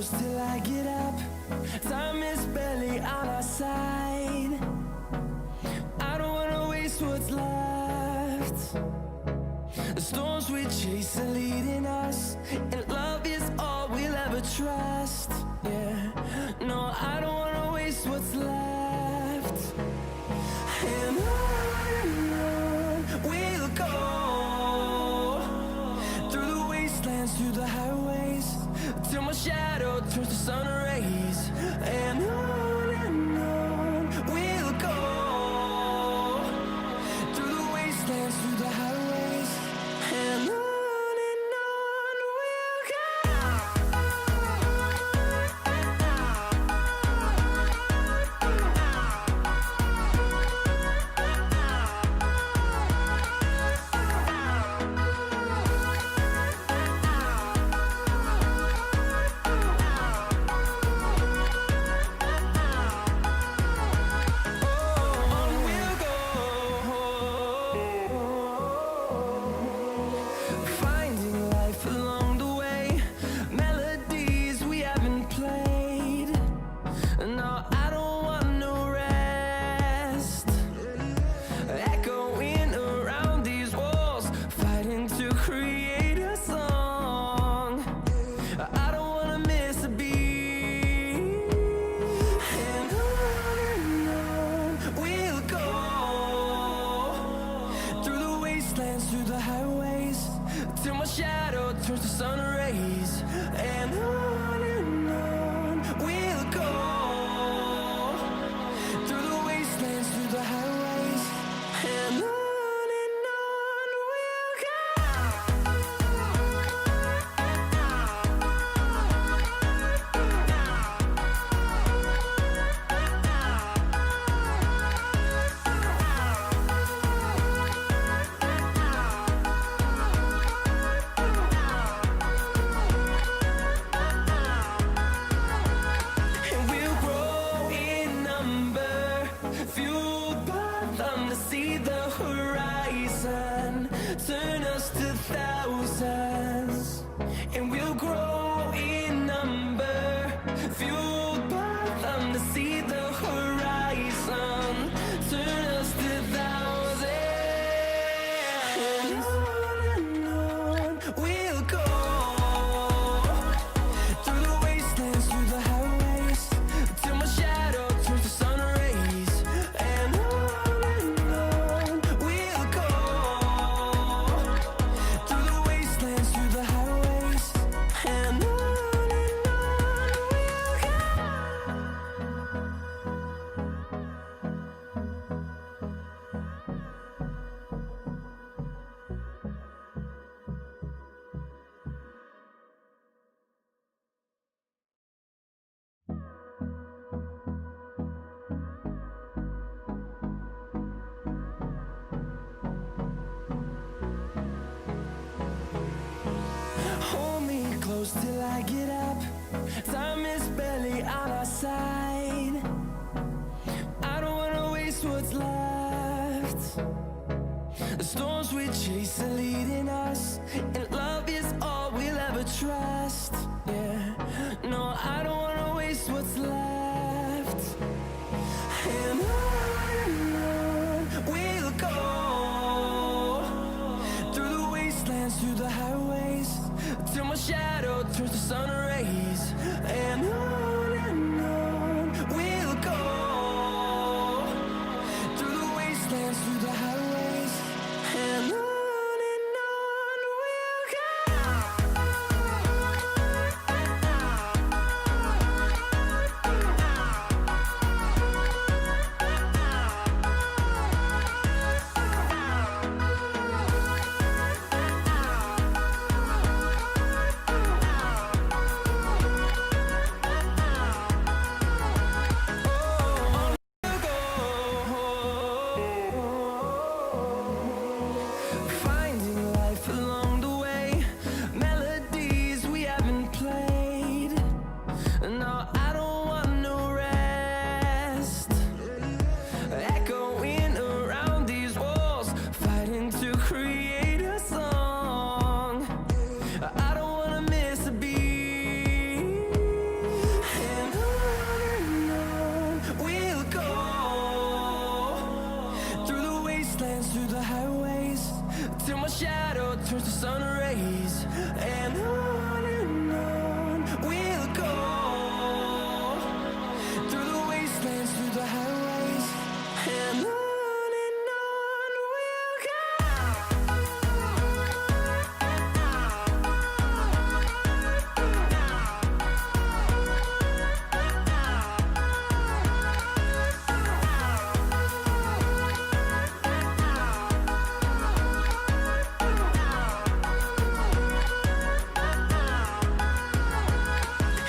close till I get up. Time is barely on our side. I don't wanna waste what's left. The storms we chase are leading us, and love is all we'll ever trust. Yeah, no, I don't wanna waste what's left. And on we'll go, through the wastelands, through the highways, till my shadow turns to sun rays. And on we'll go, through the wastelands, through the highways, and on we'll go. Through the highways, till my shadow turns to sun rays. And on we'll go, through the wastelands, through the highways, and on we'll go. Fueled by them to see the horizon, turn us to thousands, and we'll grow in number. Fueled by them to see the horizon, turn us to thousands. And on we'll go, through the wastelands, through the highways, till my shadow turns to sun rays. And on we'll go, through the wastelands, through the highways, and on we'll go. Hold me close till I get up. Time is barely on our side. I don't wanna waste what's left. The storms we chase are leading us, and love is all we'll ever trust. Yeah, no, I don't wanna waste what's left. And on we'll go, through the wastelands, through the highways, till my shadow turns to sun rays. And on we'll go, through the wastelands, through the highways, and on we'll go. turns to sun rays, and on we'll go, through the wastelands, through the highways, and on we'll go.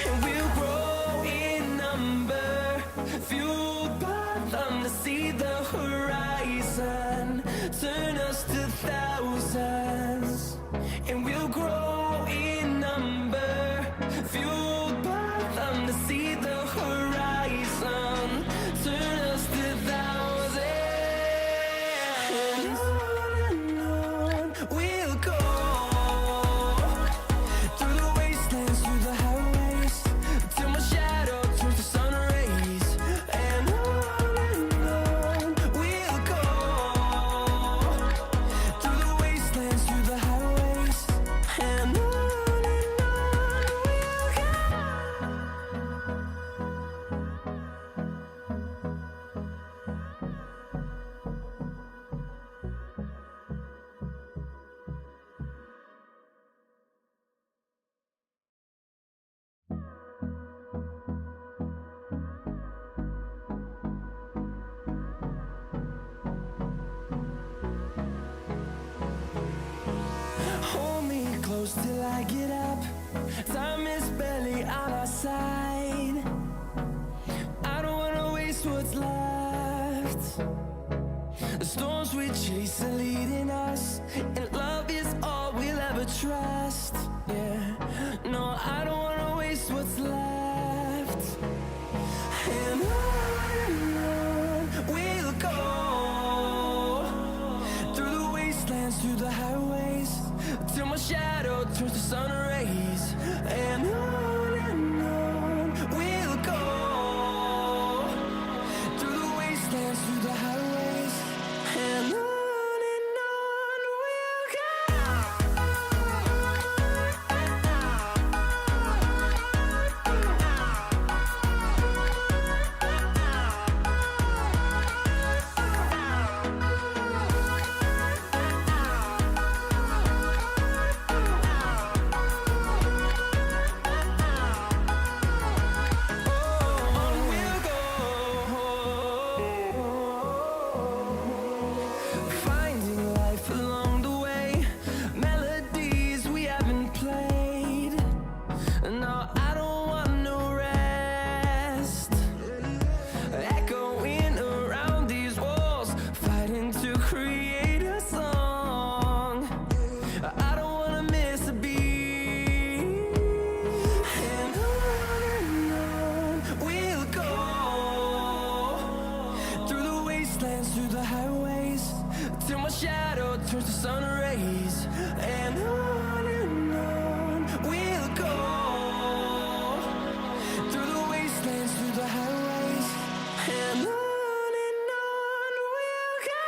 And we'll grow in number, fueled by them to see the horizon, turn us to thousands. And we'll grow in number, fueled by them to see the horizon, turn us to thousands. And on we'll go, through the wastelands, through the highways, till my shadow turns to sun rays, and on we'll go, through the wastelands, through the highways, and on we'll go. Hold me close till I get up. Time is barely on our side. I don't wanna waste what's left. The storms we chase are leading us, and love is all we'll ever trust. Yeah, no, I don't wanna waste what's left. And on we'll go, through the wastelands, through the highways, till my shadow turns to sun rays, and on we'll go, through the wastelands, through the highways, and on we'll go. Finding life along the way, melodies we haven't played. No, I don't want no rest. Echoing around these walls, fighting to create a song. I don't wanna miss a beat. And on we'll go, through the wastelands, through the highways, till my shadow turns to sun rays, and on we'll go, through the wastelands, through the highways, and on we'll go.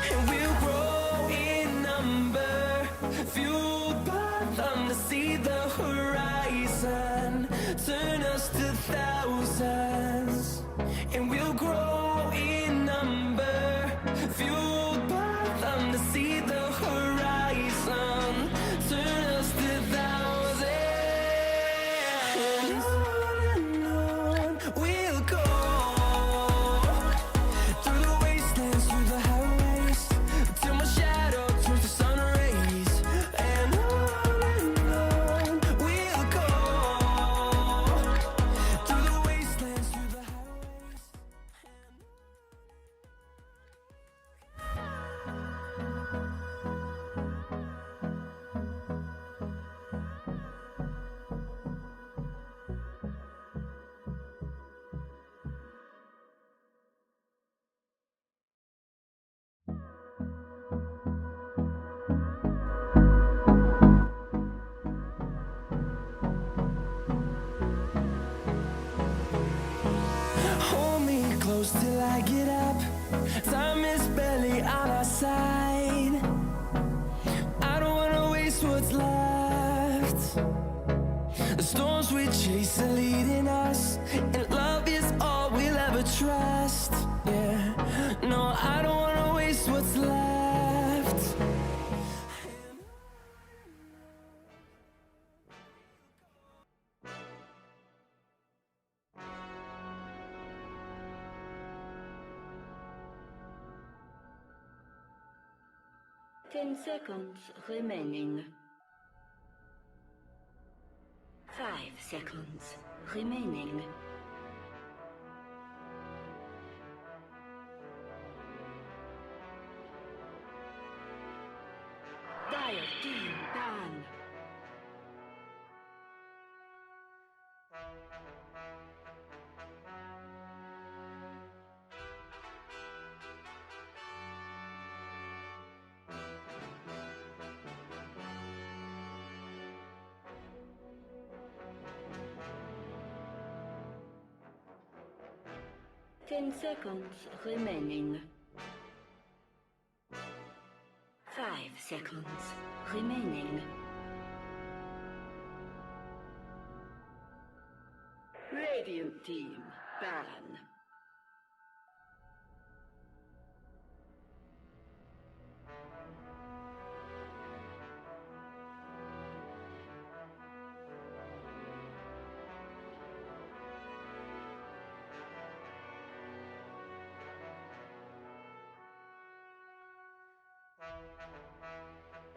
And we'll grow in number, fueled by them to see the horizon, turn us to thousands. And we'll grow in number, fueled by them to see the horizon, turn us to thousands. And on we'll go, through the wastelands, through the highways, till my shadow turns to sun rays, and on we'll go, through the wastelands, through the highways, and I get up. Time is barely on our side. I don't wanna waste what's left. The storms we chase are leading us, and love is all we'll ever trust. Yeah, no, I don't wanna waste what's left. 10 seconds remaining. 5 seconds remaining. Dire team ban. Ten seconds remaining. 5 seconds remaining. Radiant team ban.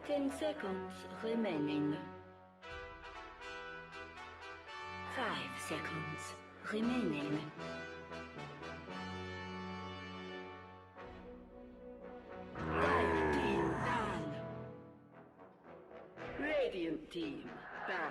Ten seconds remaining. 5 seconds remaining. Dire team ban. Radiant team ban.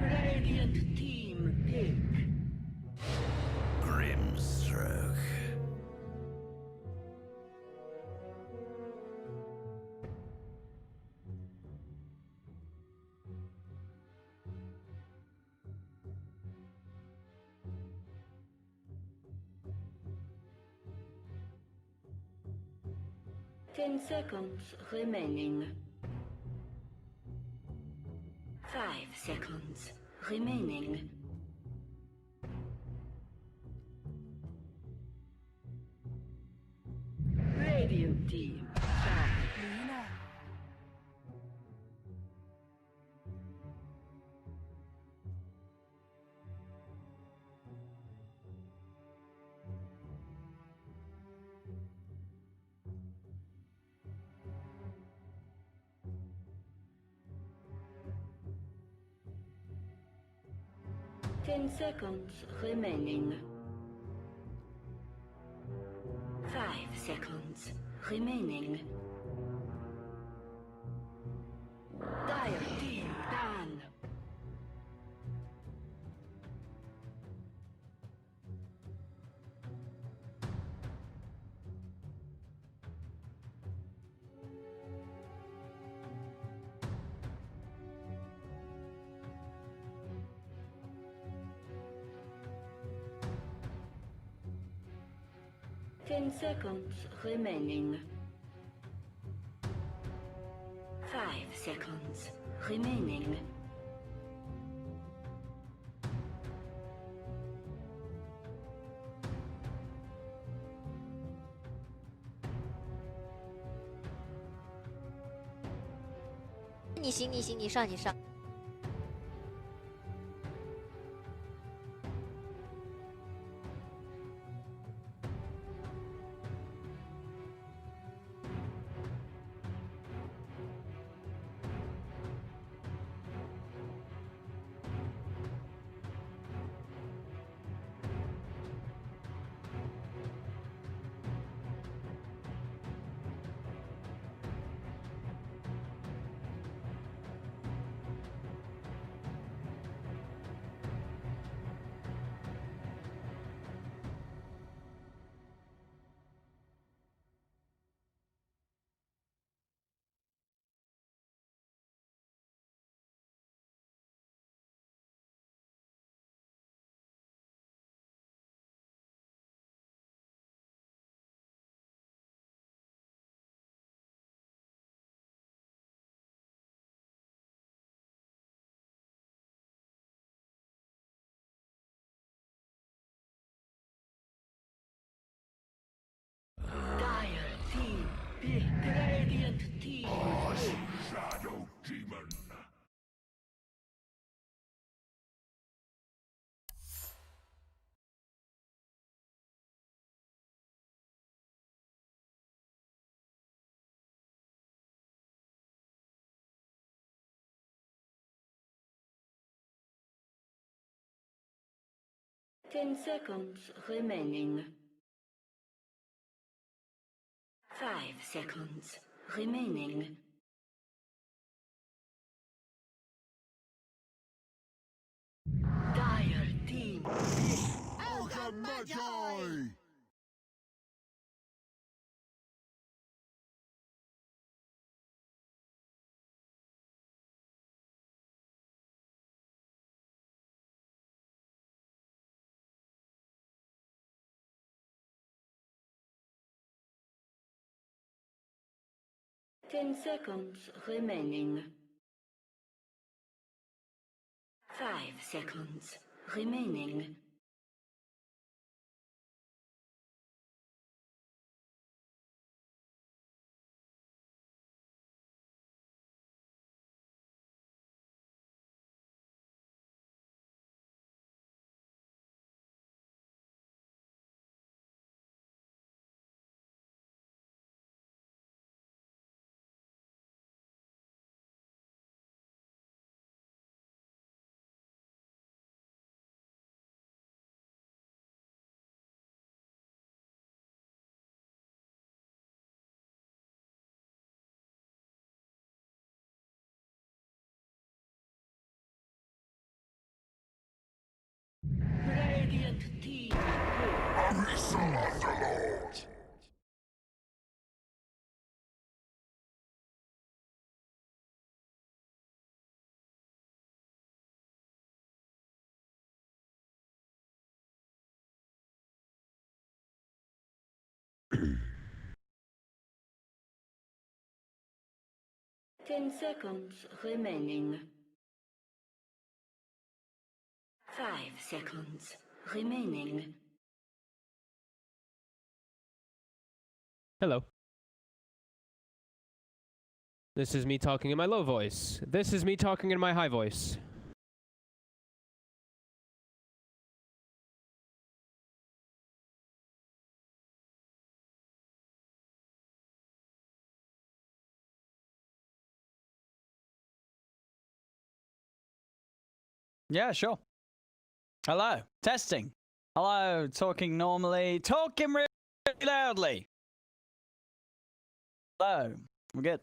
Radiant team pick. Grimstroke. 10 seconds remaining. 5 seconds remaining. Radiant team back. 离呢？ 10 seconds remaining. 5 seconds remaining. Dire team done. Ten seconds remaining. 5 seconds remaining. "你行，你行，你上，你上。" Radiant team. Shadow Demon. Ten seconds remaining. 5 seconds remaining. Dire team. Welcome, Magi! Ten seconds remaining. 5 seconds remaining. Radiant team. Arisen of the Lord! 10 seconds remaining. 5 seconds remaining. Hello. This is me talking in my low voice. This is me talking in my high voice. Yeah, sure. Hello. Testing. Hello. Talking normally. Talking really loudly. Hello. We're good.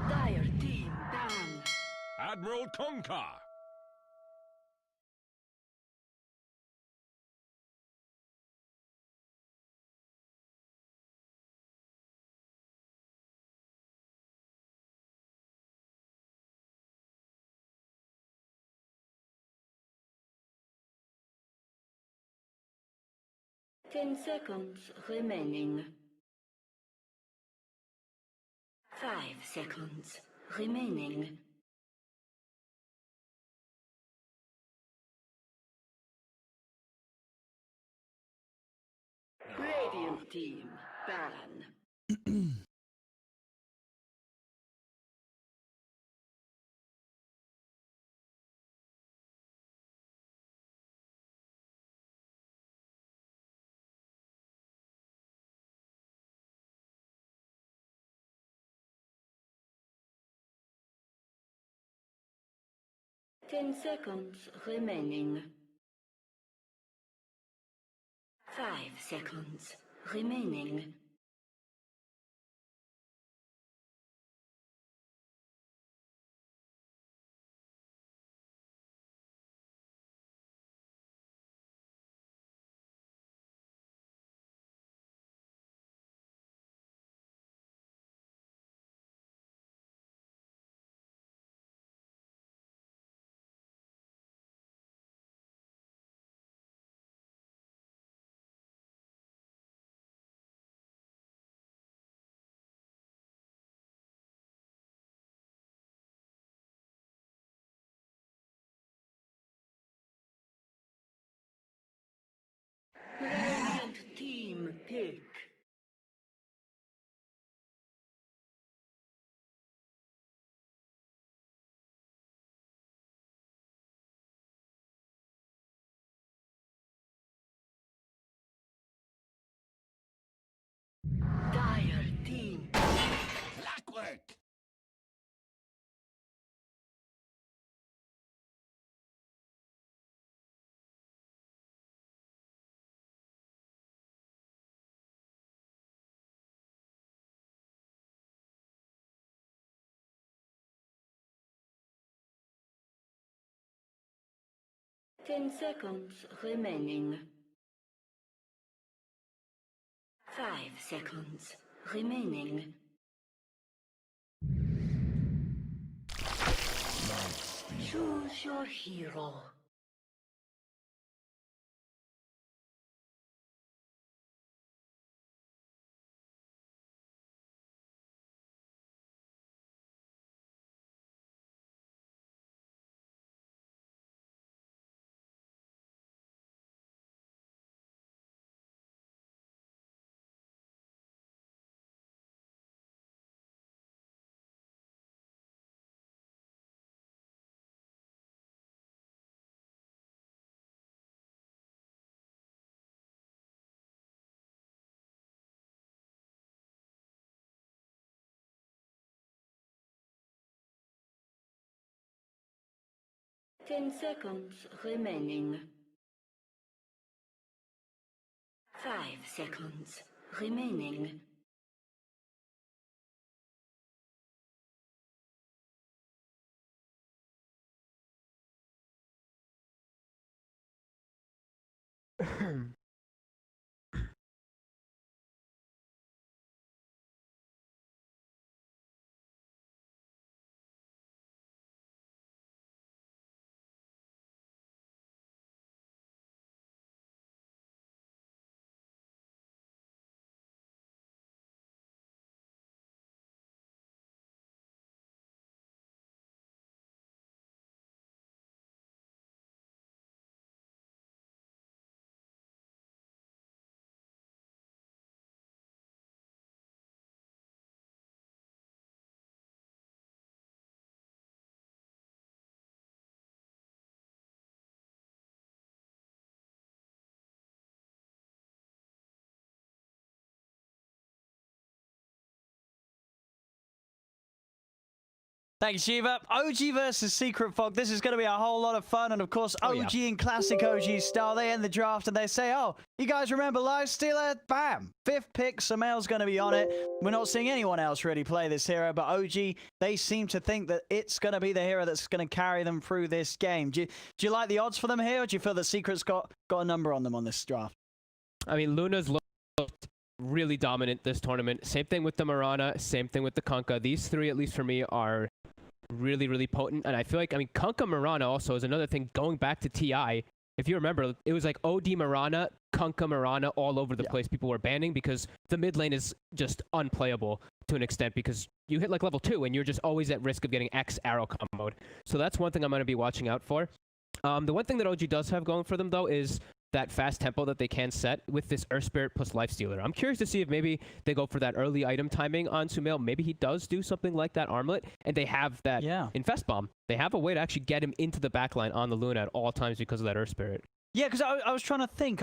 Dire team down. Admiral Tonka. 10 seconds remaining. 5 seconds remaining. Radiant team ban. 10 seconds remaining. 5 seconds remaining. Radiant team pick. Dire team. Blackwork. 10 seconds remaining. 5 seconds remaining. Choose your hero. 10 seconds remaining. 5 seconds remaining. Thank you, Shiva. OG versus Secret Fog. This is going to be a whole lot of fun. And of course, OG in classic OG style. They end the draft and they say, oh, you guys remember Lifestealer? Bam. 5th pick. Sumail's going to be on it. We're not seeing anyone else really play this hero. But OG, they seem to think that it's going to be the hero that's going to carry them through this game. Do you like the odds for them here? Or do you feel that Secret's got a number on them on this draft? I mean, Luna's looked really dominant this tournament. Same thing with the Mirana. Same thing with the Kunkka. These three, at least for me, are really, really potent. And I feel like, I mean, Kunkka Mirana also is another thing. Going back to TI, if you remember, it was like OD Mirana, Kunkka Mirana all over the place. People were banning because the mid lane is just unplayable to an extent because you hit like level 2 and you're just always at risk of getting X arrow comboed. So that's one thing I'm going to be watching out for. The one thing that OG does have going for them, though, is that fast tempo that they can set with this Earth Spirit plus Lifestealer. I'm curious to see if maybe they go for that early item timing on Sumail. Maybe he does do something like that Armlet, and they have that Infest Bomb. They have a way to actually get him into the backline on the Luna at all times because of that Earth Spirit. Yeah, because I was trying to think.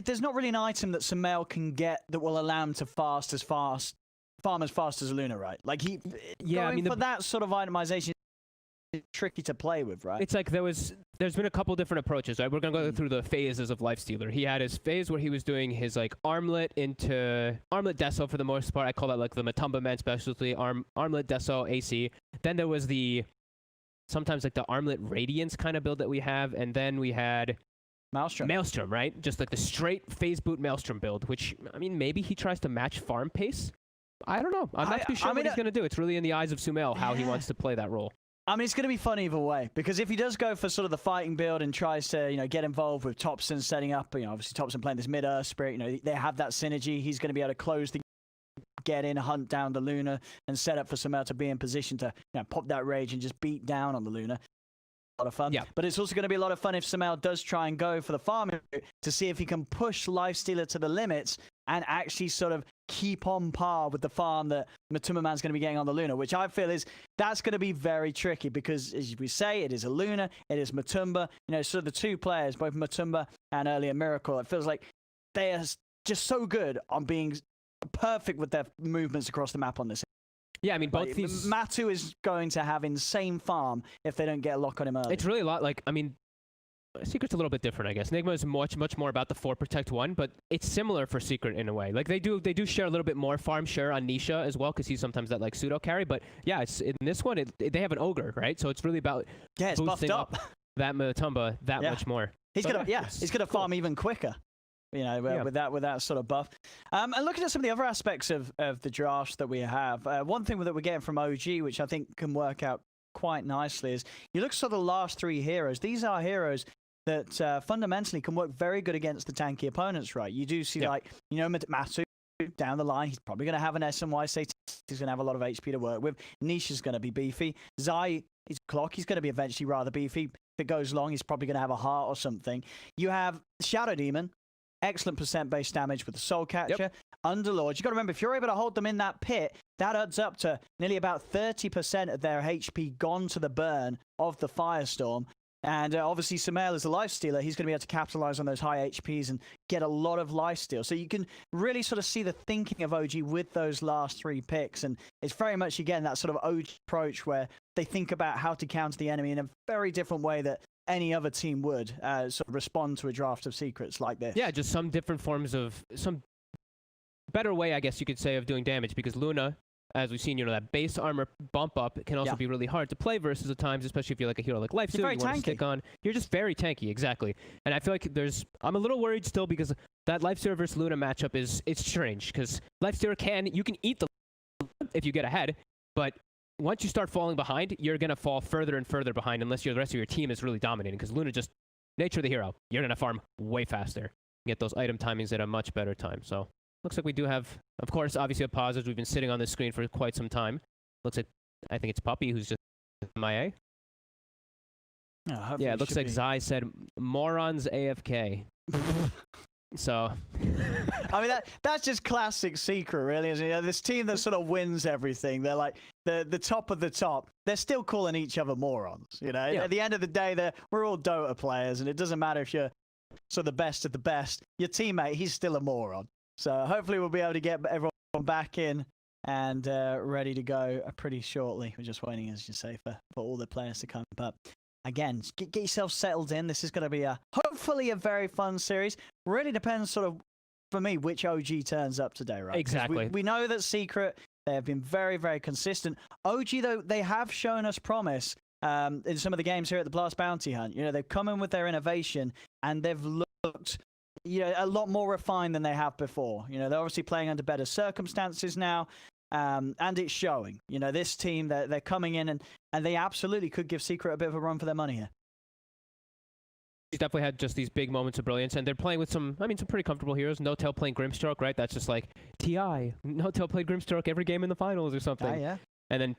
There's not really an item that Sumail can get that will allow him to farm as fast as Luna, right? Like for that sort of itemization, tricky to play with, right? It's like there's been a couple different approaches, right? We're gonna go through the phases of Lifestealer. He had his phase where he was doing his like Armlet into Armlet Deso for the most part. I call that like the Matumba Man specialty, Armlet Deso AC. Then there was the sometimes like the Armlet Radiance kind of build that we have, and then we had Maelstrom, right? Just like the straight phase boot Maelstrom build, which I mean maybe he tries to match farm pace. I don't know. I'm not too sure what he's gonna do. It's really in the eyes of Sumail how he wants to play that role. I mean, it's going to be fun either way, because if he does go for sort of the fighting build and tries to, get involved with Thompson setting up, obviously Thompson playing this mid-Earth Spirit, they have that synergy. He's going to be able to close the get in, hunt down the Luna, and set up for Sumail to be in position to pop that rage and just beat down on the Luna. A lot of fun. Yeah. But it's also going to be a lot of fun if Sumail does try and go for the farming to see if he can push Lifestealer to the limits and actually sort of keep on par with the farm that Matumba Man's going to be getting on the Luna, which I feel that's going to be very tricky because, as we say, it is a Luna, it is Matumba. So the two players, both Matumba and earlier Miracle, it feels like they are just so good on being perfect with their movements across the map on this. Yeah, I mean, both these... Matu is going to have insane farm if they don't get a lock on him early. It's really a lot like, I mean, Secret's a little bit different, I guess. Enigma is much more about the 4 protect 1, but it's similar for Secret in a way. Like, they do share a little bit more farm share on Nisha as well, because he's sometimes that, like, pseudo carry, but yeah, it's in this one, they have an Ogre, right? So it's really about it's boosting up that Matumba that much more. He's gonna farm even quicker. With that sort of buff. And looking at some of the other aspects of the drafts that we have, one thing that we're getting from OG, which I think can work out quite nicely, is you look at the last 3 heroes. These are heroes that fundamentally can work very good against the tanky opponents, right? You do see Matu down the line. He's probably going to have an SMY. Say he's going to have a lot of HP to work with. Nisha's going to be beefy. Zai, his clock, he's going to be eventually rather beefy. If it goes long, he's probably going to have a heart or something. You have Shadow Demon. Excellent percent base damage with the Soul Catcher. Underlords, you got to remember, if you're able to hold them in that pit, that adds up to nearly about 30% of their HP gone to the burn of the Firestorm. And obviously, Sumail is a lifestealer. He's going to be able to capitalize on those high HPs and get a lot of lifesteal. So you can really sort of see the thinking of OG with those last 3 picks. And it's very much, again, that sort of OG approach where they think about how to counter the enemy in a very different way that any other team would sort of respond to a draft of secrets like this. Yeah, just some different forms of some better way, I guess you could say, of doing damage, because Luna, as we've seen, that base armor bump up can also be really hard to play versus at times, especially if you're like a hero like Lifestealer, you want to stick on. You're just very tanky, exactly. And I feel like I'm a little worried still because that Lifestealer versus Luna matchup it's strange, because Lifestealer you can eat the if you get ahead, but once you start falling behind, you're going to fall further and further behind unless the rest of your team is really dominating, because Luna just, nature of the hero, you're going to farm way faster. Get those item timings at a much better time. So looks like we do have, of course, obviously a pauses. We've been sitting on this screen for quite some time. Looks like, I think it's Puppy who's just MIA. Yeah, it looks like Zai said, morons AFK. So, I mean, that's just classic Secret, really, isn't it? This team that sort of wins everything. They're like the top of the top. They're still calling each other morons, At the end of the day, we're all Dota players, and it doesn't matter if you're sort of the best of the best. Your teammate, he's still a moron. So hopefully we'll be able to get everyone back in and ready to go pretty shortly. We're just waiting, as you say, for all the players to come up. Again, get yourself settled in. This is going to be hopefully a very fun series. Really depends sort of, for me, which OG turns up today, right? Exactly. We know that Secret, they have been very, very consistent. OG, though, they have shown us promise in some of the games here at the Blast Bounty Hunt. They've come in with their innovation, and they've looked a lot more refined than they have before. They're obviously playing under better circumstances now. And it's showing. This team, they're coming in and they absolutely could give Secret a bit of a run for their money here. He's definitely had just these big moments of brilliance, and they're playing with some pretty comfortable heroes. No-Tail playing Grimstroke, right? That's just like TI. No-Tail played Grimstroke every game in the finals or something. Yeah. And then,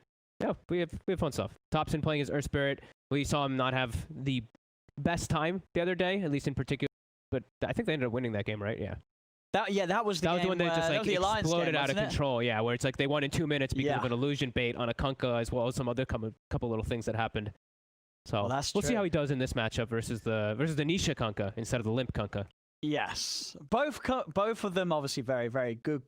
we have fun stuff. Topson playing his Earth Spirit. We saw him not have the best time the other day, at least in particular. But I think they ended up winning that game, right? Yeah. That was the one that just like exploded out of control. Yeah, where it's like they won in 2 minutes because of an illusion bait on a Kunkka, as well as some other couple little things that happened. So we'll see how he does in this matchup versus the Nisha Kunkka instead of the Limp Kunkka. Yes, both of them obviously very, very good,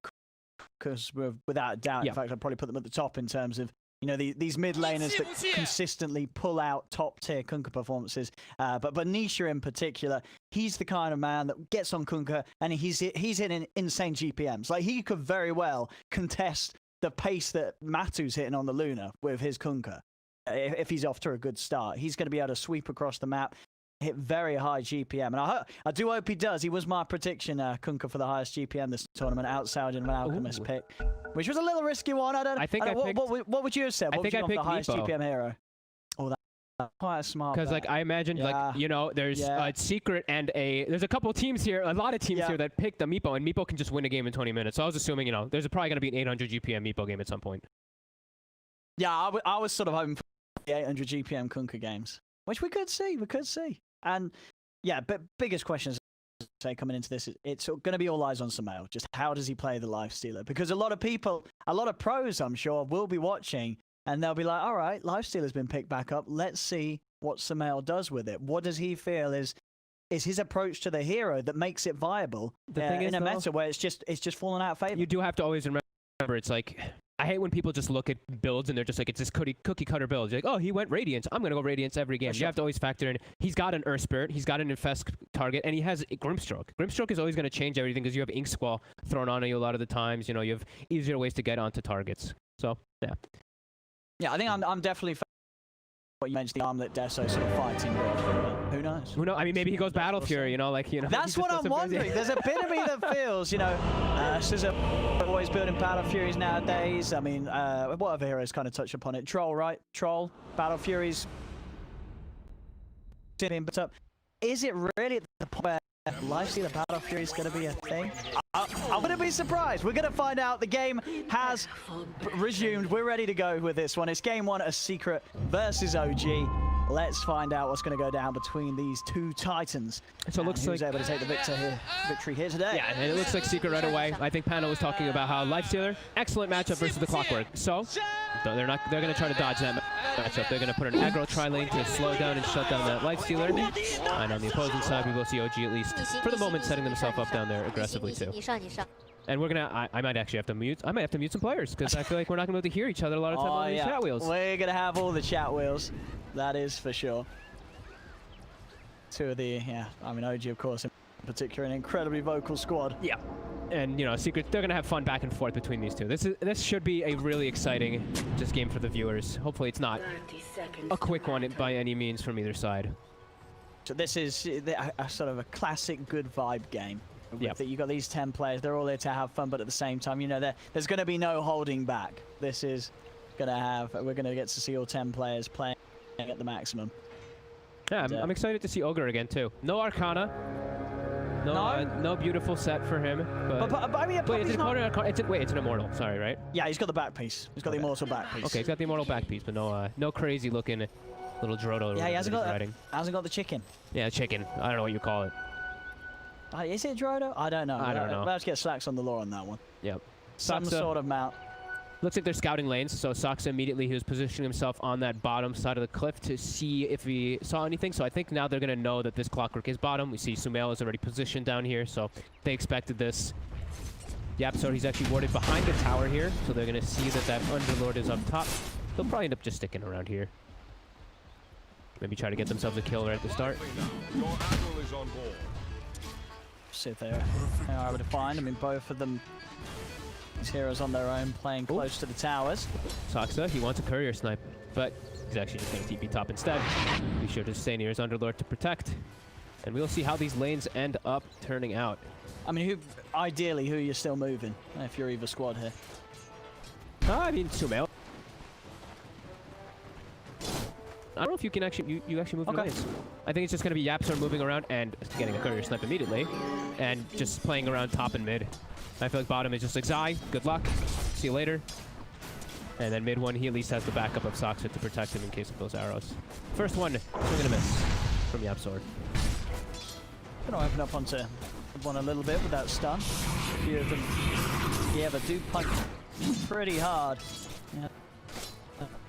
because without a doubt, in fact, I'd probably put them at the top in terms of these mid laners that consistently pull out top tier Kunkka performances. But Nisha in particular, he's the kind of man that gets on Kunkka and he's hitting insane GPMs. Like, he could very well contest the pace that Matu's hitting on the Luna with his Kunkka. If he's off to a good start, he's going to be able to sweep across the map, hit very high GPM. And I do hope he does. He was my prediction, Kunkka for the highest GPM this tournament, outside an Alchemist pick, which was a little risky one. What would you have said? What would you have the highest GPM hero? Oh, that's quite a smart Because I imagined there's a Secret and there's a couple teams here, a lot of teams here that picked the Meepo, and Meepo can just win a game in 20 minutes. So I was assuming, there's probably going to be an 800 GPM Meepo game at some point. Yeah, I was sort of hoping for the 800 GPM Kunkka games, which we could see. And but biggest questions, say, coming into this, it's going to be all eyes on Sumail. Just how does he play the Lifestealer? Because a lot of pros, I'm sure, will be watching, and they'll be like, all right, Lifestealer's been picked back up. Let's see what Sumail does with it. What does he feel is his approach to the hero that makes it viable in a meta where it's just fallen out of favor? You do have to always remember, it's like, I hate when people just look at builds and they're just like, it's this cookie cutter build. You're like, oh, he went Radiance. I'm going to go Radiance every game. Sure. You have to always factor in, he's got an Earth Spirit, he's got an Infest target, and he has Grimstroke. Grimstroke is always going to change everything because you have Ink Squall thrown on you a lot of the times. You have easier ways to get onto targets. So, yeah. Yeah, I think I'm definitely what you mentioned, the Armlet Deso sort of fighting with. Who knows? I mean, maybe he goes Battle Fury, That's what I'm wondering. There's a bit of me that feels, Scissor always building Battle Furies nowadays. I mean, what other heroes kind of touch upon it? Troll, right? Troll, Battle Furies. But is it really at the point where Lifestealer Battle Fury is going to be a thing? I'm going to be surprised. We're going to find out. The game has resumed. We're ready to go with this one. It's game one of Secret versus OG. Let's find out what's going to go down between these two titans. So it looks like who's able to take the victory here today. Yeah, and it looks like Secret right away. I think Pano was talking about how Lifestealer, excellent matchup versus the Clockwork. So they're going to try to dodge that matchup. They're going to put an aggro tri-lane to slow down and shut down that Lifestealer. And on the opposing side, we will see OG at least for the moment setting themselves up down there aggressively too. And we're gonna, I might actually have to mute. I might have to mute some players because I feel like we're not gonna be able to hear each other a lot of time on the chat wheels. We're gonna have all the chat wheels. That is for sure. Two of the, I mean, OG, of course, in particular, an incredibly vocal squad. Yeah. And, you know, Secret, they're going to have fun back and forth between these two. This should be a really exciting just game for the viewers. Hopefully it's not 30 seconds. a quick one by any means from either side. So this is a sort of a classic good vibe game. Yep. That you got these 10 players, they're all there to have fun, but at the same time, you know, there's going to be no holding back. This is going to have, we're going to get to see all 10 players playing at the maximum. Yeah, I'm excited to see Ogre again too. No Arcana. No beautiful set for him. But I mean, wait, it's an Immortal. Sorry, right? Yeah, he's got the back piece. He's got the Immortal back piece. Okay, he's got the Immortal back piece, but no crazy looking little Drodo. Yeah, he hasn't got the chicken. Yeah, chicken. I don't know what you call it. Is it Drodo? I don't know. I don't know. We'll have to get Slacks on the lore on that one. Yep. Some sort of mount. Looks like they're scouting lanes, so Saksa immediately he was positioning himself on that bottom side of the cliff to see if he saw anything. So I think now they're going to know that this clockwork is bottom. We see Sumail is already positioned down here, so they expected this. Yep, so he's actually warded behind the tower here, so they're going to see that Underlord is up top. They'll probably end up just sticking around here. Maybe try to get themselves a kill right at the start. See if they are able to find. I mean, both of them, these heroes on their own, playing close to the towers. Saksa, he wants a courier snipe, but he's actually just going to TP top instead. Be sure to stay near his Underlord to protect. And we'll see how these lanes end up turning out. I mean, ideally, who you're still moving if you're either squad here? I mean, Sumail. I don't know if you can actually you actually move your lanes. I think it's just going to be Yapsor moving around and getting a courier snipe immediately, and just playing around top and mid. I feel like bottom is just like Zai, good luck, see you later. And then mid one, he at least has the backup of Saksa to protect him in case of those arrows. First one, we're gonna miss from Yapsor. Gonna open up onto one a little bit with that stun. A few of them, yeah, but do punch pretty hard. Yeah.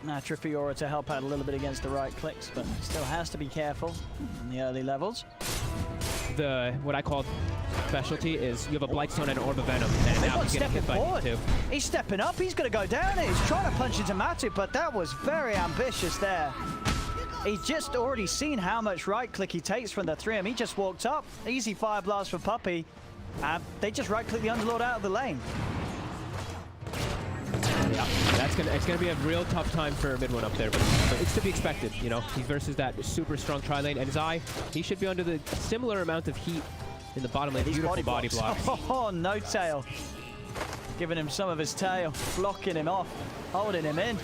Natural Fiora to help out a little bit against the right clicks, but still has to be careful in the early levels. What I call specialty is you have a Blightstone and an Orb of Venom, and now he's getting hit by D2. He's stepping up, he's going to go down here. He's trying to punch into Matu, but that was very ambitious there. He's just already seen how much right click he takes from the 3M. He just walked up. Easy fire blast for Puppey. And they just right click the Underlord out of the lane. Yeah, it's gonna be a real tough time for mid one up there, but it's to be expected. You know, he's versus that super strong tri lane, and Zai, he should be under the similar amount of heat in the bottom lane. Beautiful body blocks. Oh, no tail. Giving him some of his tail, blocking him off, holding him in.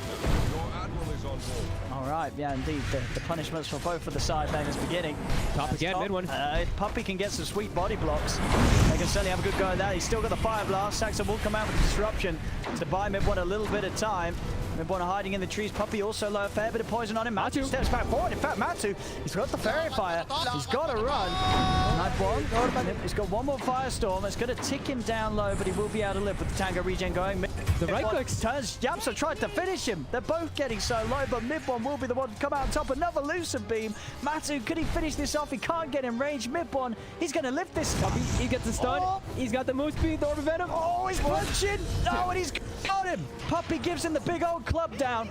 All right, yeah, indeed. The punishments for both of the side laners beginning. Top again, mid one. Puppey can get some sweet body blocks. They can certainly have a good go at that. He's still got the fire blast. Saxon will come out with disruption to buy mid one a little bit of time. Mid one hiding in the trees. Puppey also low, a fair bit of poison on him. Matu steps back forward. In fact, Matu, he's got the fairy fire. He's got to run. He's got one more firestorm. It's going to tick him down low, but he will be able to live with the Tango regen going. The right clicks turns. Yapsa tried to finish him. They're both getting so low, but mid one will be the one to come out on top. Another lucid beam. Matu, could he finish this off? He can't get in range. Mid one, he's going to lift this. He gets the stun. Oh. He's got the move speed, the Orb of Venom. Oh, he's punching. Oh, and he's got him. Puppey gives him the big old club down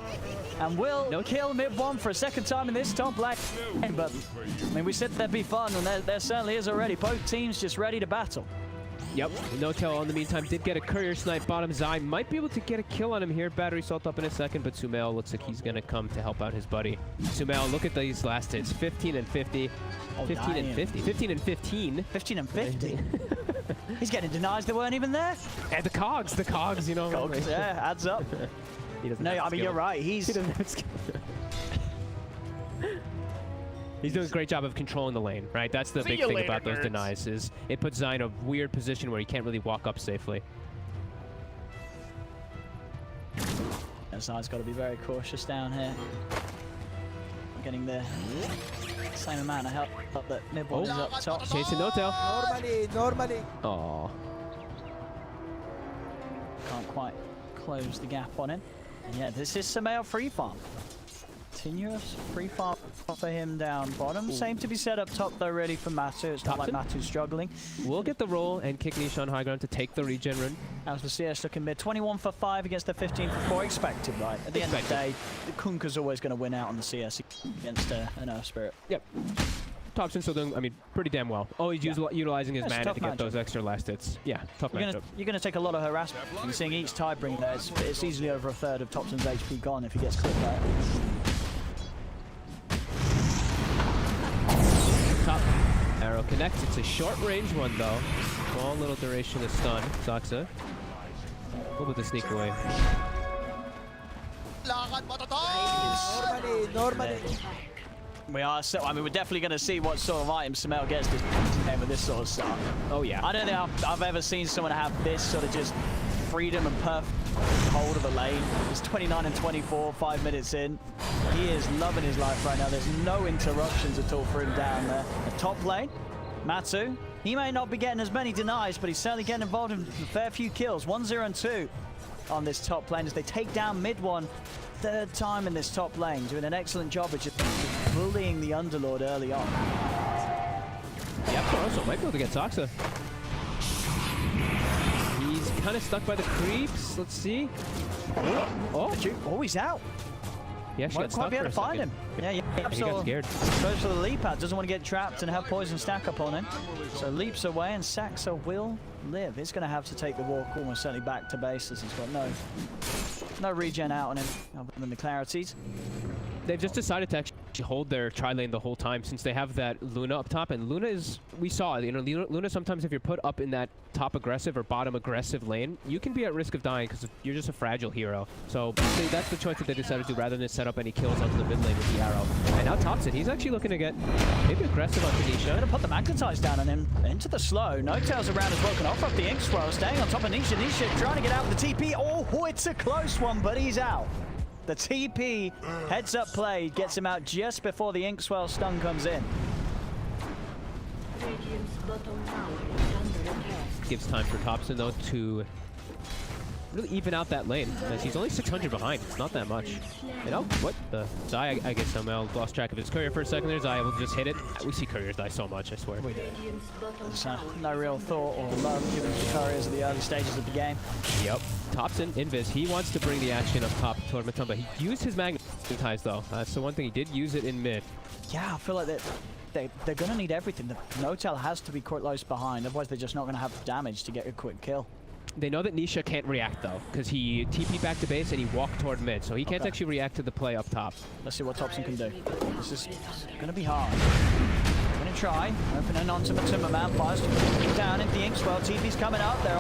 and will kill mid one for a second time in this top lane. But I mean, we said there'd be fun, and there certainly is already. Both teams just ready to battle. Yep, No Tail in the meantime did get a courier snipe bottom. Zai might be able to get a kill on him here. Battery salt up in a second, but Sumail looks like he's going to come to help out his buddy. Sumail, look at these last hits. 15 and 50. Oh, 15 and 50. 15 and 15. 15 and 50. He's getting denies that weren't even there. And the cogs, you know. Cogs, yeah, adds up. No, I mean, you're right. He doesn't have skill. He's doing a great job of controlling the lane, right? That's the big thing about those denies, is it puts Zai in a weird position where he can't really walk up safely. Zai's got to be very cautious down here. Getting the same amount of help that Nibble is up top. Chasing No Tail. Normally. Aww. Can't quite close the gap on him. And yeah, this is Sumail free farm. Continuous free farm for him down bottom. Same to be set up top though, ready for Matu. It's not like Matu's struggling. We'll get the roll and kick Nish on high ground to take the regen run. How's the CS looking mid? 21 for 5 against the 15 for 4. Expected, right? At the end of the day, Kunkka's always going to win out on the CS against an Earth Spirit. Yep. Thompson's still doing, I mean, pretty damn well. Oh, he's utilizing his mana to get those extra last hits. Yeah, tough matchup. You're going to take a lot of harassment. You're seeing each tie bring there. It's easily over a third of Thompson's HP gone if he gets clipped there. Top arrow connects. It's a short range one though. Small little duration of stun. Saxa. Able to sneak away. Normally. We are so. I mean, we're definitely going to see what sort of items Sumail gets this game with this sort of stuff. Oh yeah. I don't think I've ever seen someone have this sort of just freedom and perfect hold of a lane. It's 29 and 24, 5 minutes in. He is loving his life right now. There's no interruptions at all for him down there. The top lane, Matsu. He may not be getting as many denies, but he's certainly getting involved in a fair few kills. 1-0 and 2 on this top lane as they take down mid one. Third time in this top lane, doing an excellent job of just bullying the Underlord early on. Yep, also might be able to get Saxa. He's kind of stuck by the creeps. Let's see. Oh, he's out. Yeah, she Won't got quite stuck be able for to a find second. him. Yeah, He got scared. Goes for the leap out. Doesn't want to get trapped and have poison stack up on him. So leaps away and Saxa will live. He's going to have to take the walk almost certainly back to base as he's got no regen out on him other than the clarities. They've just decided to actually hold their tri-lane the whole time since they have that Luna up top. And Luna is, we saw, you know, Luna sometimes if you're put up in that top aggressive or bottom aggressive lane, you can be at risk of dying because you're just a fragile hero. So that's the choice that they decided to do rather than set up any kills onto the mid lane with the arrow. And now Thompson, he's actually looking to get maybe aggressive on Tanisha. Going to put the magnetize down on him into the slow. No tails around has broken off the ink swirl, staying on top of Nisha. Nisha trying to get out with the TP. Oh, it's a close one, but he's out. The TP heads up play gets him out just before the ink swell stun comes in. Gives time for Thompson though to really even out that lane as he's only 600 behind. It's not that much. And oh, what the Zai? I guess somehow lost track of his courier for a second there. Zai will just hit it. We see couriers die so much, I swear. We do. There's no real thought or love given to couriers at the early stages of the game. Yep. Thompson, Invis, he wants to bring the action up top toward Matumba. He used his magnetize though. That's the one thing he did use it in mid. Yeah, I feel like they're going to need everything. The no-tail has to be quite close behind, otherwise they're just not going to have damage to get a quick kill. They know that Nisha can't react though, because he TP'd back to base and he walked toward mid, so he can't actually react to the play up top. Let's see what Thompson can do. This is going to be hard. Going to try. Opening onto Matumba man. Fires down into the Inkswell. TP's coming up. They're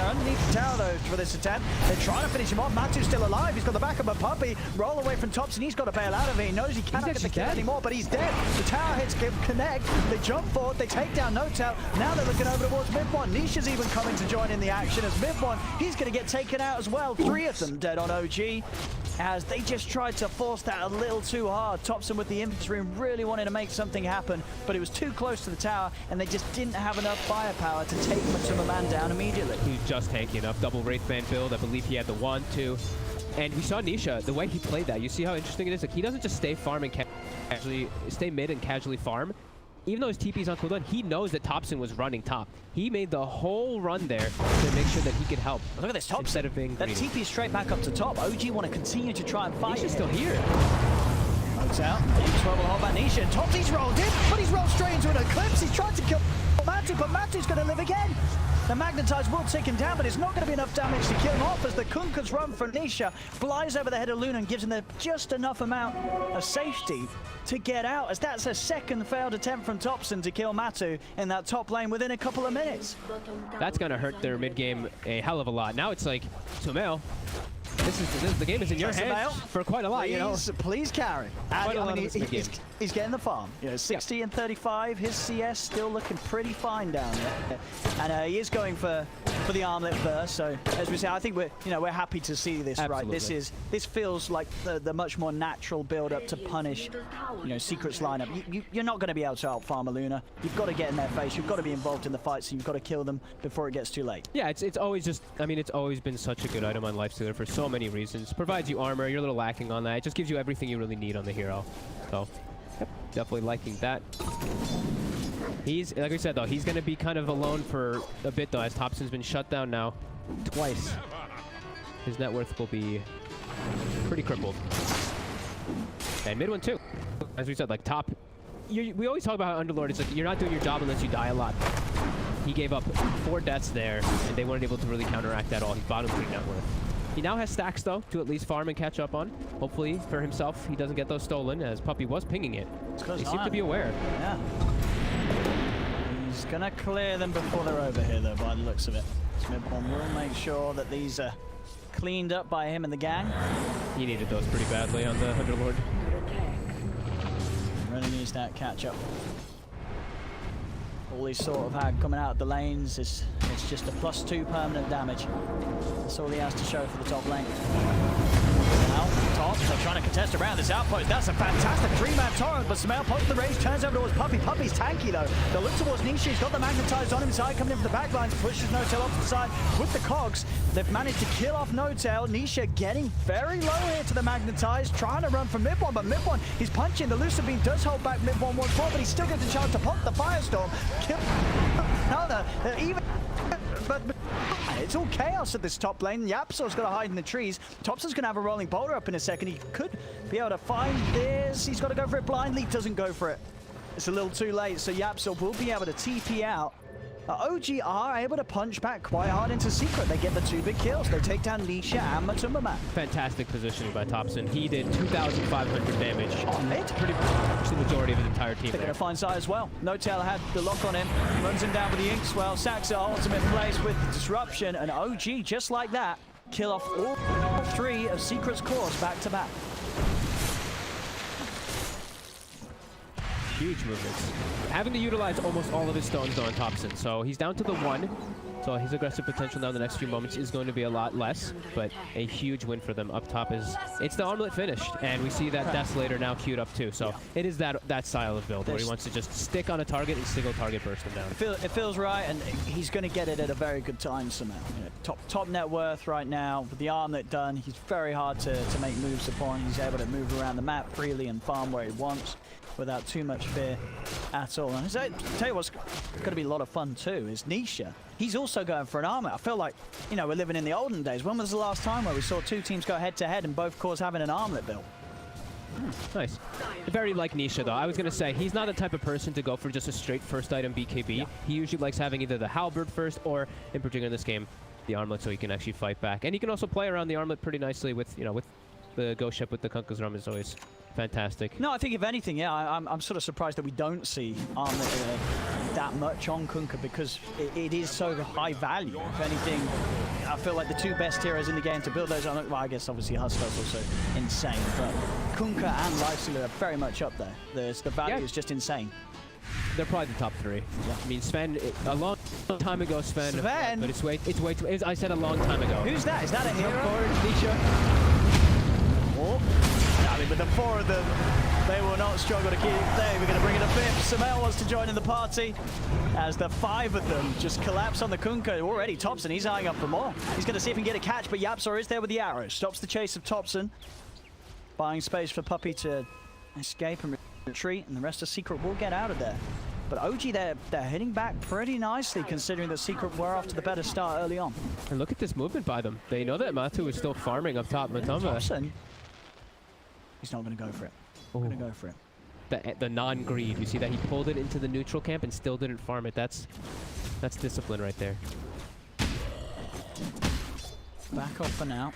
underneath the tower though for this attempt. They're trying to finish him off. Matu's still alive. He's got the back of a puppy. Roll away from Thompson. He's got to bail out of it. He knows he cannot get the kill anymore, but he's dead. The tower hits connect. They jump forward. They take down No-Tail. Now they're looking over towards mid one. Nisha's even coming to join in the action as mid one. He's going to get taken out as well. 3 of them dead on OG as they just tried to force that a little too hard. Thompson with the infantry really wanted to make something happen, but it was too close to the tower and they just didn't have enough firepower to take Matumba man down immediately. He was just tanky enough. Double Wraithband build. I believe he had the 1-2. And we saw Nisha, the way he played that. You see how interesting it is? Like, he doesn't just stay farm and casually stay mid and casually farm. Even though his TP's on cooldown, he knows that Thompson was running top. He made the whole run there to make sure that he could help. Look at this Thompson. Instead of being that TP straight back up to top. OG want to continue to try and fight. Nisha's still here. Moats out. He's will hold back Nisha. Thompson's rolled in, but he's rolled straight into an eclipse. He's tried to kill Matu, but Matu's going to live again. The magnetize will take him down, but it's not going to be enough damage to kill him off as the Kunka's run from Nisha flies over the head of Luna and gives him just enough amount of safety to get out, as that's a second failed attempt from Thompson to kill Matu in that top lane within a couple of minutes. That's going to hurt their mid game a hell of a lot. Now it's like, Sumail, the game is in your hands for quite a lot, please, you know. Please carry. He's getting the farm. You know, 60 and 35. His CS still looking pretty fine down there, and he is going for the armlet first. So as we say, I think we're happy to see this. Absolutely. Right, this feels like the much more natural build up to punish, Secret's lineup. You're not going to be able to outfarm a Luna. You've got to get in their face. You've got to be involved in the fight. So you've got to kill them before it gets too late. Yeah, it's always just, I mean, it's always been such a good item on Lifestealer for so many reasons. Provides you armor. You're a little lacking on that. It just gives you everything you really need on the hero. So, yep, definitely liking that. He's, like we said though, he's going to be kind of alone for a bit though, as Thompson's been shut down now twice. His net worth will be pretty crippled. And mid one too. As we said, like top we always talk about how Underlord is like, you're not doing your job unless you die a lot. He gave up 4 deaths there, and they weren't able to really counteract that all. He's bottom 3 net worth. He now has stacks, though, to at least farm and catch up on. Hopefully, for himself, he doesn't get those stolen, as Puppy was pinging it. They seem to be aware. Yeah. He's going to clear them before they're over here, though, by the looks of it. Smidbon will make sure that these are cleaned up by him and the gang. He needed those pretty badly on the Underlord. Really needs that catch-up. All he's sort of had coming out of the lanes is just a +2 permanent damage. That's all he has to show for the top lane. Now, top, they're trying to contest around this outpost. That's a fantastic 3-man torrent, but Smail pokes the range, turns over towards Puppy. Puppy's tanky, though. They'll look towards Nisha. He's got the magnetized on him side, coming in from the back lines, pushes No-Tail off to the side with the cogs. They've managed to kill off No-Tail. Nisha getting very low here to the magnetized, trying to run from Mid-1, but Mid-1, he's punching. The Lucid Beam does hold back Mid-1 once more, but he still gets a chance to pop the Firestorm. Kill another, even... But it's all chaos at this top lane. Yapsor's got to hide in the trees. Thompson's going to have a rolling boulder up in a second. He could be able to find this. He's got to go for it blindly. Doesn't go for it. It's a little too late, so Yapsor will be able to TP out. OG are able to punch back quite hard into Secret. They get the 2 big kills. They take down Nisha and Matumbaman. Fantastic positioning by Thompson. He did 2,500 damage. Oh, mid. Pretty much the majority of his entire team. They're going to find Sai as well. No-Tail had the lock on him. Runs him down with the Inkswell. Sacks it ultimate place with the disruption. And OG, just like that, kill off all 3 of Secret's cores back to back. Huge movements. Having to utilize almost all of his stones on Thompson. So he's down to the 1. So his aggressive potential now in the next few moments is going to be a lot less. But a huge win for them up top is... It's the armlet finished. And we see that Desolator now queued up too. So it is that style of build where he wants to just stick on a target and single target burst him down. It feels right, and he's going to get it at a very good time somehow. You know, top net worth right now. With the armlet done, he's very hard to make moves upon. He's able to move around the map freely and farm where he wants, without too much fear at all. And I tell you what's going to be a lot of fun too is Nisha. He's also going for an armor. I feel like, you know, we're living in the olden days. When was the last time where we saw 2 teams go head to head and both cores having an armlet build? Nice. Very like Nisha though. I was going to say, he's not the type of person to go for just a straight first item BKB. Yeah. He usually likes having either the halberd first or, in particular in this game, the armlet so he can actually fight back. And he can also play around the armlet pretty nicely with, you know, with the ghost ship with the Kunkka's Rum is always fantastic. No, I think if anything, yeah, I'm sort of surprised that we don't see armlet that much on Kunkka because it is so high value. If anything, I feel like the 2 best heroes in the game to build those on, well, I guess obviously Huskar's also insane, but Kunkka and Lifestealer are very much up there. The value is just insane. They're probably the top 3. Yeah. I mean, Sven, a long time ago, Sven. But it's way too, I said a long time ago. Who's that? Is that a hero? Nisha. Oh. I mean, with the 4 of them, they will not struggle to keep there. We're going to bring in a 5th. Samael wants to join in the party as the 5 of them just collapse on the Kunkka. Already Thompson, he's eyeing up for more. He's going to see if he can get a catch, but Yapsor is there with the arrow. Stops the chase of Thompson. Buying space for Puppy to escape and retreat, and the rest of Secret will get out of there. But OG, they're hitting back pretty nicely, considering that Secret were off to the better start early on. And look at this movement by them. They know that Matu is still farming up top. Thompson, he's not going to go for it. Going to go for it. The non-greed. You see that he pulled it into the neutral camp and still didn't farm it. That's discipline right there. Back off for now.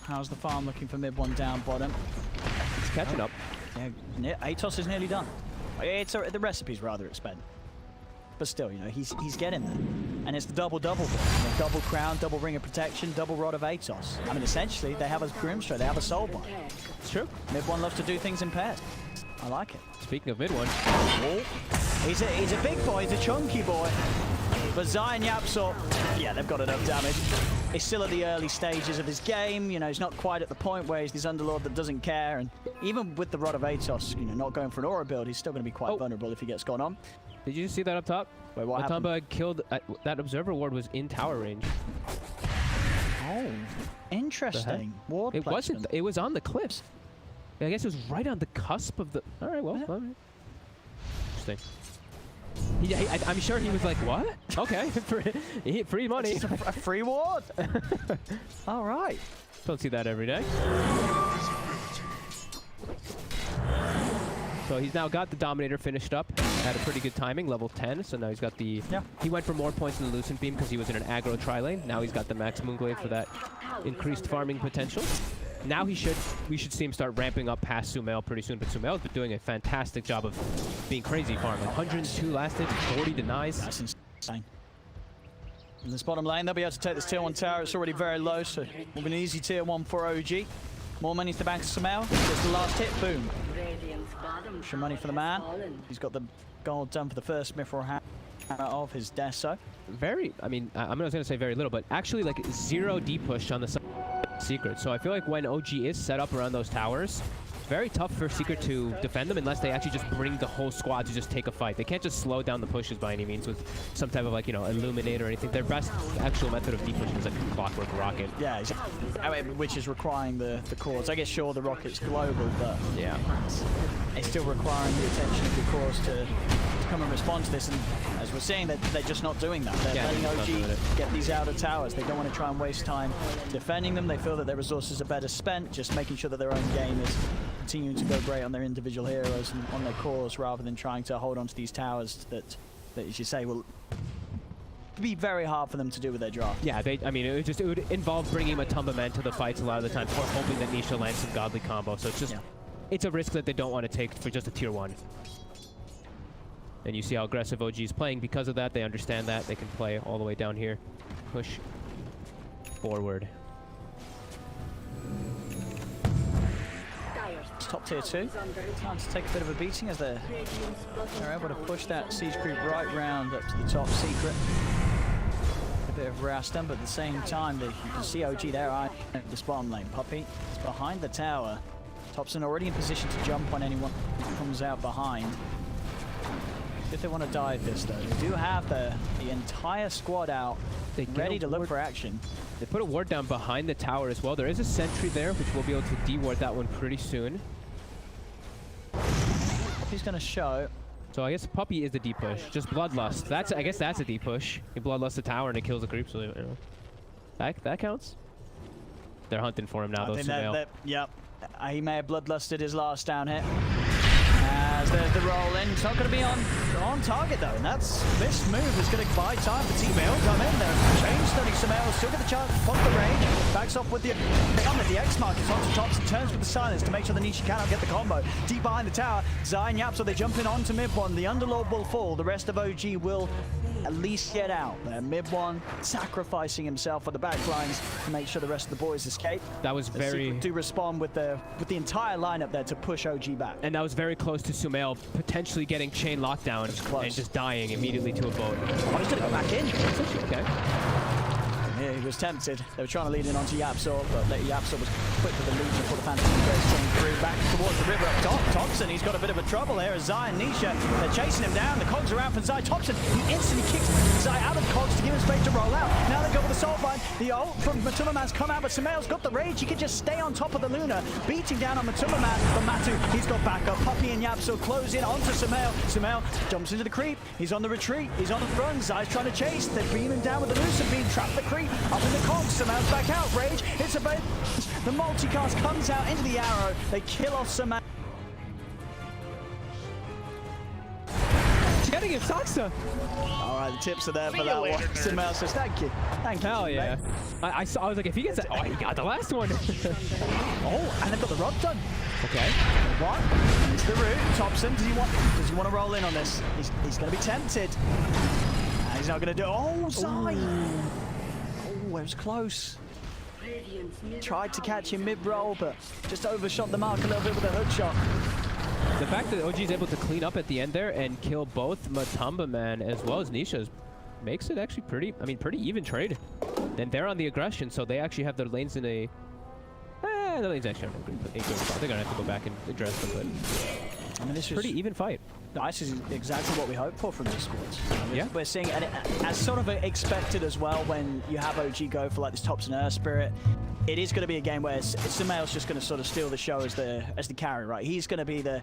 How's the farm looking for mid-1 down bottom? It's catching up. Yeah, Atos is nearly done. The recipe's rather expensive. But still, you know, he's getting there. And it's the double-double. Double crown, double ring of protection, double rod of Atos. I mean, essentially, they have a Grimstroke, they have a soul bomb. It's true. Mid-1 loves to do things in pairs. I like it. Speaking of mid-1. Oh. He's a big boy, he's a chunky boy. But Zion Yapsor, yeah, they've got enough damage. He's still at the early stages of his game. You know, he's not quite at the point where he's this Underlord that doesn't care. And even with the Rod of Atos, you know, not going for an aura build, he's still going to be quite vulnerable if he gets gone on. Did you see that up top? Wait, what happened? Matamba killed... that Observer Ward was in tower range. Oh, interesting. Ward it placement. wasn't. It was on the cliffs. I guess it was right on the cusp of the... All right, well... Interesting. I'm sure he was like, what? Okay, free money. A free ward? All right. Don't see that every day. So he's now got the Dominator finished up at a pretty good timing, level 10. So now he's got the... Yeah. He went for more points in the Lucent Beam because he was in an aggro tri-lane. Now he's got the Max Moonglade for that increased farming potential. Now we should see him start ramping up past Sumail pretty soon. But Sumail's been doing a fantastic job of being crazy farming. 102 last hit, 40 denies. That's insane. In this bottom lane, they'll be able to take this tier 1 tower. It's already very low, so will be an easy tier 1 for OG. More money to the bank of Sumail. Just the last hit, boom. Extra money for the man. He's got the gold done for the first Mithril Hammer of his Deso. Very, I mean, I'm not going to say very little, but actually like 0 D push on the Secret. So I feel like when OG is set up around those towers, it's very tough for Secret to defend them unless they actually just bring the whole squad to just take a fight. They can't just slow down the pushes by any means with some type of like, you know, Illuminate or anything. Their best actual method of depushing is like a Clockwork Rocket. Yeah, I mean, which is requiring the cores. I guess sure the rocket's global, but yeah, it's still requiring the attention of the cores to come and respond to this. And as we're seeing, they're just not doing that. They're letting OG get these outer towers. They don't want to try and waste time defending them. They feel that their resources are better spent just making sure that their own game is continuing to go great on their individual heroes and on their cores, rather than trying to hold on to these towers that as you say, will be very hard for them to do with their draft. Yeah, I mean, it would involve bringing Matumba Man to the fights a lot of the time, or hoping that Nisha lands some godly combo. So it's just, it's a risk that they don't want to take for just a tier 1. And you see how aggressive OG is playing because of that. They understand that. They can play all the way down here. Push forward. It's top tier 2. Time to take a bit of a beating as they're able to push that siege creep right round up to the top Secret. A bit of roust done, but at the same time, you can see OG there at this bottom lane. Puppey is behind the tower. Thompson already in position to jump on anyone who comes out behind. If they want to dive this, though, they do have the entire squad out, ready to look for action. They put a ward down behind the tower as well. There is a sentry there, which we'll be able to de-ward that one pretty soon. Puppey's going to show. So I guess Puppey is the D-push. Just Bloodlust. I guess that's a D-push. You Bloodlust the tower and it kills the creep, so you know. That counts? They're hunting for him now, though, Sumail. Yep. He may have Bloodlusted his last down hit. As there's the roll in. It's not going to be on target, though. And this move is going to buy time for Team Sumail. Come in there. Chain stunning Sumail. Still got the chance to pop the range. Backs off with the X mark. It's onto Thompson. Turns with the silence to make sure the Nisha cannot get the combo. Deep behind the tower. Zai and Yapso, they jump in onto mid one. The Underlord will fall. The rest of OG will at least get out there. Mid one sacrificing himself for the backlines to make sure the rest of the boys escape. That was very... Do respond with the entire lineup there to push OG back. And that was very close to Sumail potentially getting chain lockdown and just dying immediately to a boat. Oh, he's going to go back in. Okay. Yeah, he was tempted. They were trying to lead in onto Yapso, but Yapso was quick with the lead before the Phantom Grace came through. Back towards the river up top. Thompson, he's got a bit of a trouble here as Zai and Nisha, they're chasing him down. The cogs around from Zai. Thompson, he instantly kicks Zai out of the cogs to give him space to roll out. Now they go with the soul bind. The ult from Matumba Man's come out, but Sumail's got the rage. He can just stay on top of the Luna, beating down on Matumba Man. But Matu, he's got backup. Puppey and Yapso close in onto Sumail. Sumail jumps into the creep. He's on the retreat. He's on the front. Zai's trying to chase. They beam him down with the Lucent Beam. Trap the creep. Up in the cogs. Sumail's back out. Rage. It's a bait. The multicast comes out into the arrow. They kill off Sumail. Getting him, Saksa. All right, the tips are there for that one. Sumail says, thank you. Thank you. Hell yeah. I was like, if he gets that, oh, he got the last one. Oh, and they've got the rod done. Okay. What? It's the root. Thompson, does he want to roll in on this? He's going to be tempted. He's not going to do it. Oh, Zai. Oh, it was close. Tried to catch him mid-roll, but just overshot the mark a little bit with a hook shot. The fact that OG is able to clean up at the end there and kill both Matumba Man as well as Nisha makes it actually pretty even trade. And they're on the aggression, so they actually have their lanes in a... the lanes actually aren't a good spot. They're going to have to go back and address them, but... I mean, this is pretty even fight. This is exactly what we hoped for from these squads. Yeah. We're seeing, and as sort of expected as well, when you have OG go for like this Thompson Earth Spirit, it is going to be a game where Sumail's just going to sort of steal the show as the carry, right? He's going to be the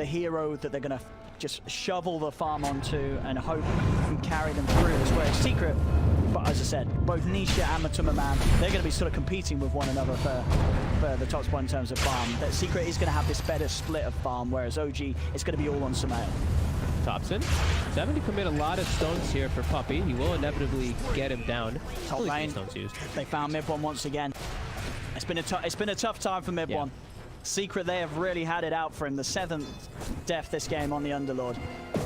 hero that they're going to just shovel the farm onto and hope can carry them through. Whereas Secret, but as I said, both Nisha and Matumba Man, they're going to be sort of competing with one another for for the top spot in terms of farm. That Secret is going to have this better split of farm, whereas OG is going to be all on Sumail. Thompson, having to commit a lot of stones here for Puppey. He will inevitably get him down. Top Only 3 lane. stones used. They found mid one once again. It's been a tough time for mid one. Secret, they have really had it out for him. The 7th death this game on the Underlord.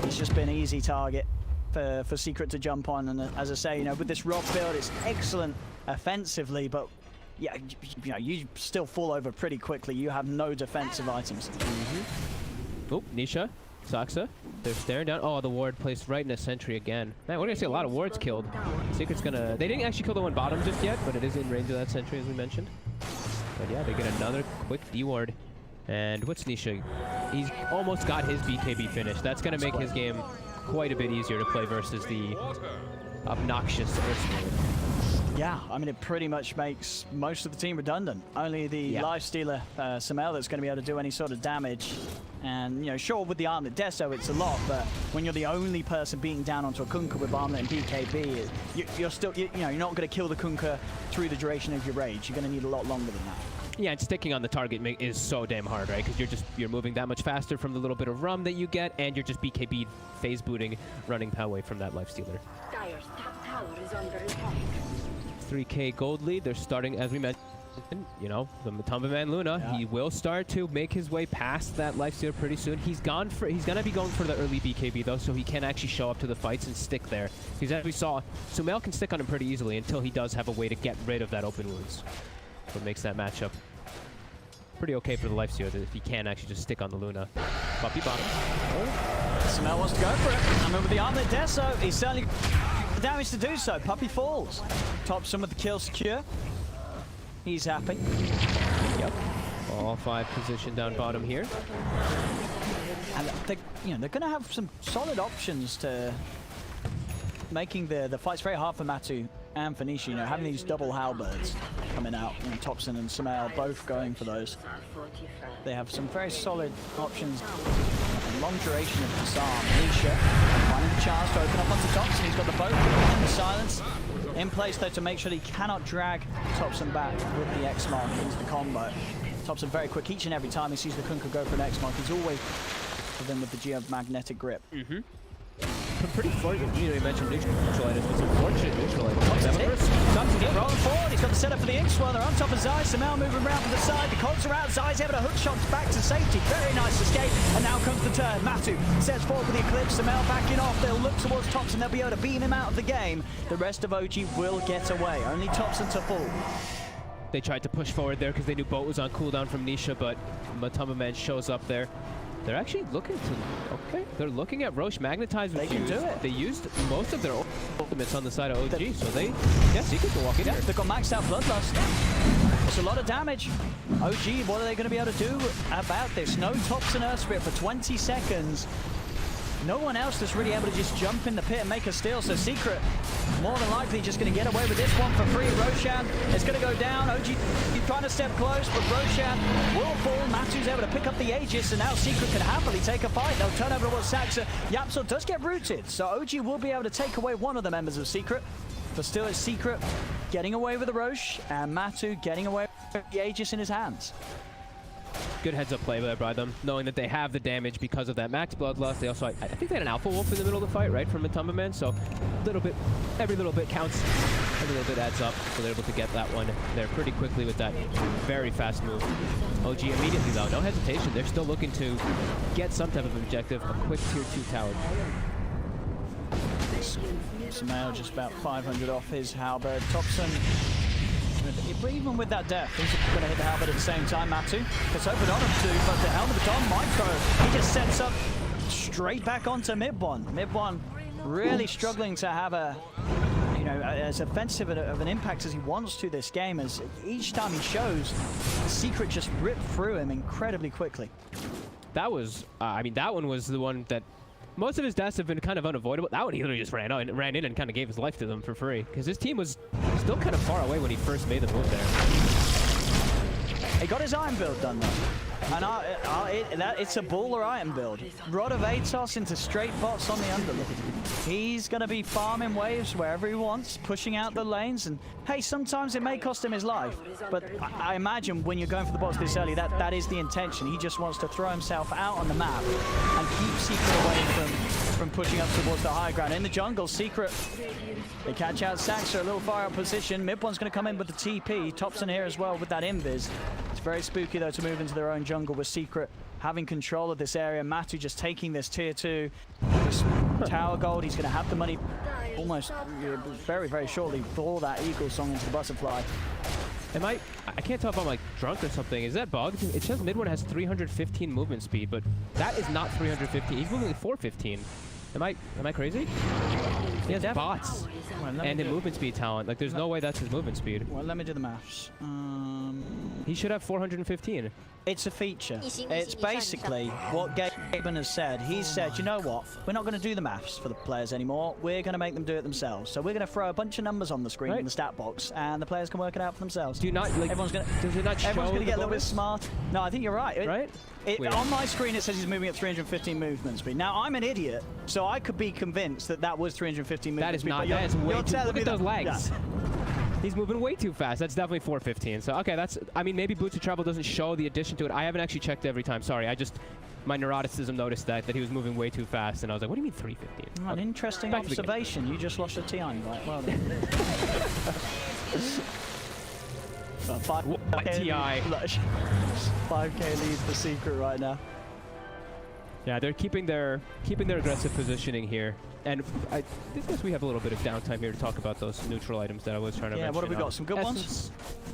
He's just been an easy target for Secret to jump on. And as I say, you know, with this Rob build, it's excellent offensively, but yeah, you know, you still fall over pretty quickly. You have no defensive items. Oh, Nisha, Saksa, they're staring down. Oh, the ward placed right in a sentry again. Man, we're gonna see a lot of wards killed. Secret's gonna. They didn't actually kill the one bottom just yet, but it is in range of that sentry as we mentioned. But yeah, they get another quick D-ward. And what's Nisha? He's almost got his BKB finished. That's gonna make his game quite a bit easier to play versus the obnoxious Earthsword. Yeah, I mean, it pretty much makes most of the team redundant. Only the Lifestealer, Sumail, that's going to be able to do any sort of damage. And, you know, sure, with the Armlet Deso, it's a lot, but when you're the only person beating down onto a Kunkka with Armlet and BKB, you're still, you know, you're not going to kill the Kunkka through the duration of your rage. You're going to need a lot longer than that. Yeah, and sticking on the target is so damn hard, right? Because you're moving that much faster from the little bit of rum that you get, and you're just BKB phase booting, running away from that Lifestealer. Dire's top tower is under attack. 3K gold lead. They're starting, as we mentioned, you know, the Matumba Man Luna. Yeah. He will start to make his way past that Lifestealer pretty soon. He's gonna be going for the early BKB though, so he can actually show up to the fights and stick there. Because as we saw, Sumail can stick on him pretty easily until he does have a way to get rid of that open wounds. So it makes that matchup pretty okay for the Lifestealer if he can actually just stick on the Luna. Puppey bottom. Sumail wants to go for it. I mean, with the Armlet Deso, he's certainly the damage to do so. Puppey falls. Thompson with the kill secure. He's happy. Yep. All 5 positioned down bottom here. And they're going to have some solid options to making the fights very hard for Matu and for Nishi. You know, having these double halberds coming out. You know, Thompson and Sumail both going for those. They have some very solid options. Long duration of disarm. Nisha finding the chance to open up onto Thompson. He's got the boat and the silence in place though to make sure he cannot drag Thompson back with the X mark into the combo. Thompson very quick each and every time he sees the Kunkka go for an X mark. He's always with them with the geomagnetic grip. Pretty fortunate, you know, you mentioned neutral items, but some fortunate neutral items. Thompson rolling forward, he's got the setup for the Inkswell, they're on top of Zai, Sumail moving around from the side, the cogs are out, Zai's able to hook shots back to safety, very nice escape, and now comes the turn. Matu sets forward with the Eclipse, Sumail backing off, they'll look towards Thompson, they'll be able to beam him out of the game. The rest of OG will get away, only Thompson to fall. They tried to push forward there because they knew Boat was on cooldown from Nisha, but Matumba Man shows up there. They're actually looking to, okay, they're looking at Roche Magnetize. They can do it. They used most of their ultimates on the side of OG, so they, Secret can walk in there. They've got maxed out Bloodlust. It's a lot of damage. OG, what are they going to be able to do about this? No Thompson Earth Spirit for 20 seconds. No one else that's really able to just jump in the pit and make a steal, so Secret more than likely just going to get away with this one for free. Roshan is going to go down. OG trying to step close, but Roshan will fall. Matu's able to pick up the Aegis, and now Secret can happily take a fight. They'll turn over towards Saxa. Yapsel does get rooted, so OG will be able to take away one of the members of Secret, but still it's Secret getting away with the Roche, and Matu getting away with the Aegis in his hands. Good heads-up play there by them, knowing that they have the damage because of that max bloodlust. They also, I think they had an Alpha Wolf in the middle of the fight, right, from Matumba Man, so every little bit counts, every little bit adds up, so they're able to get that one there pretty quickly with that very fast move. OG immediately, though, no hesitation. They're still looking to get some type of objective, a quick tier 2 tower. Sumail just about 500 off his halberd. Thompson, even with that death, he's going to hit the halberd at the same time. Matu gets open on him too, but the Helmet of Dawn Micro, he just sets up straight back onto mid one. Mid one really struggling to have a, you know, as offensive of an impact as he wants to this game, as each time he shows, the Secret just ripped through him incredibly quickly. That was, I mean, that one was the one that most of his deaths have been kind of unavoidable. That one he literally just ran in and kind of gave his life to them for free, because his team was still kind of far away when he first made the move there. He got his iron build done though. And it's a baller item build. Rod of Atos into straight bots on the underlord. He's going to be farming waves wherever he wants, pushing out the lanes. And hey, sometimes it may cost him his life. But I imagine when you're going for the bots this early, that is the intention. He just wants to throw himself out on the map and keep Secret away from pushing up towards the high ground. In the jungle, Secret, they catch out Saxer, a little far out position. Mid one's going to come in with the TP. Thompson here as well with that invis. It's very spooky though to move into their own jungle with Secret having control of this area. Matu just taking this tier 2, this tower gold. He's going to have the money almost very, very shortly for that Eagle song into the butterfly. I can't tell if I'm like drunk or something. Is that bugged? It says mid one has 315 movement speed, but that is not 315. He's moving at 415. Am I crazy? He has bots and a movement speed talent. Like, there's no way that's his movement speed. Well, let me do the maths. He should have 415. It's a feature. It's basically what Gaben has said. He's said, you know what? We're not going to do the maths for the players anymore. We're going to make them do it themselves. So we're going to throw a bunch of numbers on the screen in the stat box, and the players can work it out for themselves. Do you not like? Everyone's going does it not show to get a little bit bonus? smart. No, I think you're right. Right? On my screen, it says he's moving at 315 movement speed. Now, I'm an idiot, so I could be convinced that was 315 movement speed. That is way too. Look at those legs. Yeah. He's moving way too fast. That's definitely 415. So, okay, that's... I mean, maybe Boots of Travel doesn't show the addition to it. I haven't actually checked every time. Sorry, my neuroticism noticed that he was moving way too fast, and I was like, what do you mean 315? An interesting observation. You just lost your TI invite. Well done. 5K TI. 5K lead for Secret right now. Yeah, they're keeping their aggressive positioning here. And I guess we have a little bit of downtime here to talk about those neutral items that I was trying to mention. Yeah, what have we got? Some good ones?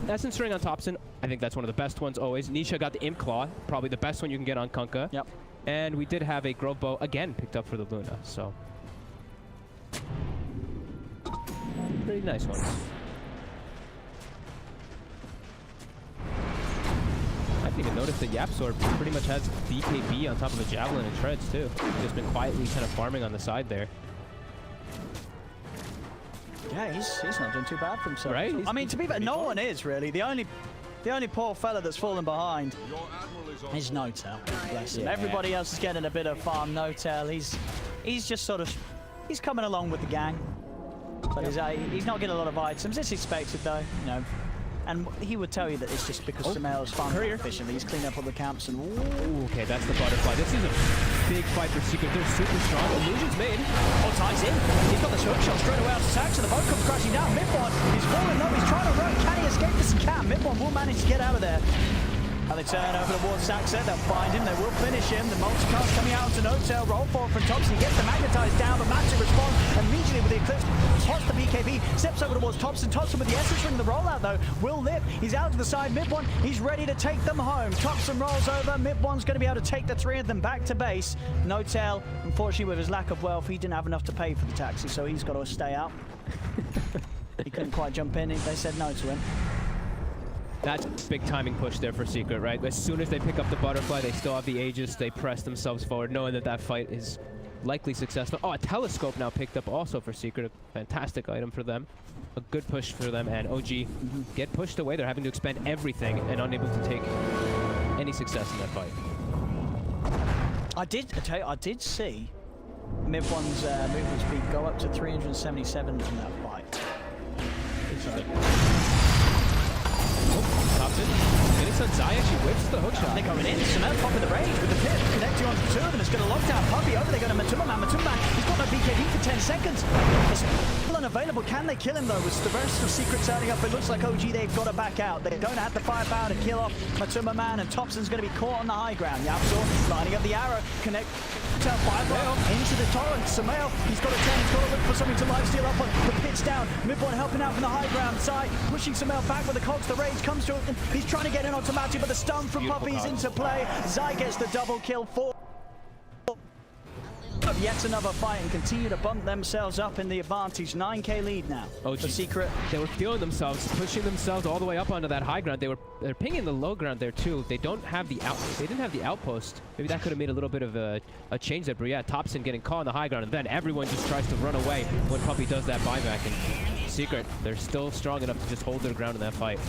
Essence Ring on Thompson. I think that's one of the best ones always. Nisha got the Imp Claw, probably the best one you can get on Kunkka. Yep. And we did have a Grove Bow, again, picked up for the Luna, so... pretty nice ones. I didn't even notice that Yapsor pretty much has BKB on top of a Javelin and Treads, too. Just been quietly kind of farming on the side there. Yeah, he's not doing too bad for himself. Right? I mean, to be fair, no one is, really. The only poor fella that's fallen behind is Notel. Bless him. Yeah. Everybody else is getting a bit of farm. Notel, he's just sort of... he's coming along with the gang. But he's not getting a lot of items. It's expected, though, you know. And he would tell you that it's just because Sumail's farming efficiently. He's cleaned up all the camps and... Ooh, okay, that's the butterfly. This is a big fight for Secret. They're super strong. Illusion's made. Oh, ties in. He's got the hook shot straight away out to Sax, and the boat comes crashing down. Mid-one, he's falling low. He's trying to run. Can he escape this? He can. Mid-one will manage to get out of there. And they turn over towards Saxer. They'll find him. They will finish him. The multicast coming out to Notel. Roll forward from Thompson. He gets the magnetized down, but Matsu responds immediately with the Eclipse. Spots the BKB. Steps over towards Thompson. Thompson with the Essence Ring. The rollout, though, will live. He's out to the side. Mid-one, he's ready to take them home. Thompson rolls over. Mid-one's going to be able to take the three of them back to base. Notel, unfortunately, with his lack of wealth, he didn't have enough to pay for the taxi, so he's got to stay out. He couldn't quite jump in. They said no to him. That's a big timing push there for Secret, right? As soon as they pick up the butterfly, they still have the Aegis. They press themselves forward, knowing that that fight is likely successful. Oh, a telescope now picked up also for Secret. A fantastic item for them. A good push for them. And OG get pushed away. They're having to expend everything and unable to take any success in that fight. I did see Mid-one's movement speed go up to 377 in that fight. Thompson. Getting some Zai actually whips the hook shot. They're going in. Sumail popping the range with the pit, connecting onto the two of them. It's going to lock down Puppy over. They're going to Matuma Man. He's got no BKB for 10 seconds. It's still unavailable. Can they kill him, though? With the rest of Secret turning up, it looks like OG, they've got to back out. They don't have the firepower to kill off Matuma Man, and Thompson's going to be caught on the high ground. Yapsor lining up the arrow. Connect. Fireball into the torrent. Sumail, he's got to turn. He's got to look for something to lifesteal up on. The pit's down. Mid-one helping out from the high ground side. Pushing Sumail back with the cogs. The rage comes to him. He's trying to get in onto Matty, but the stun from Puppy's into play. Zai gets the double kill for yet another fight and continue to bump themselves up in the advantage. 9k lead now. Oh, for Secret. They were feeling themselves, pushing themselves all the way up onto that high ground. They're pinging the low ground there too. They don't have the They didn't have the outpost. Maybe that could have made a little bit of a change there. But yeah, Thompson getting caught on the high ground, and then everyone just tries to run away when Puppy does that buyback. And Secret, they're still strong enough to just hold their ground in that fight.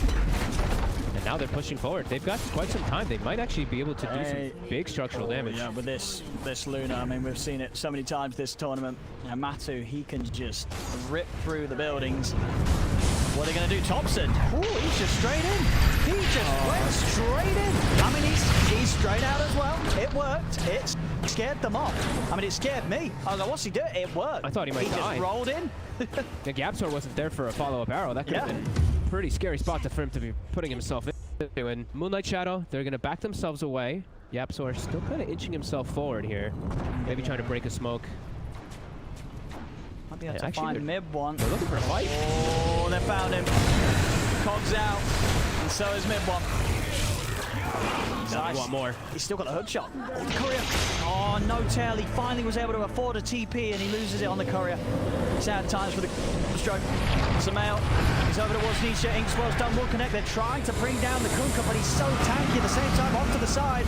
And And now they're pushing forward. They've got quite some time. They might actually be able to do some big structural damage. Yeah, with this Luna, I mean, we've seen it so many times this tournament. Now, Matu, he can just rip through the buildings. What are they going to do? Thompson. Ooh, he's just straight in. He just went straight in. I mean, he's straight out as well. It worked. It scared them off. I mean, it scared me. I was like, what's he doing? It worked. I thought he might die. He just rolled in. The Gapsor wasn't there for a follow-up arrow. That could have been a pretty scary spot for him to be putting himself into. And Moonlight Shadow, they're going to back themselves away. Yapsor still kind of inching himself forward here. Maybe trying to break a smoke. Might be able to find mid one. They're looking for a fight. Oh, they found him. Cogs out. And so is mid one. Nice. Want more. He's still got a hook shot. Oh, the courier. Oh, no tail. He finally was able to afford a TP and he loses it on the courier. Sad times for the stroke. Samael. He's over towards Nisha. Inkswell's done. Will connect. They're trying to bring down the Kunkka, but he's so tanky at the same time off to the side.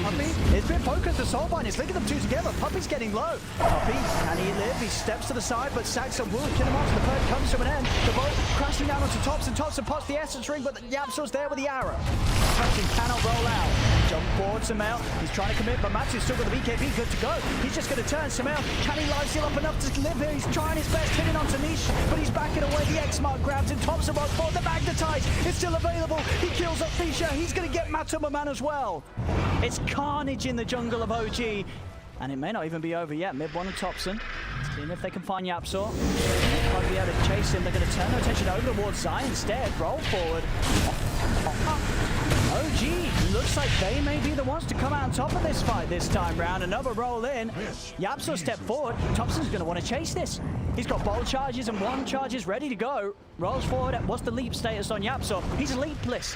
Puppy, it's been focused. The Soulbind is linking them two together. Puppy's getting low. Puppy, can he live? He steps to the side, but Saxon will kill him off. The bird comes to an end. The bolt crashing down onto Thompson. Thompson pops the Essence Ring, but Yapsor's there with the arrow. Thompson cannot roll out. Jump forward, Samael. He's trying to commit, but Matu's still got the BKB good to go. He's just going to turn. Samael, can he live steal up enough to live here? He's trying his best, hitting onto Niche, but he's backing away. The X-Mark grabs him. Thompson rolls forward. The magnetize is still available. He kills up Nisha. He's going to get Matumaman as well. It's carnage in the jungle of OG. And it may not even be over yet. Mid one and Thompson. Seeing if they can find Yapsor. Might be able to chase him. They're going to turn their attention over towards Zai instead. Roll forward. OG looks like they may be the ones to come out on top of this fight this time round. Another roll in. Yapsor step forward. Thompson's going to want to chase this. He's got bolt charges and one charges ready to go. Rolls forward. What's the leap status on Yapsor? He's leapless.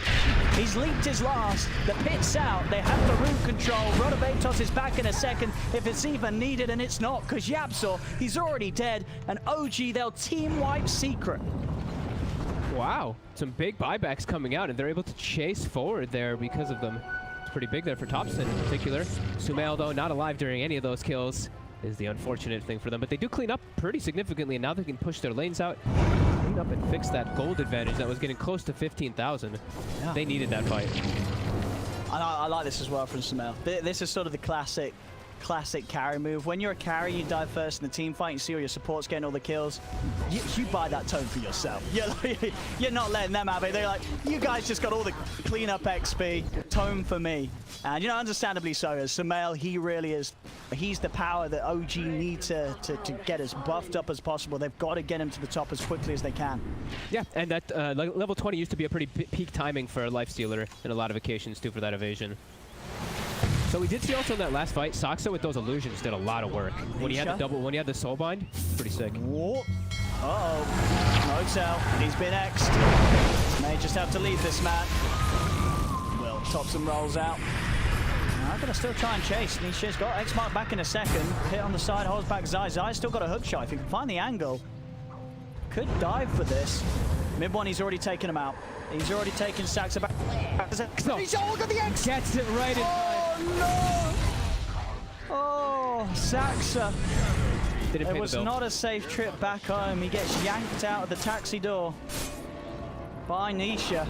He's leaped his last. The pit's out. They have the root control. Rotobatos is back in a second if it's even needed, and it's not, because Yapsor, he's already dead. And OG, they'll team wipe Secret. Wow, some big buybacks coming out, and they're able to chase forward there because of them. It's pretty big there for Thompson in particular. Sumail, though, not alive during any of those kills, is the unfortunate thing for them. But they do clean up pretty significantly, and now they can push their lanes out, clean up and fix that gold advantage that was getting close to 15,000. Yeah. They needed that fight. I like this as well from Sumail. This is sort of the classic carry move. When you're a carry, you dive first in the team fight, you see all your supports getting all the kills. You buy that tone for yourself. You're not letting them have it. They're like, you guys just got all the cleanup XP. Tone for me. And, you know, understandably so. As Sumail, he really is. He's the power that OG need to get as buffed up as possible. They've got to get him to the top as quickly as they can. Yeah, and that level 20 used to be a pretty peak timing for a Lifestealer in a lot of occasions, too, for that evasion. So we did see also in that last fight, Saksa with those illusions did a lot of work. When he had the Soulbind, pretty sick. Whoa. Uh-oh. No tell. He's been X'd. May just have to leave this man. Will Thompson rolls out. I'm going to still try and chase. Nisha's got X-Mark back in a second. Hit on the side, holds back Zai. Zai's still got a hook shot. If he can find the angle, could dive for this. Mid one, he's already taken him out. He's already taken Saksa back. No. He's all got the X! Gets it right in time. No! Oh, Saksa. It was not a safe trip back home. He gets yanked out of the taxi door by Nisha.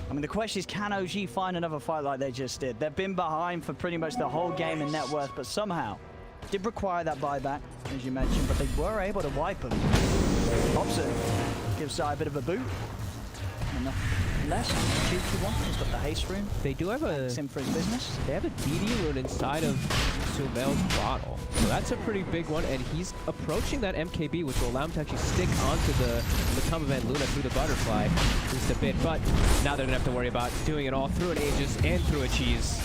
I mean, the question is, can OG find another fight like they just did? They've been behind for pretty much the whole game in net worth, but somehow did require that buyback, as you mentioned, but they were able to wipe him. Thompson gives Zai a bit of a boot. Less cheeky one. He's got the haste rune. They do have a sim for his business. They have a DD rune inside of Sumail's bottle, so that's a pretty big one. And he's approaching that MKB, which will allow him to actually stick onto the Come Event Luna through the butterfly just a bit. But now they're gonna have to worry about doing it all through an Aegis and through a cheese,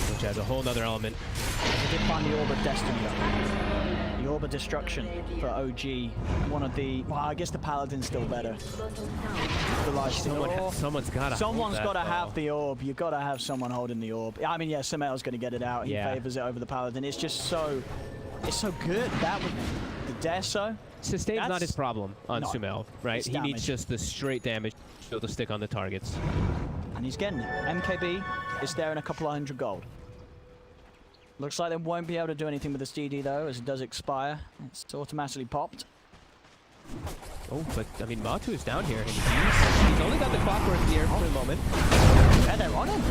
which adds a whole nother element. They did find the Orb of Destiny though. The Orb of Destruction for OG. One of the, well, I guess the Paladin's still better. The Lifestealer. Someone's got to have the Orb. You've got to have someone holding the Orb. I mean, yeah, Sumail's going to get it out. He favors it over the Paladin. It's just so, it's so good. That with the Deso. Sustain's not his problem on Sumail, right? He damage. needs just the straight damage to be able to stick on the targets. And he's getting it. MKB is there in a couple of 100 gold. Looks like they won't be able to do anything with this DD though, as it does expire. It's automatically popped. Oh, but I mean, Matu is down here, and he's only got the clockwork here for the moment. Yeah, they're on him.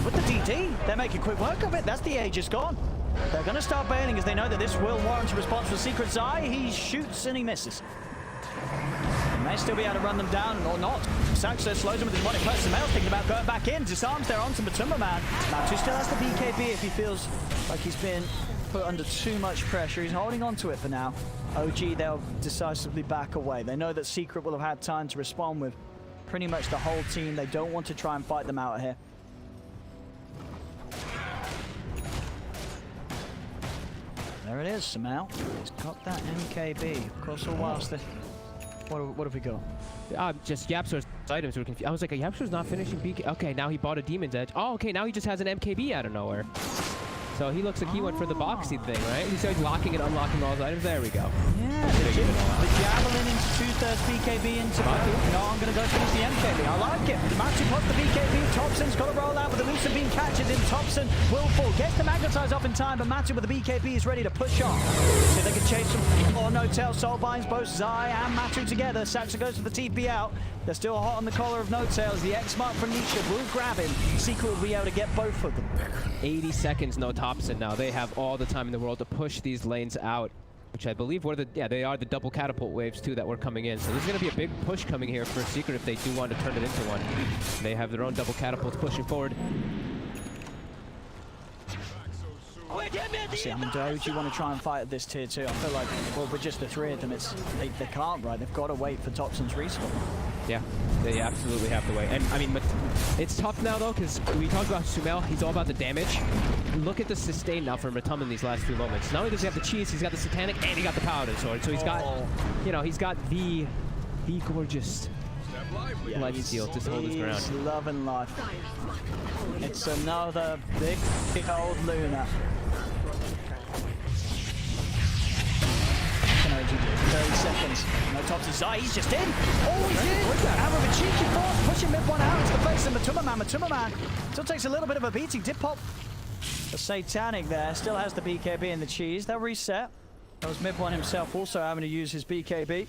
With the DD, they're making quick work of it. That's the Aegis gone. They're going to start bailing as they know that this will warrant a response for Secret Zai. He shoots and he misses. He may still be able to run them down or not. Saxo slows him with his money. Plus, Samael's thinking about going back in. Disarms there onto Matuma Man. Matu still has the BKB if he feels like he's been put under too much pressure. He's holding on to it for now. OG, they'll decisively back away. They know that Secret will have had time to respond with pretty much the whole team. They don't want to try and fight them out here. There it is, Samael. He's got that MKB. Of course, all whilst what have we got? Just Yapso's items were confused. I was like, Yapso's not finishing BK. Okay, now he bought a Demon's Edge. Oh, okay, now he just has an MKB out of nowhere. So he looks like he went for the boxy thing, right? He started locking and unlocking all his items. There we go. Yeah, the Javelin into 2/3 BKB into Matu. No, I'm going to go finish the MKB. I like it. Matu pops the BKB. Thompson's got to roll out, but the Lucent Beam catches him. Thompson will fall. Gets the Magnetize off in time, but Matu with the BKB is ready to push on. See if they can chase him. Or no tail. Soul binds both Zai and Matu together. Saxa goes for the TP out. They're still hot on the collar of No Tails. The X mark from Nisha will grab him. Secret will be able to get both of them. 80 seconds, no Thompson now. They have all the time in the world to push these lanes out, which I believe were they are the double catapult waves too that were coming in. So this is going to be a big push coming here for Secret if they do want to turn it into one. They have their own double catapults pushing forward. See, I mean, do OG want to try and fight at this tier 2? I feel like, well, with just the three of them, they can't, right? They've got to wait for Thompson's respawn. Yeah, they absolutely have to wait. And I mean, it's tough now though, because we talked about Sumail. He's all about the damage. Look at the sustain now from Matuma in these last few moments. Not only does he have the cheese, he's got the Satanic, and he got the Paladin Sword. So he's got, you know, he's got the gorgeous life steal to hold his ground. He's loving life. It's another big old Luna. 30 seconds. No Thompson. Zai, he's just in. Oh, he's in. And with a cheeky force, pushing mid one out into the face of Matuma Man. Matuma Man still takes a little bit of a beating. Did pop the Satanic there. Still has the BKB and the cheese. They'll reset. That was mid one himself also having to use his BKB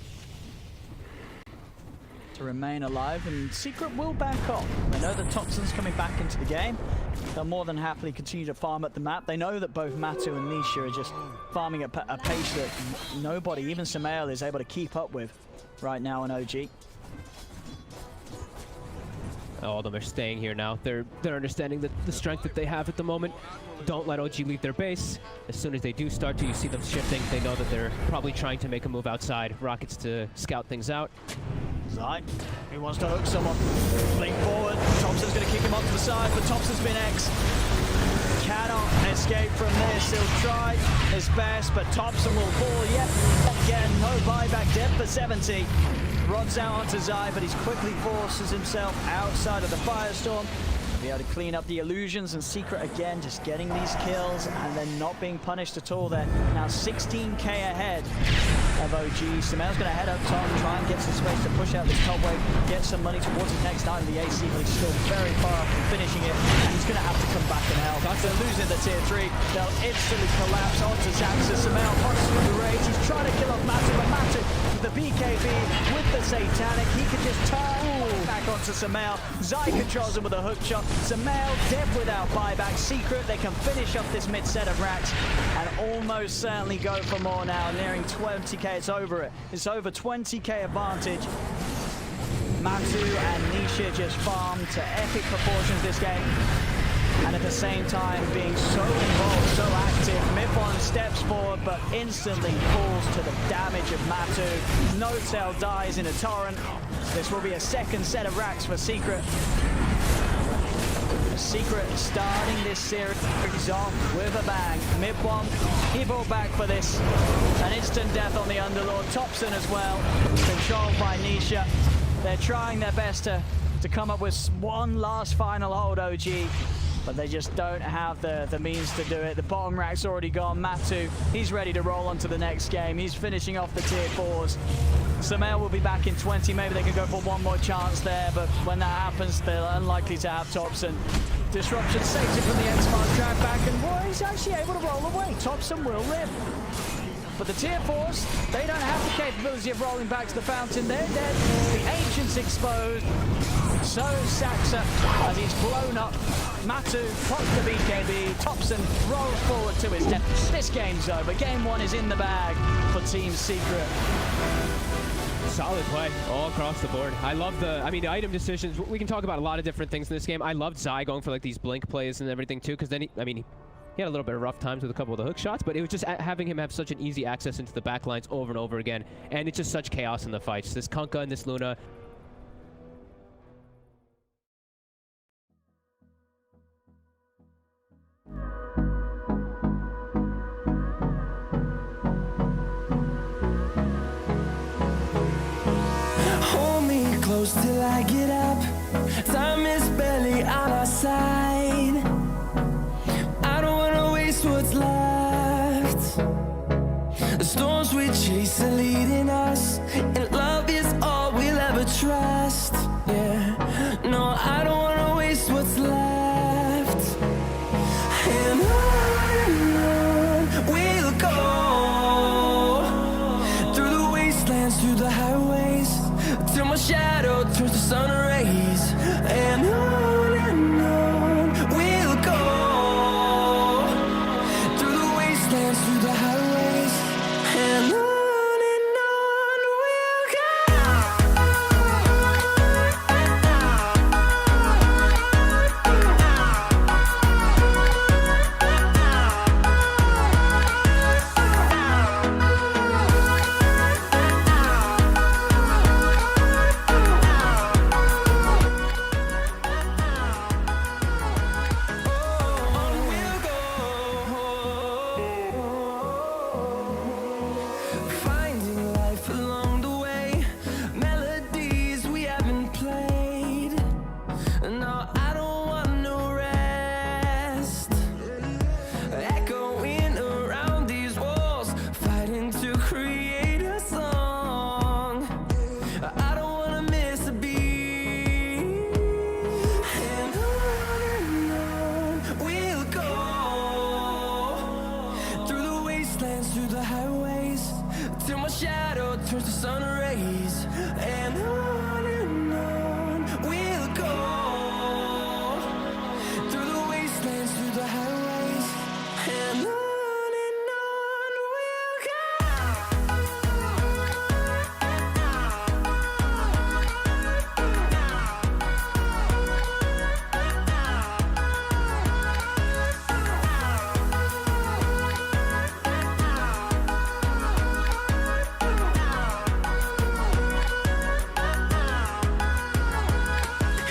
to remain alive. And Secret will back off. They know that Thompson's coming back into the game. They'll more than happily continue to farm at the map. They know that both Matu and Nisha are just farming at a pace that nobody, even Samael, is able to keep up with right now in OG. All of them are staying here now. They're understanding the strength that they have at the moment. Don't let OG leave their base. As soon as they do start to, you see them shifting. They know that they're probably trying to make a move outside. Rockets to scout things out. Zai, he wants to hook someone. Blink forward. Thompson's going to kick him off to the side, but Thompson's been X. Cannot escape from this. He'll try his best, but Thompson will fall yet again. No buyback, dead for 70. Rods out onto Zai, but he's quickly forces himself outside of the firestorm. Be able to clean up the illusions, and Secret again just getting these kills and then not being punished at all. They're now 16k ahead of OG. Samael's going to head up top and try and get some space to push out this top wave, get some money towards his next item, the AC, but he's still very far from finishing it, and he's going to have to come back and help. After losing the tier 3, they'll instantly collapse onto Zaxa. Samael punches with the rage. He's trying to kill off Matu, but Matu with the BKB, with the Satanic, he can just turn back onto Samael. Zai controls him with a hook shot. Samael dead without buyback. Secret, they can finish off this mid set of racks and almost certainly go for more now, nearing 20k. It's over it. It's over 20k advantage. Matu and Nisha just farmed to epic proportions this game, and at the same time being so involved, so active. Mifon steps forward but instantly falls to the damage of Matu. No Tail dies in a torrent. This will be a second set of racks for Secret. Secret starting this series off with a bang. Mid-one, he brought back for this. An instant death on the Underlord. Thompson as well, controlled by Nisha. They're trying their best to come up with one last final hold, OG, but they just don't have the means to do it. The bottom rack's already gone. Matu, he's ready to roll on to the next game. He's finishing off the tier 4s. Samael will be back in 20. Maybe they can go for one more chance there, but when that happens, they're unlikely to have Thompson. Disruption saves it from the X-Mark drive back, and Roy is actually able to roll away. Thompson will live. But the Tier 4s, they don't have the capability of rolling back to the fountain. They're dead. The Ancient's exposed. So Saxa, as he's blown up. Matu pops the BKB. Thompson rolls forward to his death. This game's over. Game 1 is in the bag for Team Secret. Solid play all across the board. I love the item decisions. We can talk about a lot of different things in this game. I loved Zai going for like these blink plays and everything too, because then he had a little bit of rough times with a couple of the hook shots, but it was just having him have such an easy access into the back lines over and over again, and it's just such chaos in the fights. This Kunkka and this Luna. Hold me close till I get up. Time is barely on our side. I don't wanna waste what's left. The storms we chase are leading us, and love is all we'll ever trust. Yeah, no, I don't wanna waste what's left. And on we'll go, through the wastelands, through the highways, till my shadow turns to sun rays. And on we'll go, through the wastelands, through the highways, and on we'll finding life along the way, melodies we haven't played. No, I don't want no rest. Echoing around these walls, fighting to create a song. I don't wanna miss a beat. And on we'll go, through the wastelands, through the highways, till my shadow turns to sun rays. And on we'll go, through the wastelands, through the highways, and on we'll go.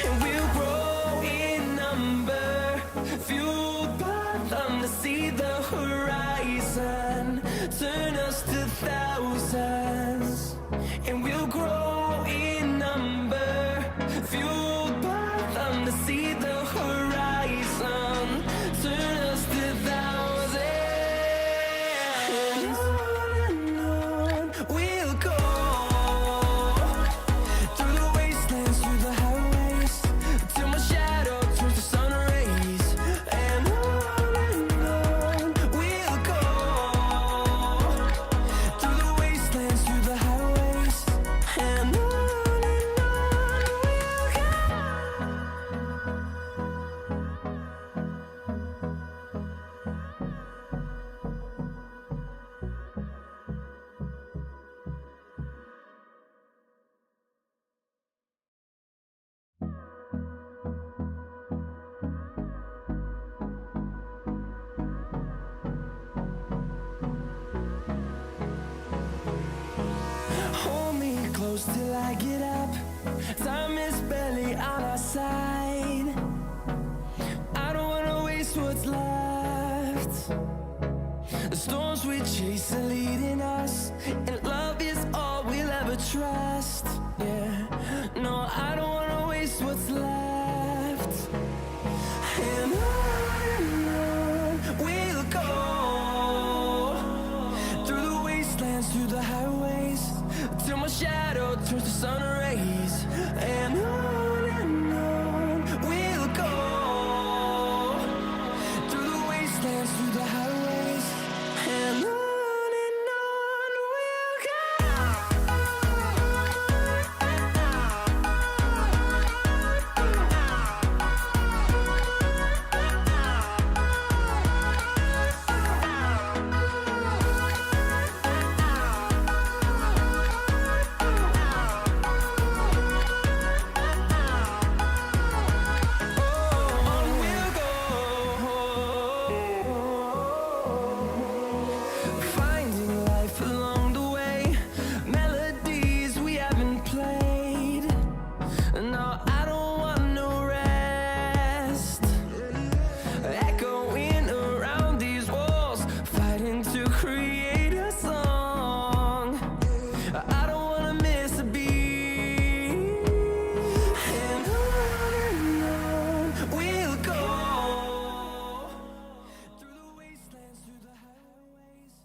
And we'll grow in number, fueled by them to see the horizon, turn us to thousands. And we'll grow in number, fueled by them to see the horizon, turn us to thousands. And on we'll go, through the wastelands, through the highways, till my shadow turns to sun rays. And on we'll go, through the wastelands, through the highways, and on we'll go. Hold me close till I get up. Time is barely on our side. I don't wanna waste what's left. The storms we chase are leading us, and love is all we'll ever trust. Yeah, no, I don't wanna waste what's left. And on we'll go, through the wastelands, through the highways, till my shadow turns to sun rays. And on we'll go, now. I don't want no rest. Echoing around these walls, fighting to create a song. I don't wanna miss a beat. And on we'll go through the wastelands, through the highways.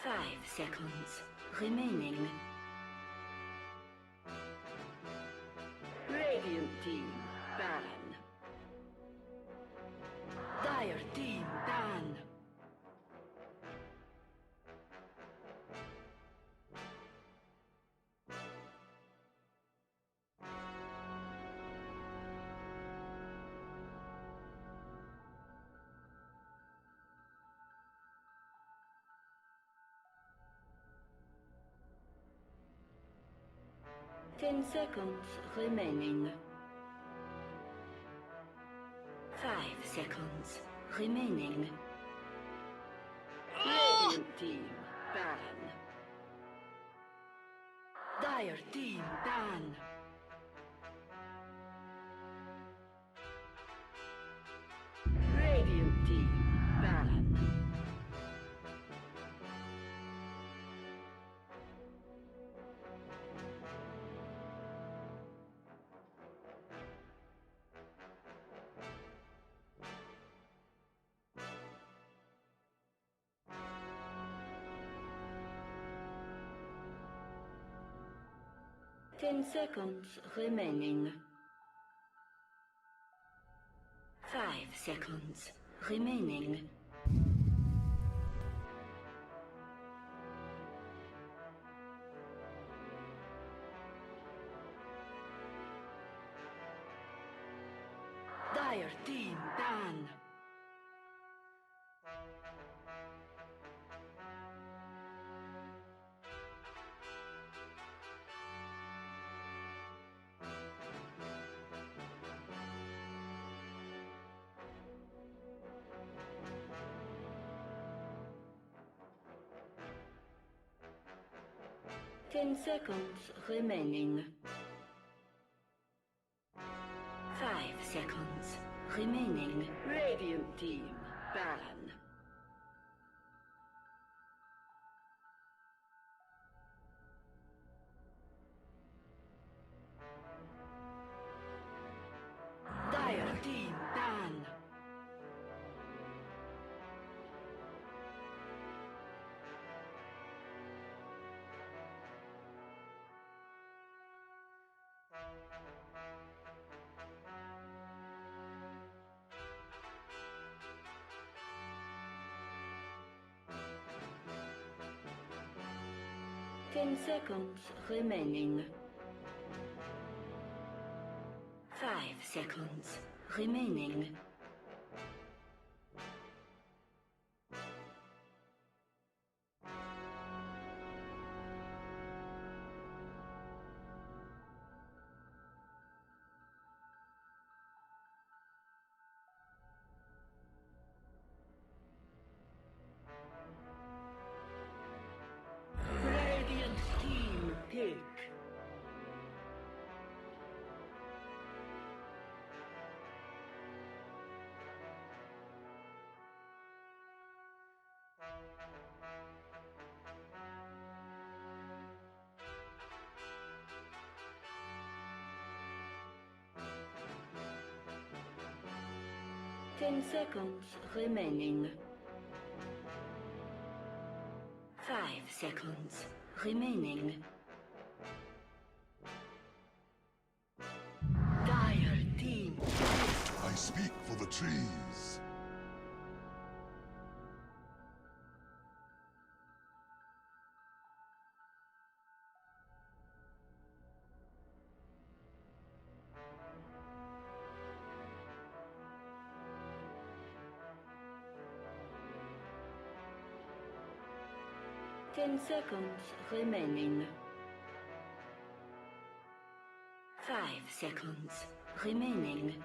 Five seconds remaining. Radiant team, ban. Dire team, ban. Ten seconds remaining. 5 seconds remaining. Radiant team Baron. Dire team ban. Radiant team Baron. 10 seconds remaining. 5 seconds remaining. Dire team ban. Ten seconds remaining. 5 seconds remaining. Radiant team Baron. Dire team ban. Ten seconds remaining. 5 seconds remaining. Radiant team pick. Ten seconds remaining. 5 seconds remaining. Dire team. I speak for the trees. Ten seconds remaining. 5 seconds remaining.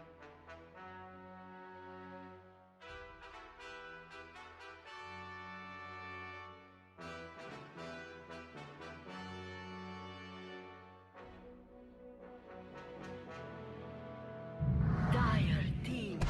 Dire team.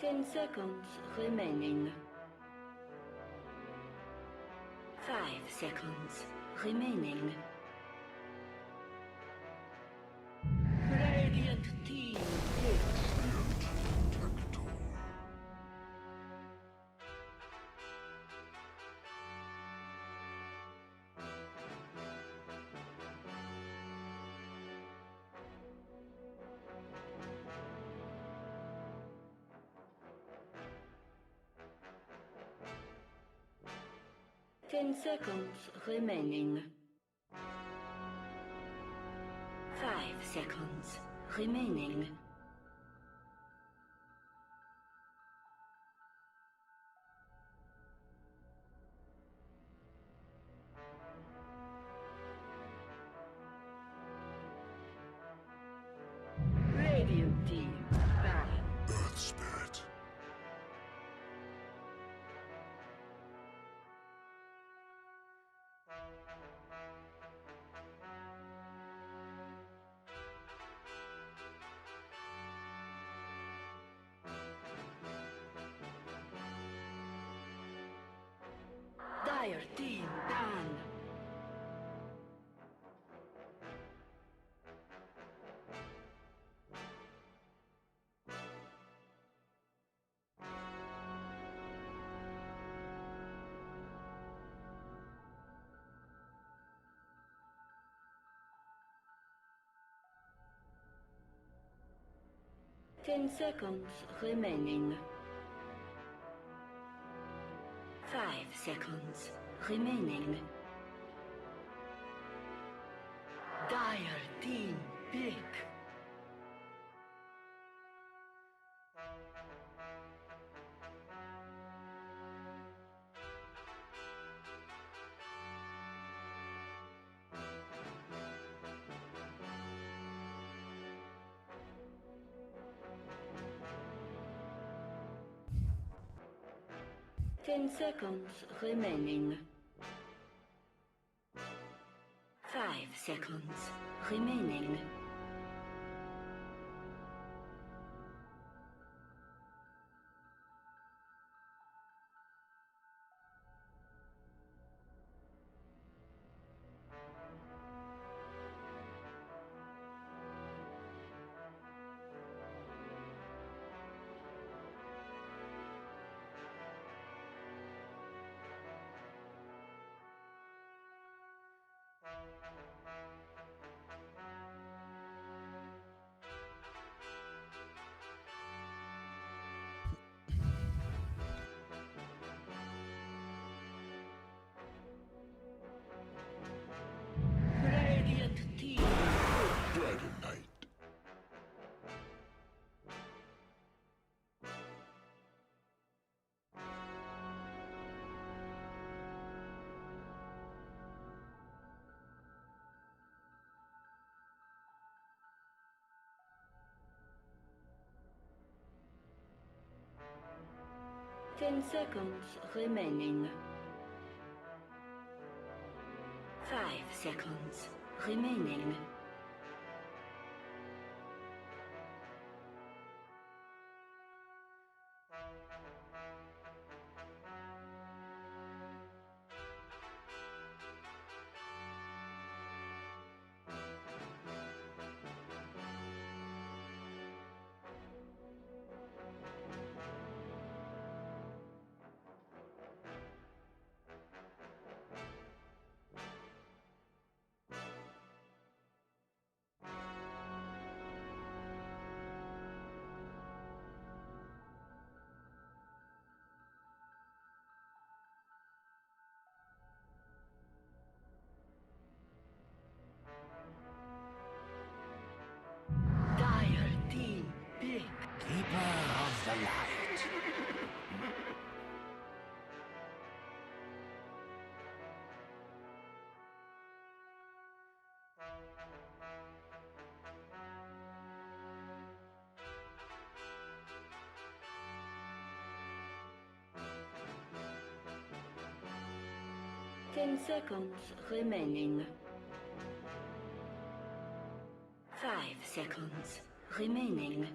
10 seconds remaining. 5 seconds remaining. Radiant team pick. Tactile. 10 seconds remaining. 5 seconds remaining. Dire team ban. Ten seconds remaining. 5 seconds remaining. Dire team pick. Ten seconds remaining. 5 seconds remaining. Radiant team. Dragon Knight. 10 seconds remaining. 5 seconds remaining. Dire team pick. Keeper of the light. Ten seconds remaining. 5 seconds remaining.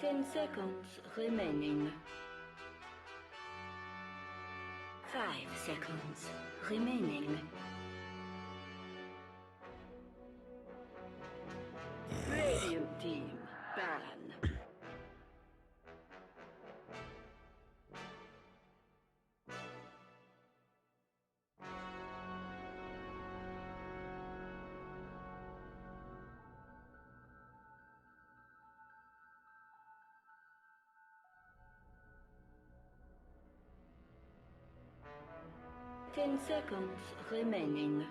10 seconds remaining. 5 seconds remaining. Radiant team, ban. Ten seconds remaining.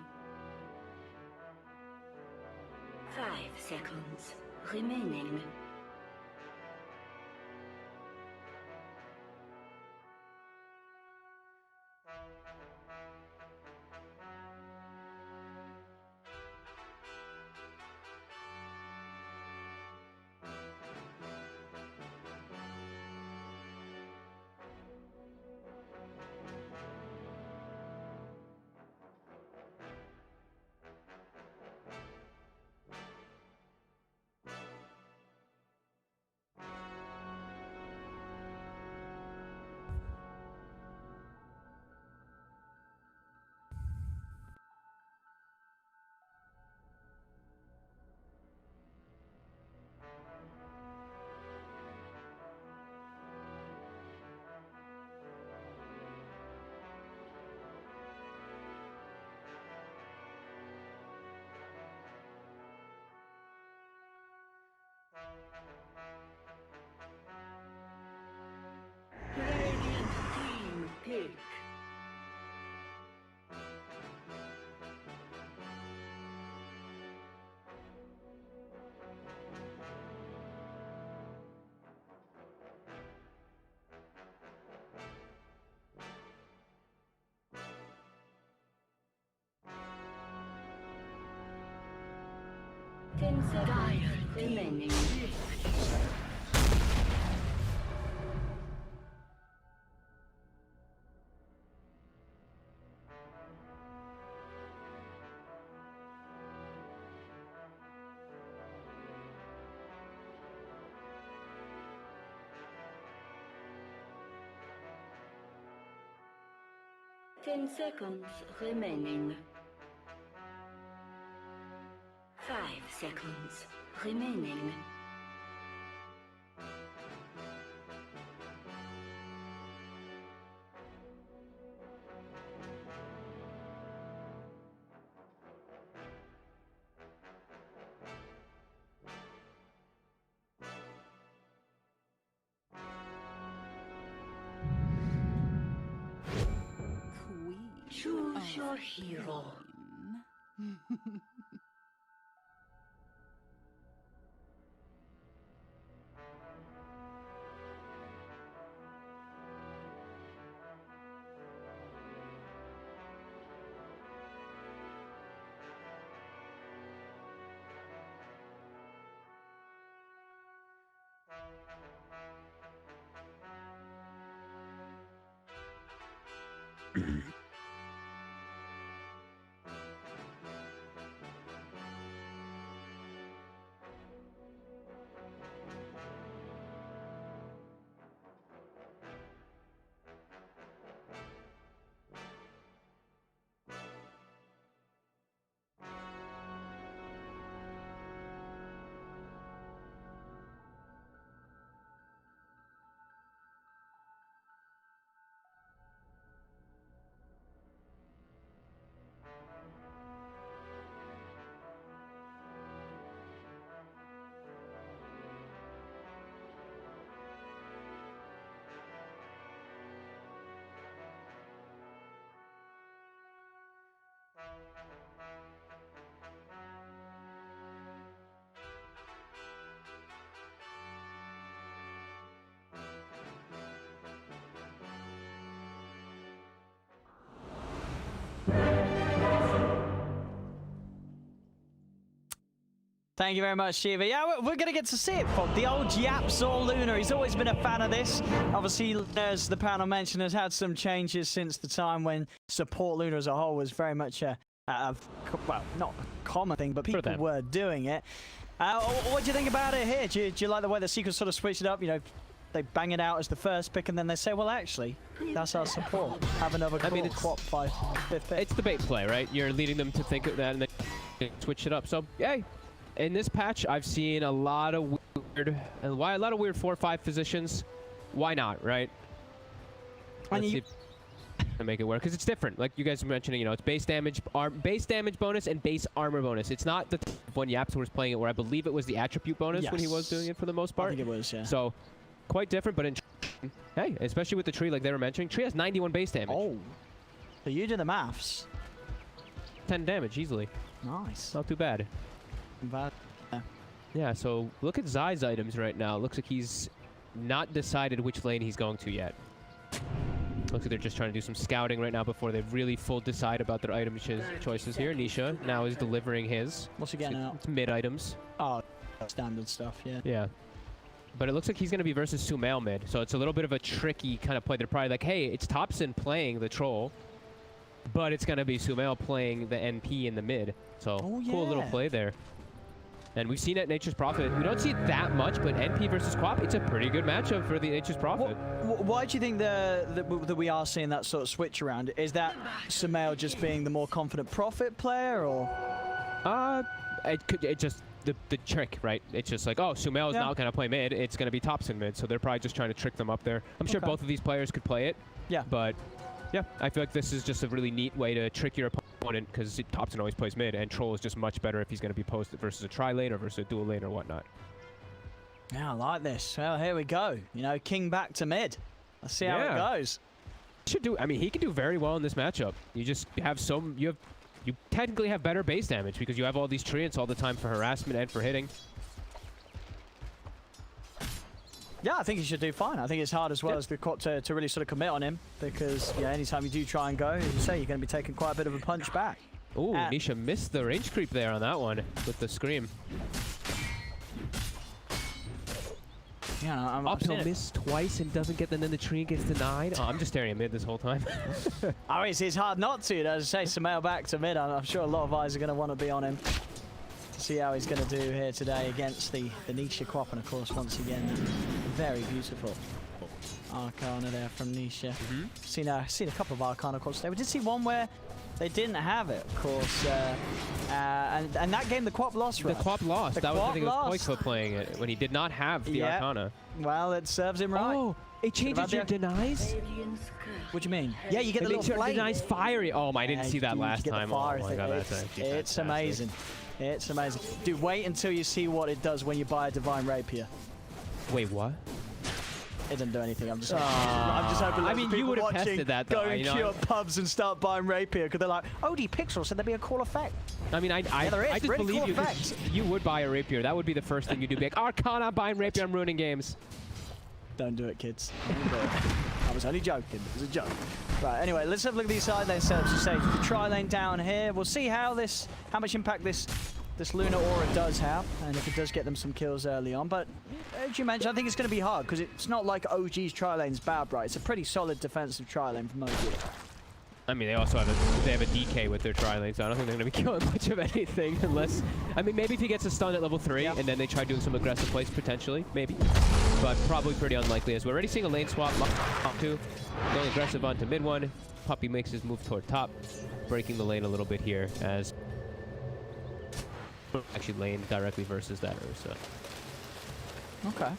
5 seconds remaining. Radiant team pick. Ten seconds remaining. 10 seconds remaining. 5 seconds remaining. Choose your hero. Thank you very much, Shiva. Yeah, we're going to get to see it, Fog. The old Yapzor Luna. He's always been a fan of this. Obviously, as the panel mentioned, has had some changes since the time when support Luna as a whole was very much well, not a common thing, but people were doing it. What do you think about it here? Do you like the way the Secret sort of switched it up? You know, they bang it out as the first pick, and then they say, well, actually, that's our support. Have another Quap 5th pick. It's the bait play, right? You're leading them to think of that, and then switch it up. So, hey, in this patch, I've seen a lot of weird 4-5 positions. Why not, right? Let's see if to make it work, because it's different. Like you guys were mentioning, you know, it's base damage bonus and base armor bonus. It's not the when Yaps was playing it, where I believe it was the attribute bonus when he was doing it for the most part. I think it was, yeah. So, quite different, but in hey, especially with the tree, like they were mentioning, tree has 91 base damage. Oh, so you do the maths. 10 damage easily. Nice. Not too bad. Yeah. Yeah, so look at Zai's items right now. Looks like he's not decided which lane he's going to yet. Looks like they're just trying to do some scouting right now before they really full decide about their item choices here. Nisha now is delivering his. What's he getting out? It's mid items. Oh, standard stuff, yeah. Yeah. But it looks like he's going to be versus Sumail mid, so it's a little bit of a tricky kind of play. They're probably like, hey, it's Thompson playing the troll, but it's going to be Sumail playing the NP in the mid. So, cool little play there. And we've seen it at Nature's Prophet. We don't see it that much, but NP versus Quap, it's a pretty good matchup for the Nature's Prophet. Why do you think that we are seeing that sort of switch around? Is that Sumail just being the more confident Prophet player, or? It just the trick, right? It's just like, oh, Sumail is not going to play mid. It's going to be Thompson mid, so they're probably just trying to trick them up there. I'm sure both of these players could play it. Yeah. But yeah, I feel like this is just a really neat way to trick your opponent, because Thompson always plays mid, and Troll is just much better if he's going to be posted versus a tri-lane or versus a dual lane or whatnot. Yeah, I like this. Well, here we go. You know, King back to mid. Let's see how it goes. I mean, he can do very well in this matchup. You just have you technically have better base damage because you have all these treants all the time for harassment and for hitting. Yeah, I think he should do fine. I think it's hard as well as the Quap to really sort of commit on him, because yeah, anytime you do try and go, as you say, you're going to be taking quite a bit of a punch back. Ooh, Nisha missed the range creep there on that one with the scream. Yeah, Uphill missed twice and doesn't get, and then the tree gets denied. Oh, I'm just staring at mid this whole time. Oh, it's hard not to. As I say, Sumail back to mid. I'm sure a lot of eyes are going to want to be on him to see how he's going to do here today against the Nisha Quap. And of course, once again, very beautiful Arcana there from Nisha. Seen a couple of Arcana Quaps today. We did see one where they didn't have it, of course, and that game the Quap lost. The Quap lost. That was, I think it was Poikva playing it when he did not have the Arcana. Well, it serves him right. Oh, it changes your denies? What do you mean? Yeah, you get the little flame. Denies fiery. Oh, I didn't see that last time. Oh my god, that's actually it's amazing. It's amazing. Dude, wait until you see what it does when you buy a Divine Rapier. Wait, what? It doesn't do anything. I'm just hoping. I mean, you would have tested that, though. Go and queue up pubs and start buying Rapier, because they're like, OD Pixel said there'd be a cool effect. I mean, I just really believe cool you would buy a Rapier. That would be the first thing you do. Be like, Arcana, I'm buying Rapier, I'm ruining games. Don't do it, kids. Don't do it. I was only joking. It was a joke. Right, anyway, let's have a look at these side lane setups. You say the tri-lane down here. We'll see how much impact this Lunar Aura does have, and if it does get them some kills early on. But as you mentioned, I think it's going to be hard, because it's not like OG's tri-lane's bad, right? It's a pretty solid defensive tri-lane from OG. I mean, they also have a DK with their tri-lane, so I don't think they're going to be killing much of anything unless... I mean, maybe if he gets a stun at level 3, and then they try doing some aggressive plays, potentially, maybe. But probably pretty unlikely, as we're already seeing a lane swap. Top 2, going aggressive onto mid 1. Puppy makes his move toward top, breaking the lane a little bit here, as... actually lane directly versus that Ursa. Okay.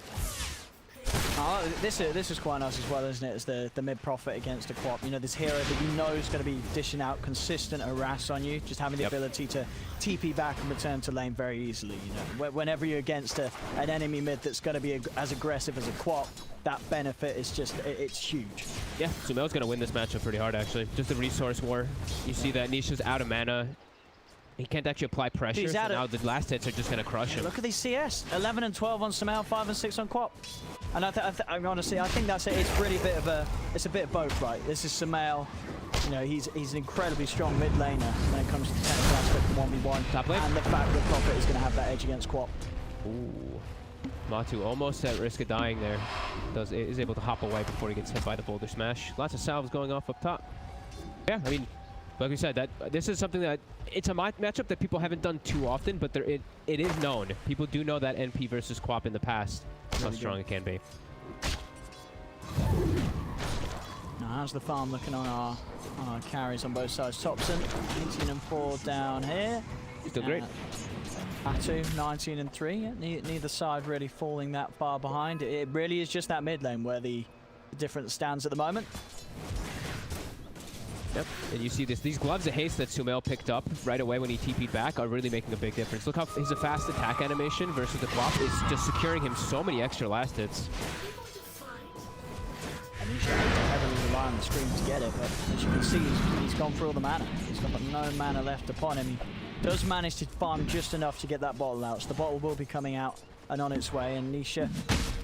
Oh, this is quite nice as well, isn't it? As the mid Prophet against a Quap. You know, this hero that you know is going to be dishing out consistent harass on you, just having the ability to TP back and return to lane very easily. You know, whenever you're against an enemy mid that's going to be as aggressive as a Quap, that benefit is just, it's huge. Yeah, Sumail's going to win this matchup pretty hard, actually. Just a resource war. You see that Nisha's out of mana. He can't actually apply pressure, so now the last hits are just going to crush him. Look at these CS. 11 and 12 on Sumail, 5 and 6 on Quap. And honestly, I think that's it. It's really it's a bit of both, right? This is Sumail. You know, he's an incredibly strong mid laner when it comes to the technical aspect of 1v1. Top lane. And the fact that Prophet is going to have that edge against Quap. Ooh. Matu almost at risk of dying there. Is able to hop away before he gets hit by the boulder smash. Lots of salves going off up top. Yeah, I mean, Like we said, that this is something that it's a matchup that people haven't done too often, but it is known. People do know that NP versus Quap in the past, how strong it can be. Now, how's the farm looking on our carries on both sides? Thompson, 18 and 4 down here. Still great. Atau, 19 and 3. Yeah, neither side really falling that far behind. It really is just that mid lane where the difference stands at the moment. Yep, and you see these gloves of haste that Sumail picked up right away when he TP'd back are really making a big difference. Look how his fast attack animation versus the Quap is just securing him so many extra last hits. And he's going to heavily rely on the screen to get it, but as you can see, he's gone through all the mana. He's got no mana left upon him. He does manage to farm just enough to get that bottle out, so the bottle will be coming out and on its way, and Nisha,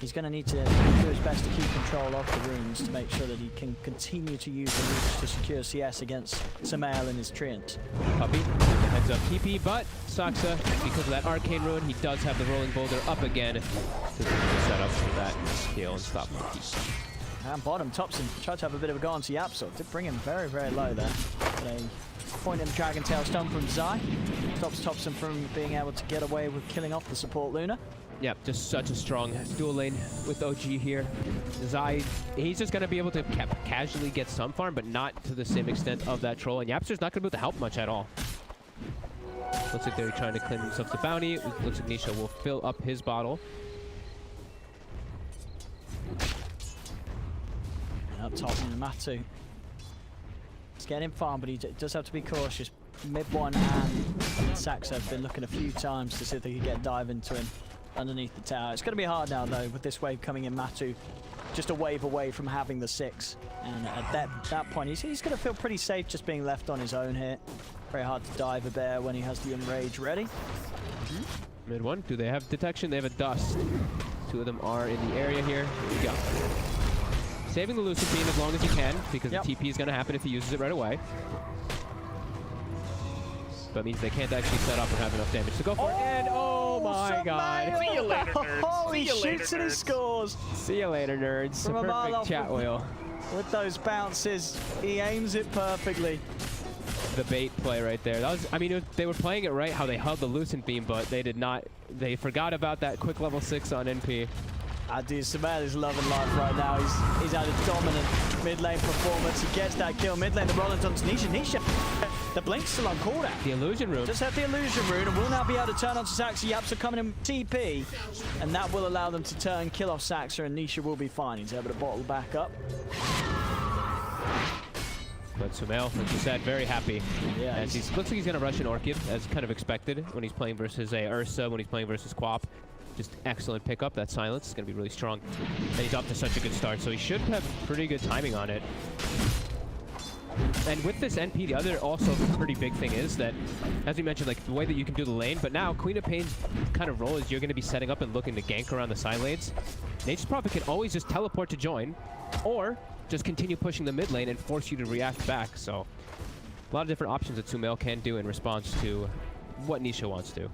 he's going to need to do his best to keep control of the runes to make sure that he can continue to use the runes to secure CS against Sumail and his Treant. Puppy, heads up TP, but Saksa, because of that arcane rune, he does have the rolling boulder up again to set up for that steal and stop Monkey. And bottom, Thompson tried to have a bit of a go on to Yapsor. Did bring him very, very low there. But a point in the Dragon Tail stun from Zai stops Thompson from being able to get away with killing off the support Luna. Yep, just such a strong dual lane with OG here. Zai, he's just going to be able to casually get some farm, but not to the same extent of that troll. And Yapster's not going to be able to help much at all. Looks like they're trying to claim themselves the bounty. Looks like Nisha will fill up his bottle. Up top in the Matu. He's getting farm, but he does have to be cautious. Mid one and Sax have been looking a few times to see if they could get a dive into him underneath the tower. It's going to be hard now, though, with this wave coming in. Matu just a wave away from having the 6. And at that point, he's going to feel pretty safe just being left on his own here. Very hard to dive a bear when he has the Enrage ready. Mid one, do they have detection? They have a dust. 2 of them are in the area here. Here we go. Saving the Lucid Beam as long as you can, because the TP is going to happen if he uses it right away. But it means they can't actually set up or have enough damage to go for it. And oh my god. See you later, nerds. Oh, he shoots and he scores. See you later, nerds. It's a perfect chat wheel. With those bounces, he aims it perfectly. The bait play right there. That was, I mean, they were playing it right, how they held the Lucent Beam, but they did not, they forgot about that quick level 6 on NP. Dude, Sumail is loving life right now. He's had a dominant mid lane performance. He gets that kill mid lane. The Rollins onto Nisha. Nisha, the blink's still on cooldown. The illusion rune. Just have the illusion rune, and will now be able to turn onto Saxa. Yaps are coming in TP, and that will allow them to turn, kill off Saxa, and Nisha will be fine. He's able to bottle back up. But Sumail, like you said, very happy. Yeah, as looks like he's going to rush an Orchid, as kind of expected when he's playing versus a Ursa, when he's playing versus Quap. Just excellent pickup. That silence is going to be really strong. And he's off to such a good start, so he should have pretty good timing on it. And with this NP, the other also pretty big thing is that, as we mentioned, like the way that you can do the lane, but now Queen of Pain's kind of role is you're going to be setting up and looking to gank around the side lanes. Nature's Prophet can always just teleport to join, or just continue pushing the mid lane and force you to react back. So a lot of different options that Sumail can do in response to what Nisha wants to.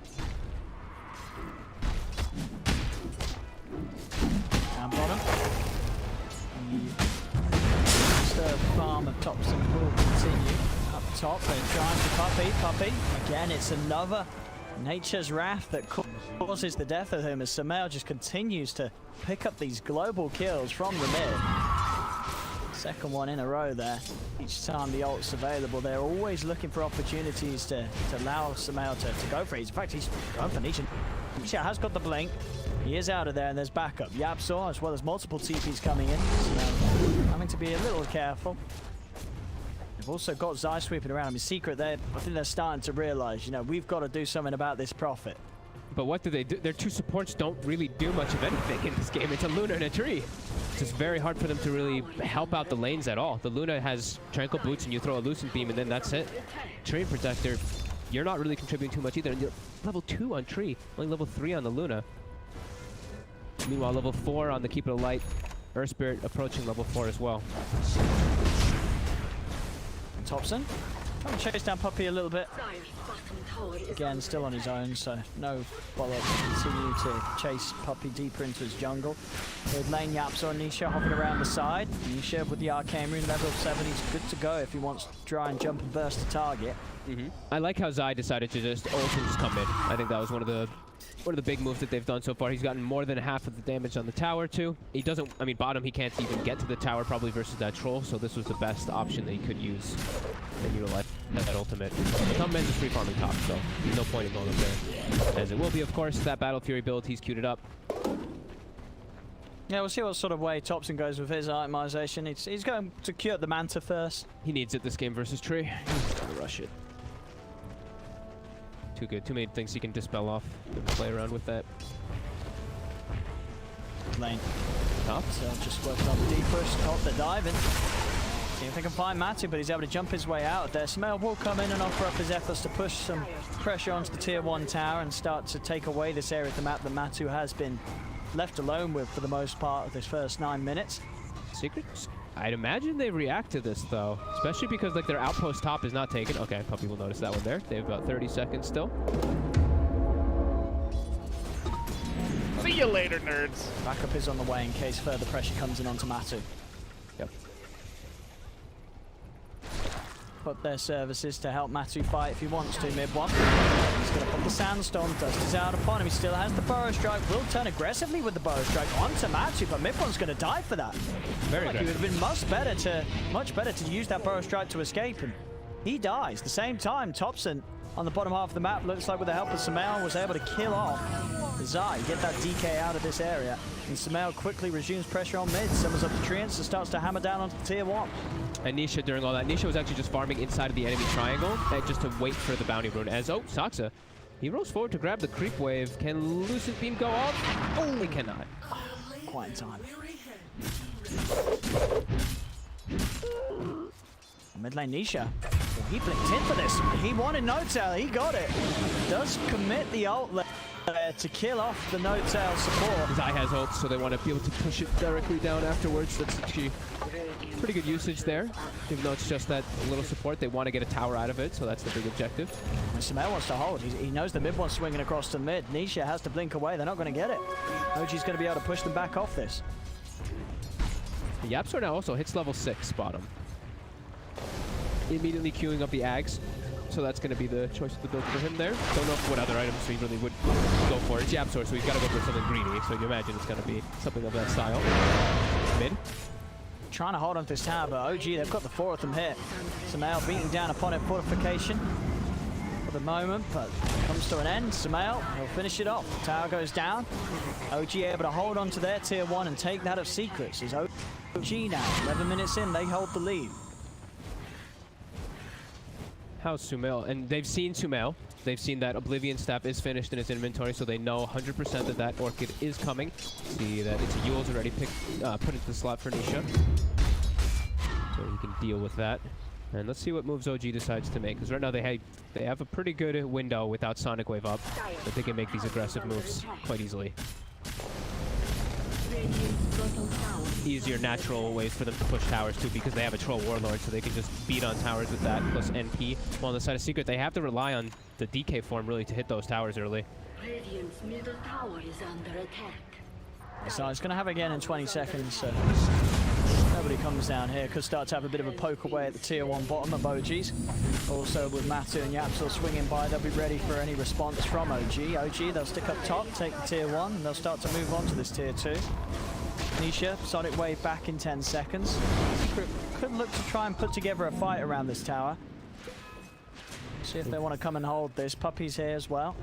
Down bottom. The farm of Thompson will continue. Up top, they're trying to Puppy. Again, it's another Nature's Wrath that causes the death of him as Sumail just continues to pick up these global kills from the mid. Second one in a row there. Each time the ult's available, they're always looking for opportunities to allow Sumail to go for it. In fact, he's going for Nisha. Nisha has got the blink. He is out of there, and there's backup. Yapsor, as well as multiple TPs coming in. So having to be a little careful. They've also got Zai sweeping around. I mean, secret, I think they're starting to realize, you know, we've got to do something about this Prophet. But what do they do? Their 2 supports don't really do much of anything in this game. It's a Luna and a tree. It's just very hard for them to really help out the lanes at all. The Luna has Tranquil Boots, and you throw a Lucent Beam, and then that's it. Tree Protector, you're not really contributing too much either. And you're level 2 on Tree, only level 3 on the Luna. Meanwhile, level 4 on the Keep It Alight. Earth Spirit approaching level 4 as well. And Thompson Trying to chase down Puppey a little bit. Dire's bottom tower is Again, still on his own, so no follow-up to continue to chase Puppey deeper into his jungle. With lane Yapso and Nisha hopping around the side. Nisha with the Arcane Rune, level 7, he's good to go if he wants to try and jump and burst the target. I like how Zai decided to just ult and just come in. I think that was one of the big moves that they've done so far. He's gotten more than half of the damage on the tower too. He doesn't, I mean, bottom he can't even get to the tower probably versus that troll, so this was the best option that he could use and utilize that ultimate. Some men just free farming top, so there's no point in going up there. As it will be, of course, that Battle Fury build, he's queued it up. Yeah, we'll see what sort of way Thompson goes with his itemization. He's going to cure the Manta first. He needs it this game versus Tree. He's going to rush it. Too good. Too many things he can dispel off. Play around with that. Lane. Top. So just working on the deep push. Top, they're diving. See if they can find Matu, but he's able to jump his way out of there. Smell will come in and offer up his efforts to push some pressure onto the tier 1 tower and start to take away this area of the map that Matu has been left alone with for the most part of this first 9 minutes. Secrets? I'd imagine they react to this though, especially because like their outpost top is not taken. Okay, Puppey will notice that one there. They have about 30 seconds still. See you later, nerds. Backup is on the way in case further pressure comes in onto Matu. Yep. Put their services to help Matu fight if he wants to mid one. He's going to put the Sandstorm, dust is out upon him. He still has the Burrow Strike, will turn aggressively with the Burrow Strike onto Matu, but mid one's going to die for that. Very Like, it would have been much better to use that Burrow Strike to escape, and he dies. At the same time, Thompson on the bottom half of the map looks like with the help of Samael was able to kill off Zai, get that DK out of this area, and Samael quickly resumes pressure on mid, summons up the treants and starts to hammer down onto tier 1. And Nisha during all that, Nisha was actually just farming inside of the enemy triangle just to wait for the bounty rune. As Saksa, he rolls forward to grab the creep wave. Can Lucent Beam go off? Oh, he cannot. Quite in time. Mid lane Nisha. Well, he blinked in for this. He wanted no-tail. He got it. Does commit the ult there to kill off the no-tail support. Zai has ult, so they want to be able to push it directly down afterwards. That's actually pretty good usage there. Even though it's just that little support, they want to get a tower out of it, so that's the big objective. And Samael wants to hold. He knows the mid one's swinging across the mid. Nisha has to blink away. They're not going to get it. OG's going to be able to push them back off this. The Yapsor now also hits level 6 bottom. Immediately queuing up the Ags. So that's going to be the choice of the build for him there. Don't know what other items he really would go for. It's Yapsor, so he's got to go for something greedy. So you imagine it's going to be something of that style. Mid. Trying to hold on to this tower, but OG, they've got the 4 of them hit. Samael beating down upon it, fortification for the moment, but it comes to an end. Samael, he'll finish it off. The tower goes down. OG able to hold on to their tier 1 and take that of secrets. Is OG now, 11 minutes in, they hold the lead. How's Sumail? And they've seen Sumail. They've seen that Oblivion Staff is finished in his inventory, so they know 100% that that Orchid is coming. See that it's Yule's already put into the slot for Nisha. So he can deal with that. And let's see what moves OG decides to make, because right now they have a pretty good window without Sonic Wave up, but they can make these aggressive moves quite easily. Easier natural ways for them to push towers too, because they have a Troll Warlord, so they can just beat on towers with that plus NP. While on the side of Secret, they have to rely on the DK form really to hit those towers early. Radiant's middle tower is under attack. So it's going to have again in 20 seconds, so nobody comes down here. Could start to have a bit of a poke away at the tier 1 bottom of OG's. Also with Matu and Yapsor swinging by, they'll be ready for any response from OG. OG, they'll stick up top, take the tier 1, and they'll start to move on to this tier 2. Nisha, Sonic Wave back in 10 seconds. Could look to try and put together a fight around this tower. See if they want to come and hold this. Puppey's here as well.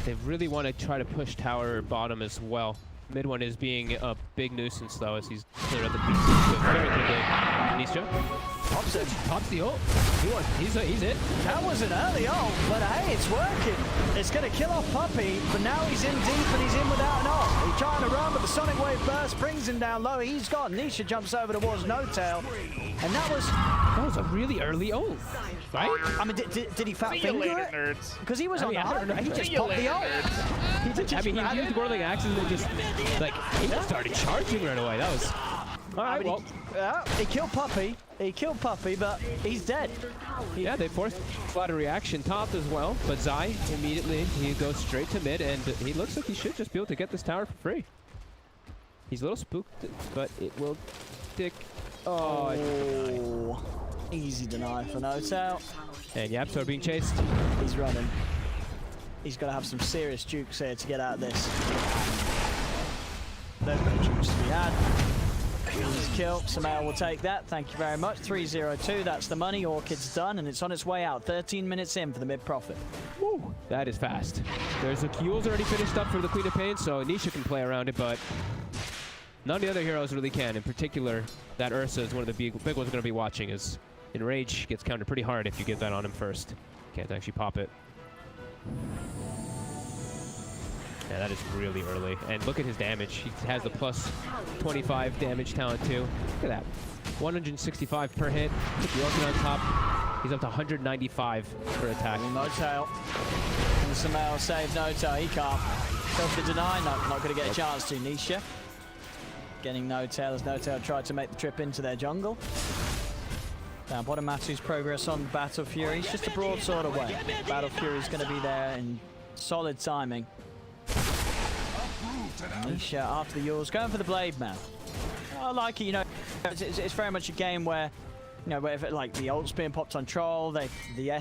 They really want to try to push tower bottom as well. Mid one is being a big nuisance though, as he's cleared out the pieces. Very quickly. Nisha. Pops the ult. He's it. That was an early ult, but hey, it's working. It's going to kill off Puppey, but now he's in deep and he's in without an ult. He's trying to run, but the Sonic Wave burst brings him down low. He's got Nisha jumps over towards No-Tail, and that was a really early ult, right? I mean, did he fat See you finger later, it? nerds. Because he was on the I don't know. hard. He just See you popped the later, ult. nerds. He used Whirling Axes and just, like, he just started charging right away. That was All right, well. He killed Puppy. He killed Puppy, but he's dead. Yeah, they forced a lot of reaction top as well, but Zai immediately, he goes straight to mid, and he looks like he should just be able to get this tower for free. He's a little spooked, but it will stick. Oh, easy deny for Notel. And Yapso are being chased. He's running. He's got to have some serious jukes here to get out of this. There's no jukes to be had. He's killed. Samael will take that. Thank you very much. 3-0-2. That's the money. Orchid's done, and it's on its way out. 13 minutes in for the mid-profit. Woo! That is fast. There's a Q's already finished up for the Queen of Pain, so Nisha can play around it, but none of the other heroes really can. In particular, that Ursa is one of the big ones we're going to be watching. Is Enrage gets countered pretty hard if you get that on him first. Can't actually pop it. Yeah, that is really early. And look at his damage. He has the plus 25 damage talent too. Look at that. 165 per hit. Put the Orchid on top. He's up to 195 per attack. Notel. And Samael save Notel. He can't. Go for the deny. No, not going to get a chance to. Nisha getting Notel as Notel tried to make the trip into their jungle. Down bottom, Matu's progress on Battle Fury. It's just a broadsword away. Battle Fury's going to be there in solid timing. Nisha after the Yules, going for the Blade Man. I like it, you know, it's very much a game where, you know, where like the ult's being popped on Troll, the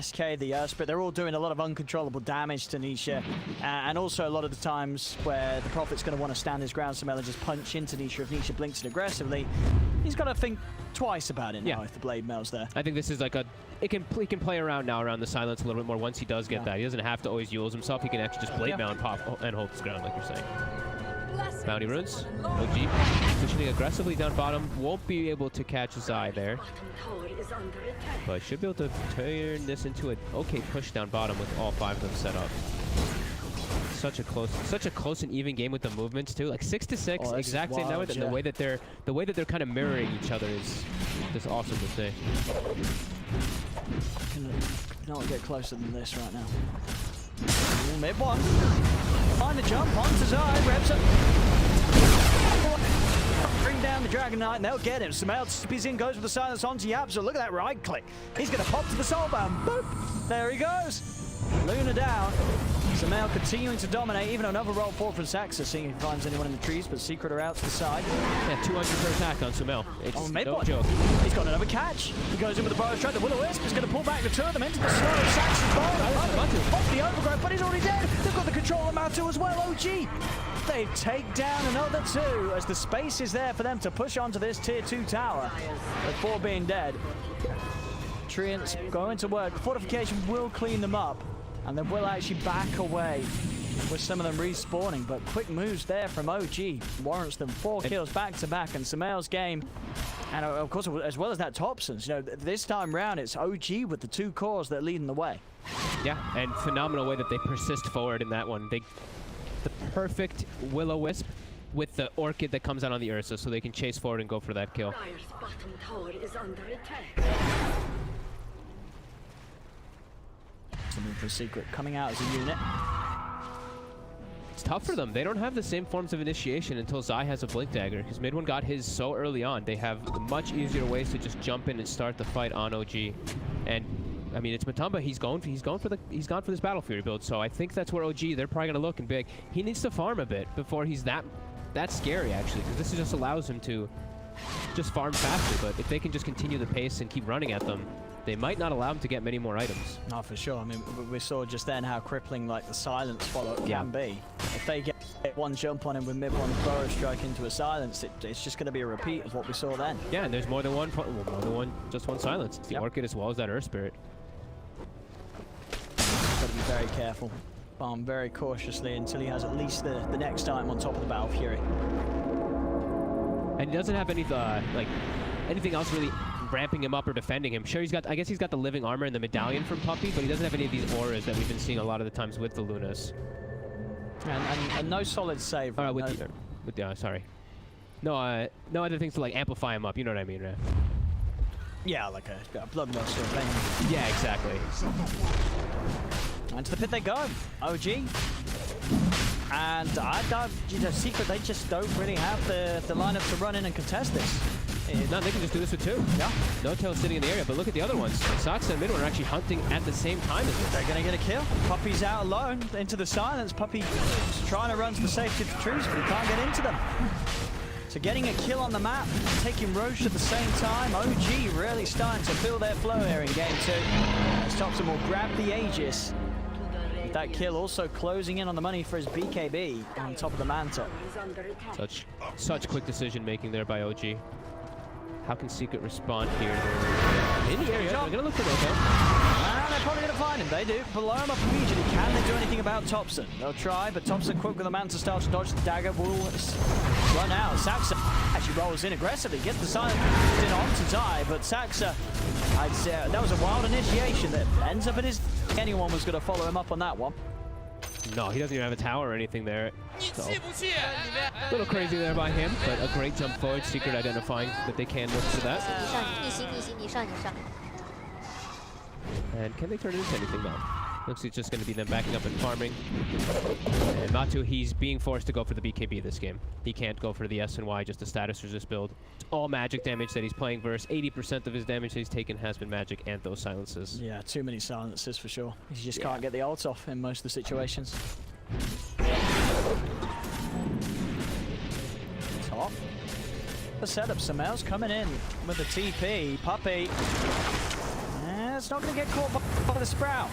SK, the Urspit, they're all doing a lot of uncontrollable damage to Nisha. And also a lot of the times where the Prophet's going to want to stand his ground, Samael, and just punch into Nisha if Nisha blinks it aggressively. He's got to think twice about it now if the Blade Mail's there. I think this is like a... He can play around now around the silence a little bit more once he does get that. He doesn't have to always Yules himself. He can actually just Blade Mail and pop and hold his ground like you're saying. Bounty runes. OG positioning aggressively down bottom. Won't be able to catch Zai there. But should be able to turn this into an okay push down bottom with all 5 of them set up. Such a close and even game with the movements too. Like 6-6, exact same now. And the way that they're kind of mirroring each other is just awesome to see. Can not get closer than this right now. Mid one. Find the jump onto Zai. Reps it. Bring down the Dragon Knight and they'll get him. Samael spins in, goes with the silence onto Yapso. Look at that right click. He's going to pop to the soulbound. Boop. There he goes. Luna down. Samael continuing to dominate. Even another roll forward from Saxa, seeing if he finds anyone in the trees, but Secret are out to the side. Yeah, 200 per attack on Samael. It's no joke. He's got another catch. He goes in with the Burrow Strike. The Will-O-Wisp is going to pull back the two of them into the slow. Saxon's ball. Off the overgrowth, but he's already dead. They've got the control of Matu as well. OG. They take down another 2 as the space is there for them to push onto this tier 2 tower. Before being dead. Treants going to work. Fortification will clean them up. And then will actually back away with some of them respawning. But quick moves there from OG warrants them 4 kills back to back. And Samael's game, and of course, as well as that Thompson's, you know, this time round, it's OG with the 2 cores that are leading the way. Yeah, and phenomenal way that they persist forward in that one. The perfect Will-O-Wisp with the Orchid that comes out on the Ursa, so they can chase forward and go for that kill. Dire's bottom tower is under attack. Something for Secret coming out as a unit. It's tough for them. They don't have the same forms of initiation until Zai has a Blink Dagger, because mid one got his so early on. They have much easier ways to just jump in and start the fight on OG. And I mean, it's Matumba. He's gone for this Battle Fury build. So I think that's where OG, they're probably gonna look and be like, he needs to farm a bit before he's that scary actually, because this just allows him to just farm faster. But if they can just continue the pace and keep running at them, they might not allow him to get many more items. No, for sure. I mean, we saw just then how crippling like the silence follow can be. If they get one jump on him with mid one Burrow Strike into a silence, it's just going to be a repeat of what we saw then. Yeah, and there's more than one, just one silence. It's the Orchid as well as that Earth Spirit. Got to be very careful. Farm very cautiously until he has at least the next item on top of the Battle Fury. And he doesn't have any like anything else really ramping him up or defending him. Sure, I guess he's got the living armor and the medallion from Puppy, but he doesn't have any of these auras that we've been seeing a lot of the times with the Lunas. And no solid save. Sorry. No, no other things to like amplify him up. You know what I mean, right? Yeah, like a blood loss sort of thing. Yeah, exactly. And to the pit they go. OG. And you know, Secret, they just don't really have the lineup to run in and contest this. No, they can just do this with 2. Yeah. No tail sitting in the area, but look at the other ones. Sox and Midway are actually hunting at the same time as this. They're going to get a kill. Puppy's out alone into the silence. Puppy is trying to run to the safety of the trees, but he can't get into them. So getting a kill on the map, taking Roche at the same time. OG really starting to feel their flow here in game 2. As Thompson will grab the Aegis. With that kill also closing in on the money for his BKB on top of the Manta. Is under attack. Such quick decision making there by OG. How can Secret respond here? They're in the area. They're gonna look for Roto. And they're probably gonna find him. They do. Blow him up immediately. Can they do anything about Thompson? They'll try, but Thompson quick with the Manta starts to dodge the dagger. Will run out. Saxa actually rolls in aggressively, gets the silent in onto Zai, but Saxa, I'd say that was a wild initiation that ends up in his. Anyone was gonna follow him up on that one. No, he doesn't even have a tower or anything there. So, a little crazy there by him, but a great jump forward. Secret identifying that they can look for that. 你上，你行，你行，你上，你上。 And can they turn it into anything now? Looks like it's just going to be them backing up and farming. And Matu, he's being forced to go for the BKB this game. He can't go for the S and Y, just a status resist build. It's all magic damage that he's playing versus 80% of his damage that he's taken has been magic and those silences. Yeah, too many silences for sure. He just can't get the ult off in most of the situations. Top. The setup, Samel's coming in with the TP. Puppy. It's not going to get caught by the Sprout.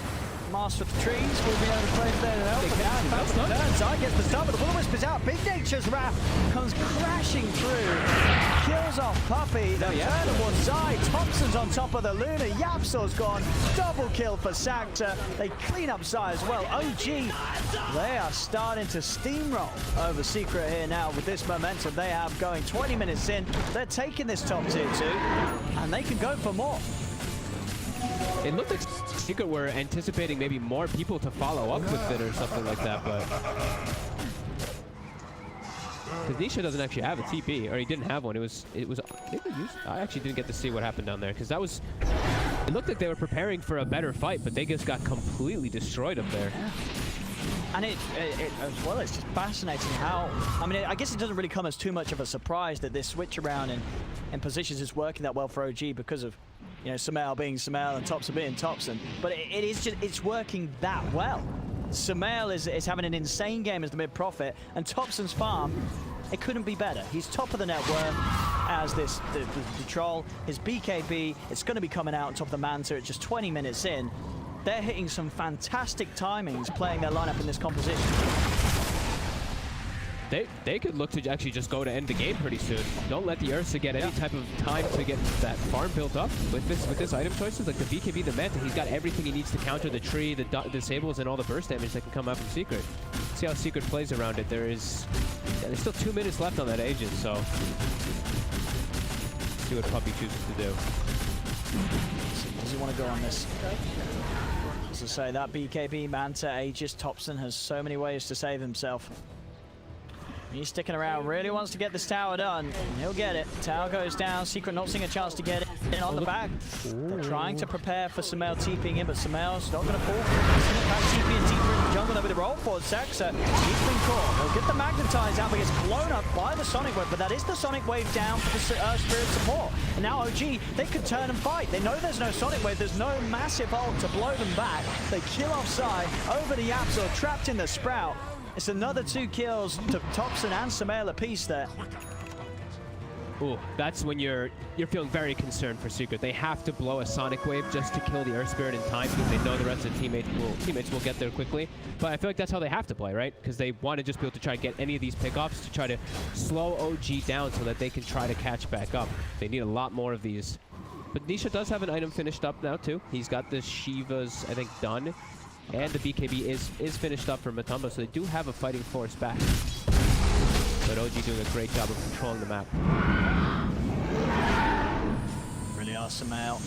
Master of the trees will be able to play there to help. Turns, I gets the start, but the Will Wisp is out. Big Nature's Wrath comes crashing through. Kills off Puppy. The turn towards Zai. Thompson's on top of the Luna. Yapsor's gone. Double kill for Saxa. They clean up Zai as well. OG, they are starting to steamroll over Secret here now with this momentum they have going. 20 minutes in, they're taking this top tier 2, and they can go for more. It looked like Secret were anticipating maybe more people to follow up with it or something like that, but... Because Nisha doesn't actually have a TP, or he didn't have one. It was I actually didn't get to see what happened down there, because that was... It looked like they were preparing for a better fight, but they just got completely destroyed up there. And it as well, it's just fascinating how, I mean, I guess it doesn't really come as too much of a surprise that this switch around in positions is working that well for OG because of, you know, Samel being Samel and Thompson being Thompson. But it is just, it's working that well. Samel is having an insane game as the mid-prophet, and Thompson's farm, it couldn't be better. He's top of the net worth as the troll. His BKB, it's going to be coming out on top of the Manta at just 20 minutes in. They're hitting some fantastic timings playing their lineup in this composition. They could look to actually just go to end the game pretty soon. Don't let the Ursa get any type of time to get that farm built up with this item choices. Like the BKB, the Manta, he's got everything he needs to counter the tree, the disables, and all the burst damage that can come out from Secret. See how Secret plays around it. There's still 2 minutes left on that agent, so see what Puppy chooses to do. Does he want to go on this? As I say, that BKB, Manta, Aegis, Thompson has so many ways to save himself. He's sticking around, really wants to get this tower done. He'll get it. Tower goes down. Secret not seeing a chance to get it in on the back. They're trying to prepare for Samel TPing in, but Samel's not going to fall. TP and deeper in the jungle there with a roll forward. Saxa, he's been caught. He'll get the Magnetize out, but gets blown up by the Sonic Wave, but that is the Sonic Wave down for the Spirit support. And now OG, they could turn and fight. They know there's no Sonic Wave. There's no massive ult to blow them back. They kill off Sai over the Yapsor, trapped in the Sprout. It's another 2 kills to Thompson and Samel apiece there. Ooh, that's when you're feeling very concerned for Secret. They have to blow a Sonic Wave just to kill the Earth Spirit in time because they know the rest of the teammates will get there quickly. But I feel like that's how they have to play, right? Because they want to just be able to try to get any of these pickoffs to try to slow OG down so that they can try to catch back up. They need a lot more of these. But Nisha does have an item finished up now too. He's got the Shivas, I think, done. And the BKB is finished up for Matumba, so they do have a fighting force back. But OG doing a great job of controlling the map. Really are Samel.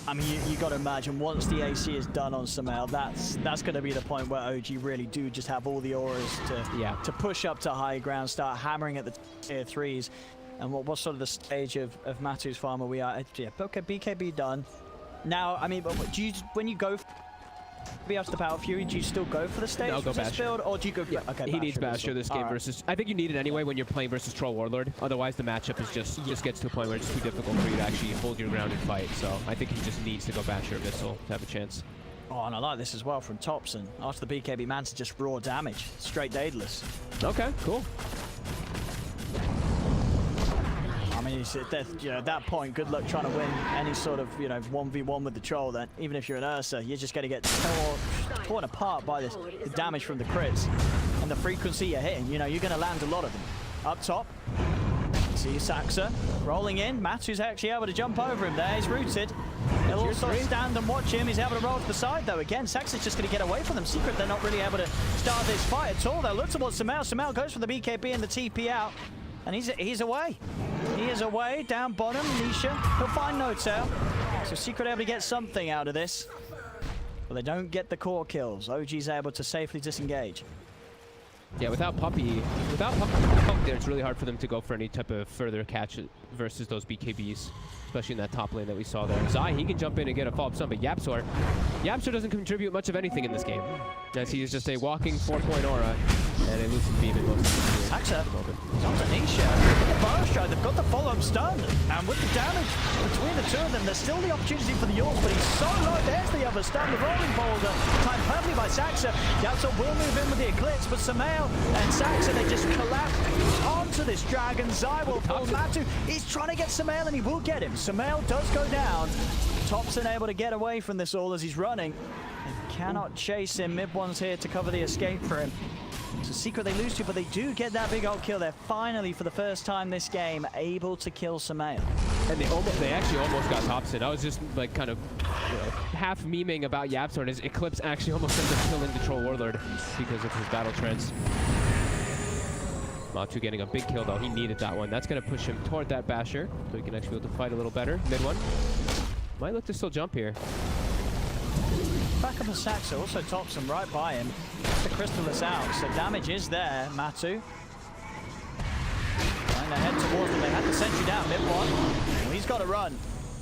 I mean, you got to imagine once the AC is done on Samel, that's going to be the point where OG really do just have all the auras to push up to high ground, start hammering at the tier 3s. And what's sort of the stage of Matu's farm where we are? Yeah, okay, BKB done. Now, I mean, do you, when you go be after the Battle Fury, do you still go for the stage No, go resist Basher. build, or do you go? Yeah, Okay, he needs Basher Basher this game versus. I think you need it anyway when you're playing versus Troll Warlord. Otherwise, the matchup is just gets to a point where it's too difficult for you to actually hold your ground and fight. So I think he just needs to go Basher Abyssal to have a chance. Oh, and I like this as well from Thompson. After the BKB Manta, just raw damage, straight Daedalus. Okay, cool. I mean, at that point, good luck trying to win any sort of 1v1 with the Troll. Then even if you're an Ursa, you're just going to get torn apart by the damage from the crits and the frequency you're hitting. You're going to land a lot of them. Up top, see Saxa rolling in. Matu's actually able to jump over him there. He's rooted. He'll also stand and watch him. He's able to roll to the side, though. Again, Saxa's just going to get away from them. Secret, they're not really able to start this fight at all. They'll look towards Sumail. Sumail goes for the BKB and the TP out. And he's away. He is away. Down bottom, Nisha. He'll find NoTail. So Secret able to get something out of this. But they don't get the core kills. OG's able to safely disengage. Yeah, without Puppy there, it's really hard for them to go for any type of further catch versus those BKBs, especially in that top lane that we saw there. Zai, he can jump in and get a follow-up stun, but Yapzor doesn't contribute much of anything in this game, as he is just a walking 4-point aura and a Lucent Beam in most of the Saxa, it's on to Nisha. With the Burrow Strike, they've got the follow-up stun. And with the damage between the two of them, there's still the opportunity for the Yorks, but he's so low. There's the other stun. The rolling boulder, timed perfectly by Saxa. Yapzor will move in with the Eclipse, but Sumail and Saxa, they just collapse onto this dragon. Zai will fall. Matu, he's trying to get Sumail, and he will get him. Sumail does go down. Thompson able to get away from this all as he's running. They cannot chase him. Mid one's here to cover the escape for him. It's a Secret they lose to, but they do get that big old kill. They're finally, for the first time this game, able to kill Sumail. And they actually almost got Thompson. I was just like kind of half memeing about Yapzor, and his Eclipse actually almost ends up killing the Troll Warlord because of his battle trance. Matu getting a big kill though. He needed that one. That's going to push him toward that Basher, so he can actually be able to fight a little better. Mid one. Might look to still jump here. Back up a Saxa, also Thompson right by him. The Crystallis out, so damage is there. Matu. Trying to head towards them. They had the sentry down, mid one. Well, he's got to run.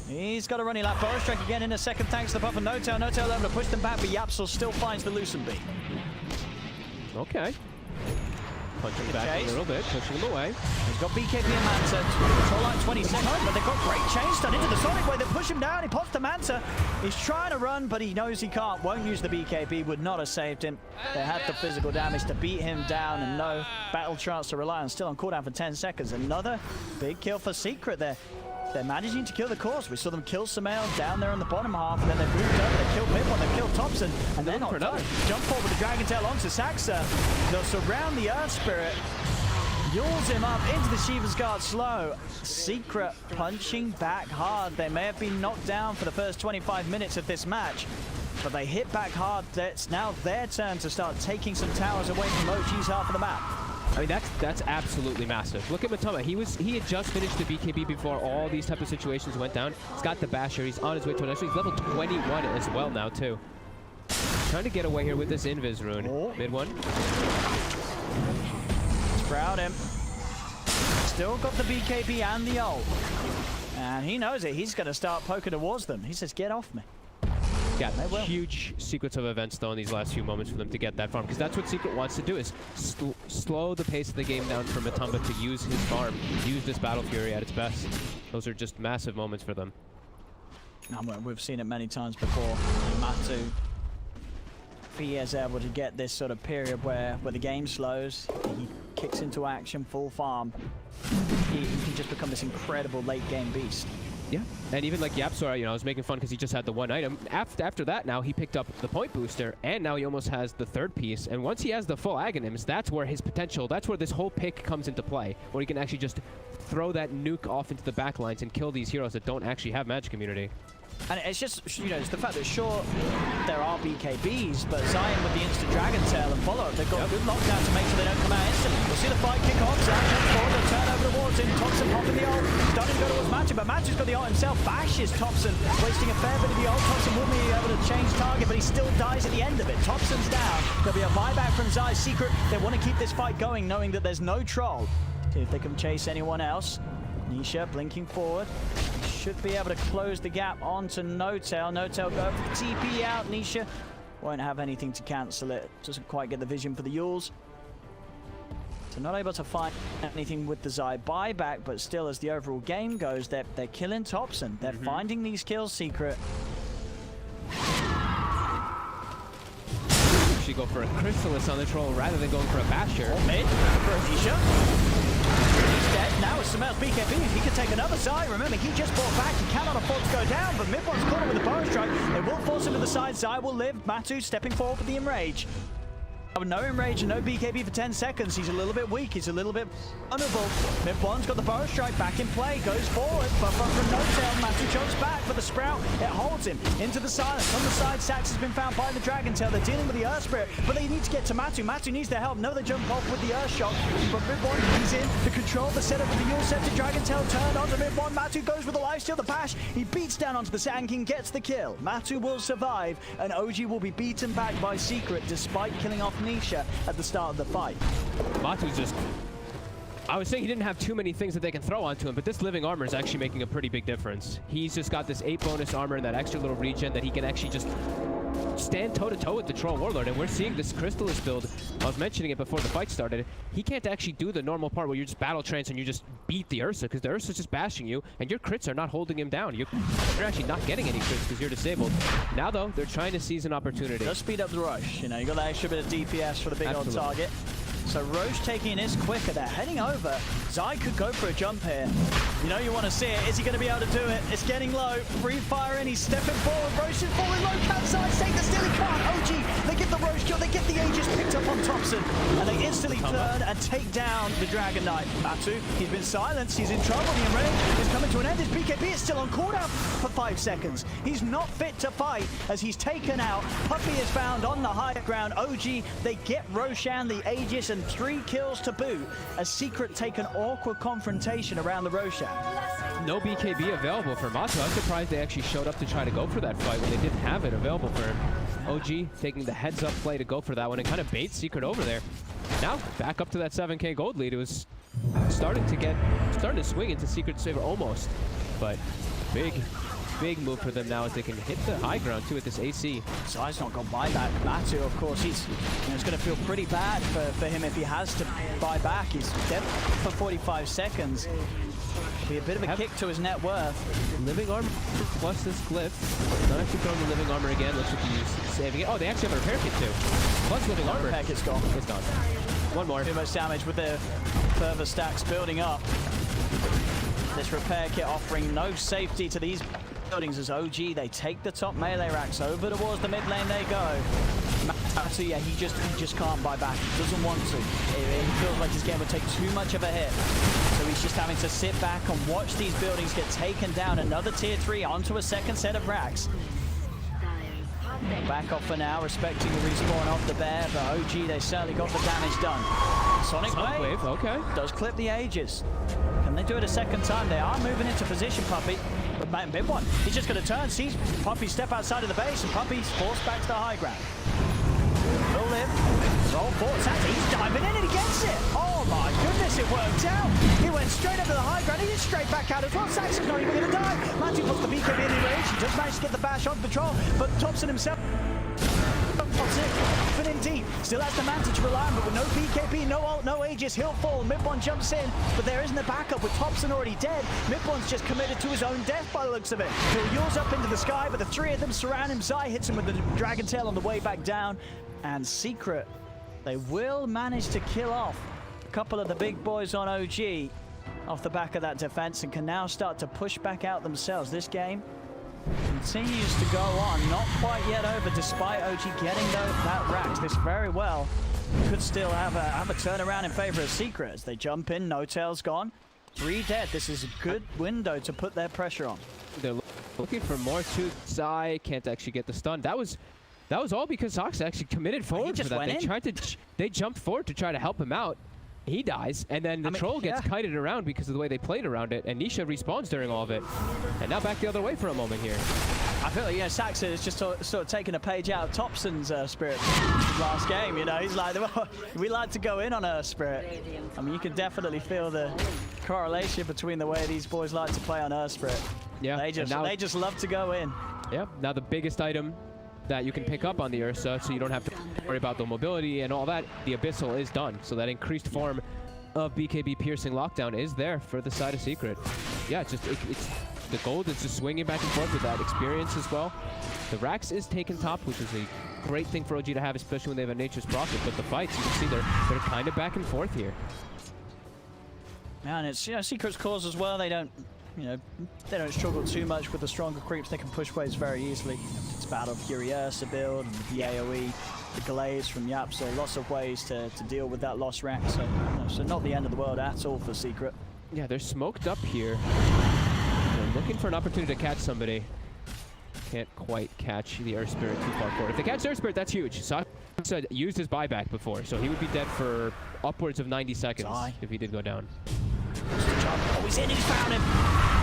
He's got to run. He'll have Burrow Strike again in a second, thanks to the buff of NoTail. NoTail able to push them back, but Yapzor still finds the Lucent Beam. Okay. Punching back a little bit, pushing him away. He's got BKB and Manta. Control line 20 seconds, but they've got great chain stun into the Sonic Wave. They push him down. He pops the Manta. He's trying to run, but he knows he can't. Won't use the BKB. Would not have saved him. They had the physical damage to beat him down, and no battle chance to rely on. Still on cooldown for 10 seconds. Another big kill for Secret there. They're managing to kill the course. We saw them kill Sumail down there in the bottom half, and then they've moved over. They killed mid one, they killed Thompson, and they're not done. Jump forward with the Dragon Tail onto Saxa. They'll surround the Earth Spirit. Yules him up into the Shiva's Guard slow. Secret punching back hard. They may have been knocked down for the first 25 minutes of this match, but they hit back hard. It's now their turn to start taking some towers away from OG's half of the map. I mean, that's absolutely massive. Look at Matama. He had just finished the BKB before all these type of situations went down. He's got the Basher. He's on his way to it. Actually, he's level 21 as well now, too. Trying to get away here with this Invis rune. Oh. Mid one. Sprout him. Still got the BKB and the ult. And he knows it. He's going to start poking towards them. He says, get off me. Yeah, huge sequence of events though in these last few moments for them to get that farm, because that's what Secret wants to do, is slow the pace of the game down for Matamba to use his farm, use this Battle Fury at its best. Those are just massive moments for them. We've seen it many times before. Matu, if he is able to get this sort of period where the game slows, he kicks into action, full farm, he can just become this incredible late game beast. Yeah, and even like Yapzor, I was making fun because he just had the one item. After that, now he picked up the point booster, and now he almost has the third piece. And once he has the full Aghanims, that's where his potential, that's where this whole pick comes into play, where he can actually just throw that nuke off into the back lines and kill these heroes that don't actually have magic immunity. And it's just, it's the fact that sure, there are BKBs, but Zion with the instant Dragon Tail and follow-up, they've got good lockdown to make sure they don't come out instantly. We'll see the fight kick off. Zion jumps forward, they'll turn over towards him. Thompson popping the ult, starting to go towards Matu, but Matu's got the ult himself, bashes Thompson, wasting a fair bit of the ult. Thompson wouldn't be able to change target, but he still dies at the end of it. Thompson's down. There'll be a buyback from Zai's Secret. They want to keep this fight going, knowing that there's no troll. See if they can chase anyone else. Nisha blinking forward. Should be able to close the gap onto NoTail. NoTail go for the TP out. Nisha Won't have anything to cancel it. Doesn't quite get the vision for the Yules. So not able to find anything with the Zai buyback, but still, as the overall game goes, they're killing Thompson. They're finding these kills, Secret. Actually go for a Chrysalis on the troll rather than going for a Basher. Mid for Anisha. He's dead. Now with Sumail's BKB, he can take another side. Remember, he just bought back. He cannot afford to go down, but Mid-One's caught him with a power strike. They will force him to the side. Zai will live. Matu stepping forward with the Enrage. No Enrage and no BKB for 10 seconds. He's a little bit weak. He's a little bit vulnerable. Mid-One's got the power strike back in play. Goes forward, but from No-Tail, Matu chokes back, but the Sprout, it holds him into the silence. On the side, Sax has been found by the Dragon Tail. They're dealing with the Earth Spirit, but they need to get to Matu. Matu needs their help. No, they jump off with the Earth Shock, but Mid-One, he's in to control the setup of the Yule set to Dragon Tail. Turned onto Mid-One. Matu goes with the lifesteal, the bash. He beats down onto the Sand King, gets the kill. Matu will survive, and OG will be beaten back by Secret despite killing off Nisha at the start of the fight. Matu's just... I was saying he didn't have too many things that they can throw onto him, but this living armor is actually making a pretty big difference. He's just got this 8 bonus armor and that extra little regen that he can actually just stand toe-to-toe with the Troll Warlord, and we're seeing this Chrysalis build. I was mentioning it before the fight started. He can't actually do the normal part where you just battle trance and you just beat the Ursa, because the Ursa's just bashing you, and your crits are not holding him down. You're actually not getting any crits because you're disabled. Now, though, they're trying to seize an opportunity. Just speed up the rush. You know, you got that extra bit of DPS for the big old target. So Roche taking this quicker. They're heading over. Zai could go for a jump here. You know you want to see it. Is he going to be able to do it? It's getting low. Free fire in. He's stepping forward. Roche is falling low. Can Zai take the steal? He can't. OG, they get the Roche kill. They get the Aegis picked up on Thompson. And they instantly turn and take down the Dragon Knight. Matu, he's been silenced. He's in trouble. The Enrage is coming to an end. His BKB is still on cooldown for 5 seconds. He's not fit to fight as he's taken out. Puppey is found on the higher ground. OG, they get Roshan, the Aegis, and 3 kills to boot. A Secret take an awkward confrontation around the Roshan. No BKB available for Matu. I'm surprised they actually showed up to try to go for that fight when they didn't have it available for him. OG taking the heads-up play to go for that one and kind of bait Secret over there. Now back up to that 7K gold lead. It was starting to swing into Secret's favor almost, but big move for them now as they can hit the high ground too at this AC. Zai's not got buyback. Matu, of course, it's going to feel pretty bad for him if he has to buy back. He's dead for 45 seconds. Be a bit of a kick to his net worth. Living armor plus this glyph. Not actually throwing the living armor again. Looks like he's saving it. Oh, they actually have a repair kit too. Plus living armor. Repair kit's gone. It's done. One more. Too much damage with the further stacks building up. This repair kit offering no safety to these buildings as OG, they take the top melee racks over towards the mid lane they go. Matu, yeah, he just can't buy back. He doesn't want to. He feels like his game would take too much of a hit. So he's just having to sit back and watch these buildings get taken down. Another tier 3 onto a second set of racks. Back off for now, respecting the respawn off the bear, but OG, they certainly got the damage done. Sonic Wave, okay. Does clip the Aegis. Can they do it a second time? They are moving into position, Puppey. But Mid-One, he's just going to turn, sees Puppey step outside of the base, and Puppey's forced back to the high ground. Will live. Roll forward. He's diving in and he gets it. Oh my goodness, it worked out. He went straight up to the high ground. He is straight back out as well. Saxon's not even going to die. Matu puts the BKB in the range. He just managed to get the bash on patrol, but Thompson himself. But indeed, still has the Manta to rely on, but with no BKB, no ult, no Aegis, he'll fall. Mid-One jumps in, but there isn't a backup with Thompson already dead. Mid-One's just committed to his own death by the looks of it. He'll yours up into the sky, but the 3 of them surround him. Zai hits him with the Dragon Tail on the way back down. And Secret, they will manage to kill off a couple of the big boys on OG off the back of that defense and can now start to push back out themselves. This game continues to go on, not quite yet over, despite OG getting that rack. This very well could still have a turnaround in favor of Secret as they jump in. No Tail's gone. 3 dead. This is a good window to put their pressure on. They're looking for more too. Zai can't actually get the stun. That was all because Sox actually committed forward for that. They jumped forward to try to help him out. He dies, and then the troll gets kited around because of the way they played around it, and Nisha respawns during all of it. And now back the other way for a moment here. I feel like, Saxon is just sort of taking a page out of Thompson's spirit last game, you know. He's like, we like to go in on Earth Spirit. I mean, you can definitely feel the correlation between the way these boys like to play on Earth Spirit. Yeah. They just love to go in. Yeah, now the biggest item that you can pick up on the Ursa, so you don't have to worry about the mobility and all that. The Abyssal is done, so that increased form of BKB piercing lockdown is there for the side of Secret. Yeah, it's the gold is just swinging back and forth with that experience as well. The Rax is taken top, which is a great thing for OG to have, especially when they have a Nature's Prophet. But the fights, you can see they're kind of back and forth here. Yeah, and it's, you know, Secret's cause as well. They don't, you know, they don't struggle too much with the stronger creeps. They can push waves very easily. It's Battle Fury Ursa build, and the AoE, the Glaze from Yap, so lots of ways to deal with that lost Rax. So, you know, so not the end of the world at all for Secret. Yeah, they're smoked up here. They're looking for an opportunity to catch somebody. Can't quite catch the Earth Spirit too far forward. If they catch Earth Spirit, that's huge. Saksa used his buyback before, so he would be dead for upwards of 90 seconds if he did go down. Oh, he's in, he's found him.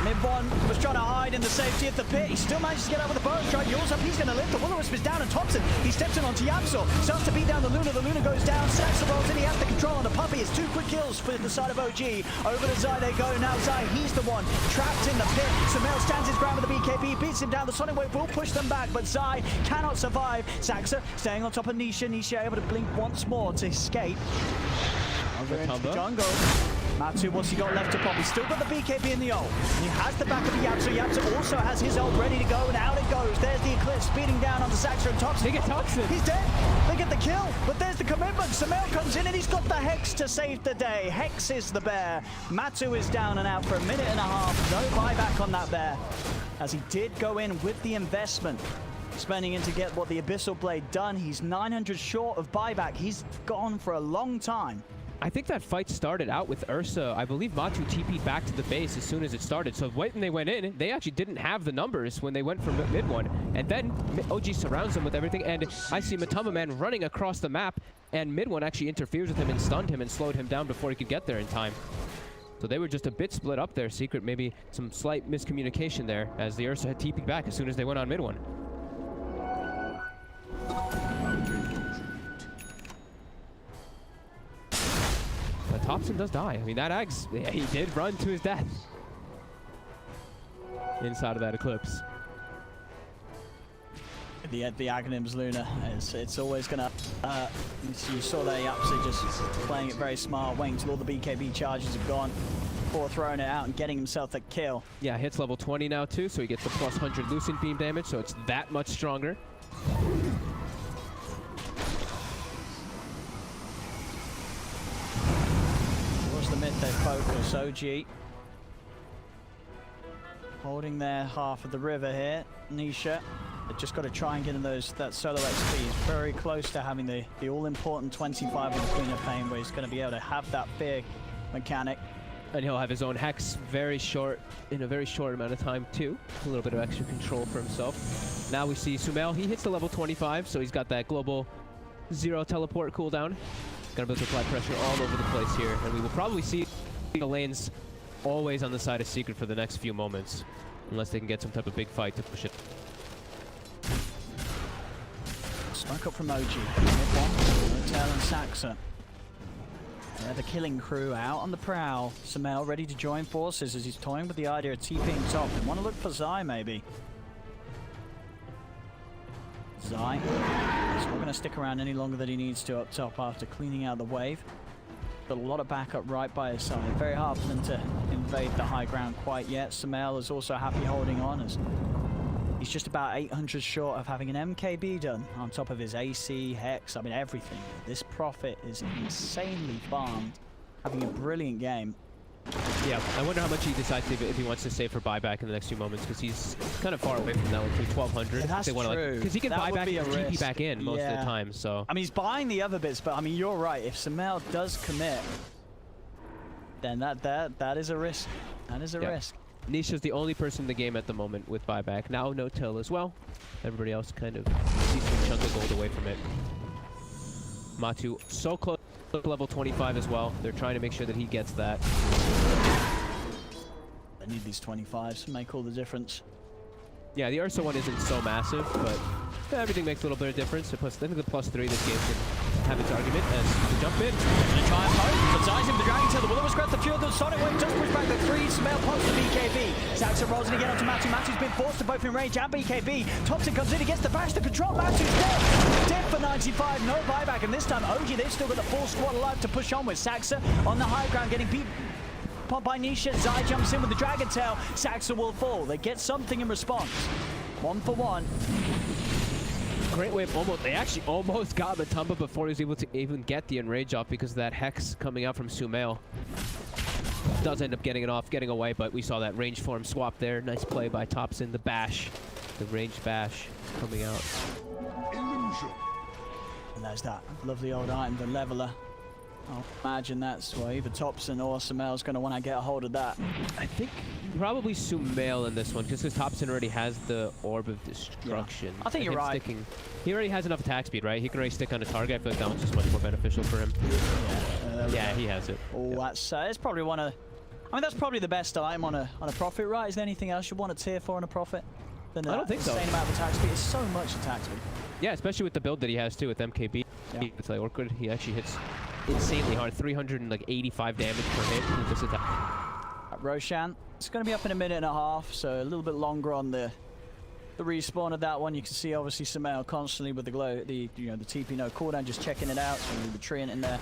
Mid-1 was trying to hide in the safety of the pit. He still manages to get out with a bonus strike. Yours up, he's going to lift. The Will-O-Wisp is down, and Thompson, he steps in onto Yamsor. Starts to beat down the Luna. The Luna goes down. Saxa rolls in. He has the control on the Puppy. It's 2 quick kills for the side of OG. Over to Zai they go. Now Zai, he's the one trapped in the pit. Sumail stands his ground with the BKB. Beats him down. The Sonic Wave will push them back, but Zai cannot survive. Saxa staying on top of Nisha. Nisha able to blink once more to escape. Over into the jungle. Matsu, what's he got left to pop? He's still got the BKB in the ult. And he has the back of the Yapsu. Yapsu also has his ult ready to go, and out it goes. There's the Eclipse speeding down onto Saxa and Thompson. They get Thompson. He's dead. They get the kill, but there's the commitment. Sumail comes in, and he's got the Hex to save the day. Hex is the bear. Matsu is down and out for a minute and a half. No buyback on that bear, as he did go in with the investment. Spending in to get what the Abyssal Blade done. He's 900 short of buyback. He's gone for a long time. I think that fight started out with Ursa. I believe Matu TP'd back to the base as soon as it started. So when they went in, they actually didn't have the numbers when they went for mid-1. And then OG surrounds them with everything. And I see Matama Man running across the map. And mid-1 actually interferes with him and stunned him and slowed him down before he could get there in time. So they were just a bit split up there. Secret, maybe some slight miscommunication there, as the Ursa had TP'd back as soon as they went on mid-1. But Thompson does die. I mean, that Ags, yeah, he did run to his death inside of that Eclipse. The Aghanims Luna, it's always gonna, you saw there Yapsi just playing it very smart, waiting till all the BKB charges have gone before throwing it out and getting himself the kill. Yeah, hits level 20 now too, so he gets the plus 100 Lucent Beam damage, so it's that much stronger. Towards the mid they focus, OG. Holding their half of the river here, Nisha. They've just got to try and get in that solo XP. He's very close to having the all-important 25 with the Queen of Pain, where he's going to be able to have that big mechanic. And he'll have his own Hex in a very short amount of time too. A little bit of extra control for himself. Now we see Sumail, he hits the level 25, so he's got that global 0 teleport cooldown. Gonna be able to apply pressure all over the place here, and we will probably see the lanes always on the side of Secret for the next few moments, unless they can get some type of big fight to push it. Smoke up from OG. Hotel and Saxa. The killing crew out on the prowl. Sumail ready to join forces as he's toying with the idea of TPing top. They want to look for Zai maybe. Zai is not going to stick around any longer than he needs to up top after cleaning out the wave. Got a lot of backup right by his side. Very hard for them to invade the high ground quite yet. Sumail is also happy holding on as he's just about 800 short of having an MKB done on top of his AC, Hex, I mean everything. This Prophet is insanely farmed, having a brilliant game. Yeah, I wonder how much he decides if he wants to save for buyback in the next few moments, because he's kind of far away from that one, 1200. Yeah, that's true. Because he can buy back and TP back in most of the time, so. I mean, he's buying the other bits, but I mean, you're right. If Sumail does commit, then that is a risk. That is a risk. Nisha's the only person in the game at the moment with buyback. Now no till as well. Everybody else kind of decent chunk of gold away from it. Matu so close to level 25 as well. They're trying to make sure that he gets that. They need these 25s to make all the difference. Yeah, the Ursa one isn't so massive, but everything makes a little bit of difference. Plus, I think the +3 this game can have its argument as we jump in. Gonna try and poke, but Zayzim, the Dragon Tail, the Will-O-Wisp grabs the Fuel, the Sonic Wave does push back the 3, Sumail pokes the BKB. Saxon rolls in again onto Matu, Matu's been forced to both in range and BKB. Thompson comes in, he gets the bash, the control, Matu's dead! Dead for 95, no buyback, and this time OG, they've still got the full squad alive to push on with Saxa on the high ground, getting beat by Nisha. Zai jumps in with the Dragon Tail, Saxa will fall. They get something in response. 1 for 1. Great wave, almost. They actually almost got Matumba before he was able to even get the enrage off because of that Hex coming out from Sumail. Does end up getting it off, getting away, but we saw that range form swap there. Nice play by Topson. The bash, the ranged bash coming out. Illusion. And there's that lovely old item, the Leveler. I imagine that's why either Topson or Sumail's going to want to get a hold of that. I think probably Sumail in this one, just because Topson already has the Orb of Destruction. Yeah. I think you're right. He already has enough attack speed, right? He can already stick on a target. I feel like that one's just much more beneficial for him. Yeah, he has it. Oh, that's it's probably one of. I mean, that's probably the best item on a Prophet, right? Is there anything else you want a tier 4 on a Prophet? I don't think so. Insane amount of attack speed. It's so much attack speed. Yeah, especially with the build that he has too with MKB. Yeah. It's like awkward. He actually hits insanely hard, 385 damage per hit with this attack. Roshan, it's going to be up in a minute and a half, so a little bit longer on the respawn of that one. You can see obviously Sumail constantly with the glow, the TP no cooldown, just checking it out. So the Treant in there.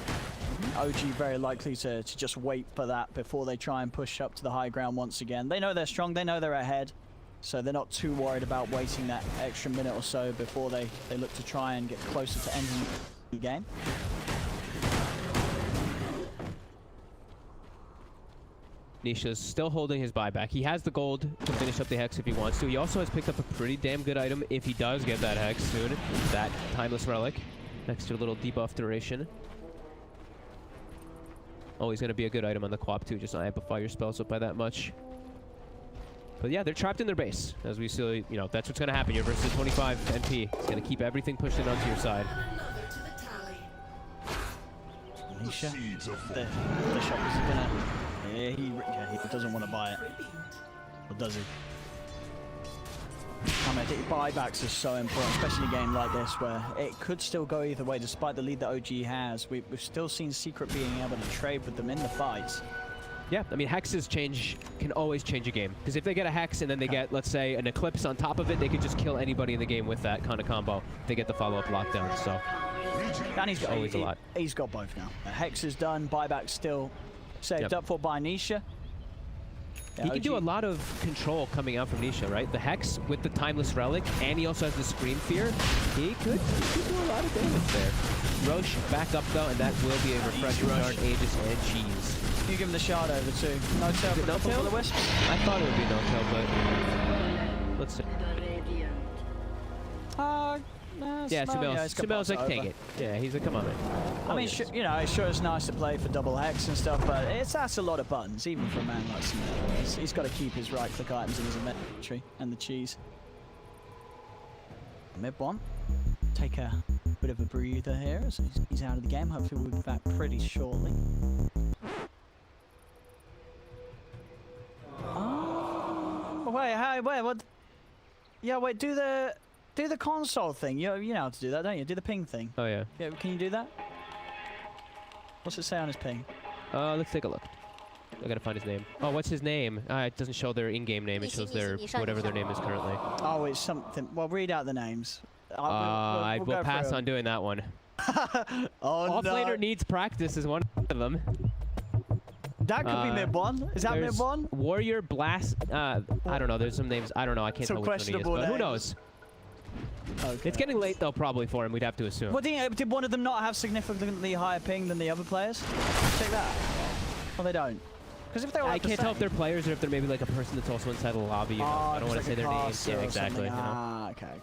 OG very likely to just wait for that before they try and push up to the high ground once again. They know they're strong, they know they're ahead, so they're not too worried about waiting that extra minute or so before they look to try and get closer to ending the game. Nisha's still holding his buyback. He has the gold to finish up the Hex if he wants to. He also has picked up a pretty damn good item if he does get that Hex soon. That Timeless Relic next to a little debuff duration. Always going to be a good item on the co-op too, just not amplify your spells up by that much. But yeah, they're trapped in their base. As we see, that's what's going to happen here versus 25 NP. It's going to keep everything pushing onto your side. Nisha, the shop is going to... Yeah, he doesn't want to buy it. Or does he? I mean, I think buybacks are so important, especially in a game like this where it could still go either way despite the lead that OG has. We've still seen Secret being able to trade with them in the fights. Yeah, I mean, hexes can always change a game. Because if they get a hex and then they get, let's say, an eclipse on top of it, they could just kill anybody in the game with that kind of combo. They get the follow-up lockdown, so... And he's got, always a lot. He's got both now. Hex is done, buyback still saved up for by Nisha. Yeah, he can do a lot of control coming out from Nisha, right? The Hex with the Timeless Relic, and he also has the Scream Fear. He could do a lot of damage there. Roche back up though, and that will be a refreshing start. Aegis and Cheese. You give him the shard over too. No tail for no tail? The Wisp? I thought it would be no tail, but let's see. Yeah, Sumail's like, take it. Yeah, he's like, come on, man. I mean, sure it's nice to play for double Hex and stuff, but that's a lot of buttons, even for a man like Sumail. He's got to keep his right-click items in his inventory and the cheese. Mid one. Take a bit of a breather here as he's out of the game. Hopefully we'll be back pretty shortly. Oh, wait, what? Yeah, wait, do the console thing. You know how to do that, don't you? Do the ping thing. Oh, yeah. Yeah, can you do that? What's it say on his ping? Let's take a look. I gotta find his name. Oh, what's his name? It doesn't show their in-game name. It shows their whatever their name is currently. Oh, it's something. Well, read out the names. I will pass on doing that one. Oh, Offlaner needs practice is one of them. That could be mid one. Is that mid one? Warrior Blast. I don't know. There's some names. I don't know. I can't tell which one he is. But who knows? Okay. It's getting late though, probably for him. We'd have to assume. Well, did one of them not have significantly higher ping than the other players? Check that. Well, they don't. Because if they're I can't tell if they're players or if they're maybe like a person that's also inside the lobby. You know? I don't want to say their names. Yeah, exactly. You know? Ah, okay.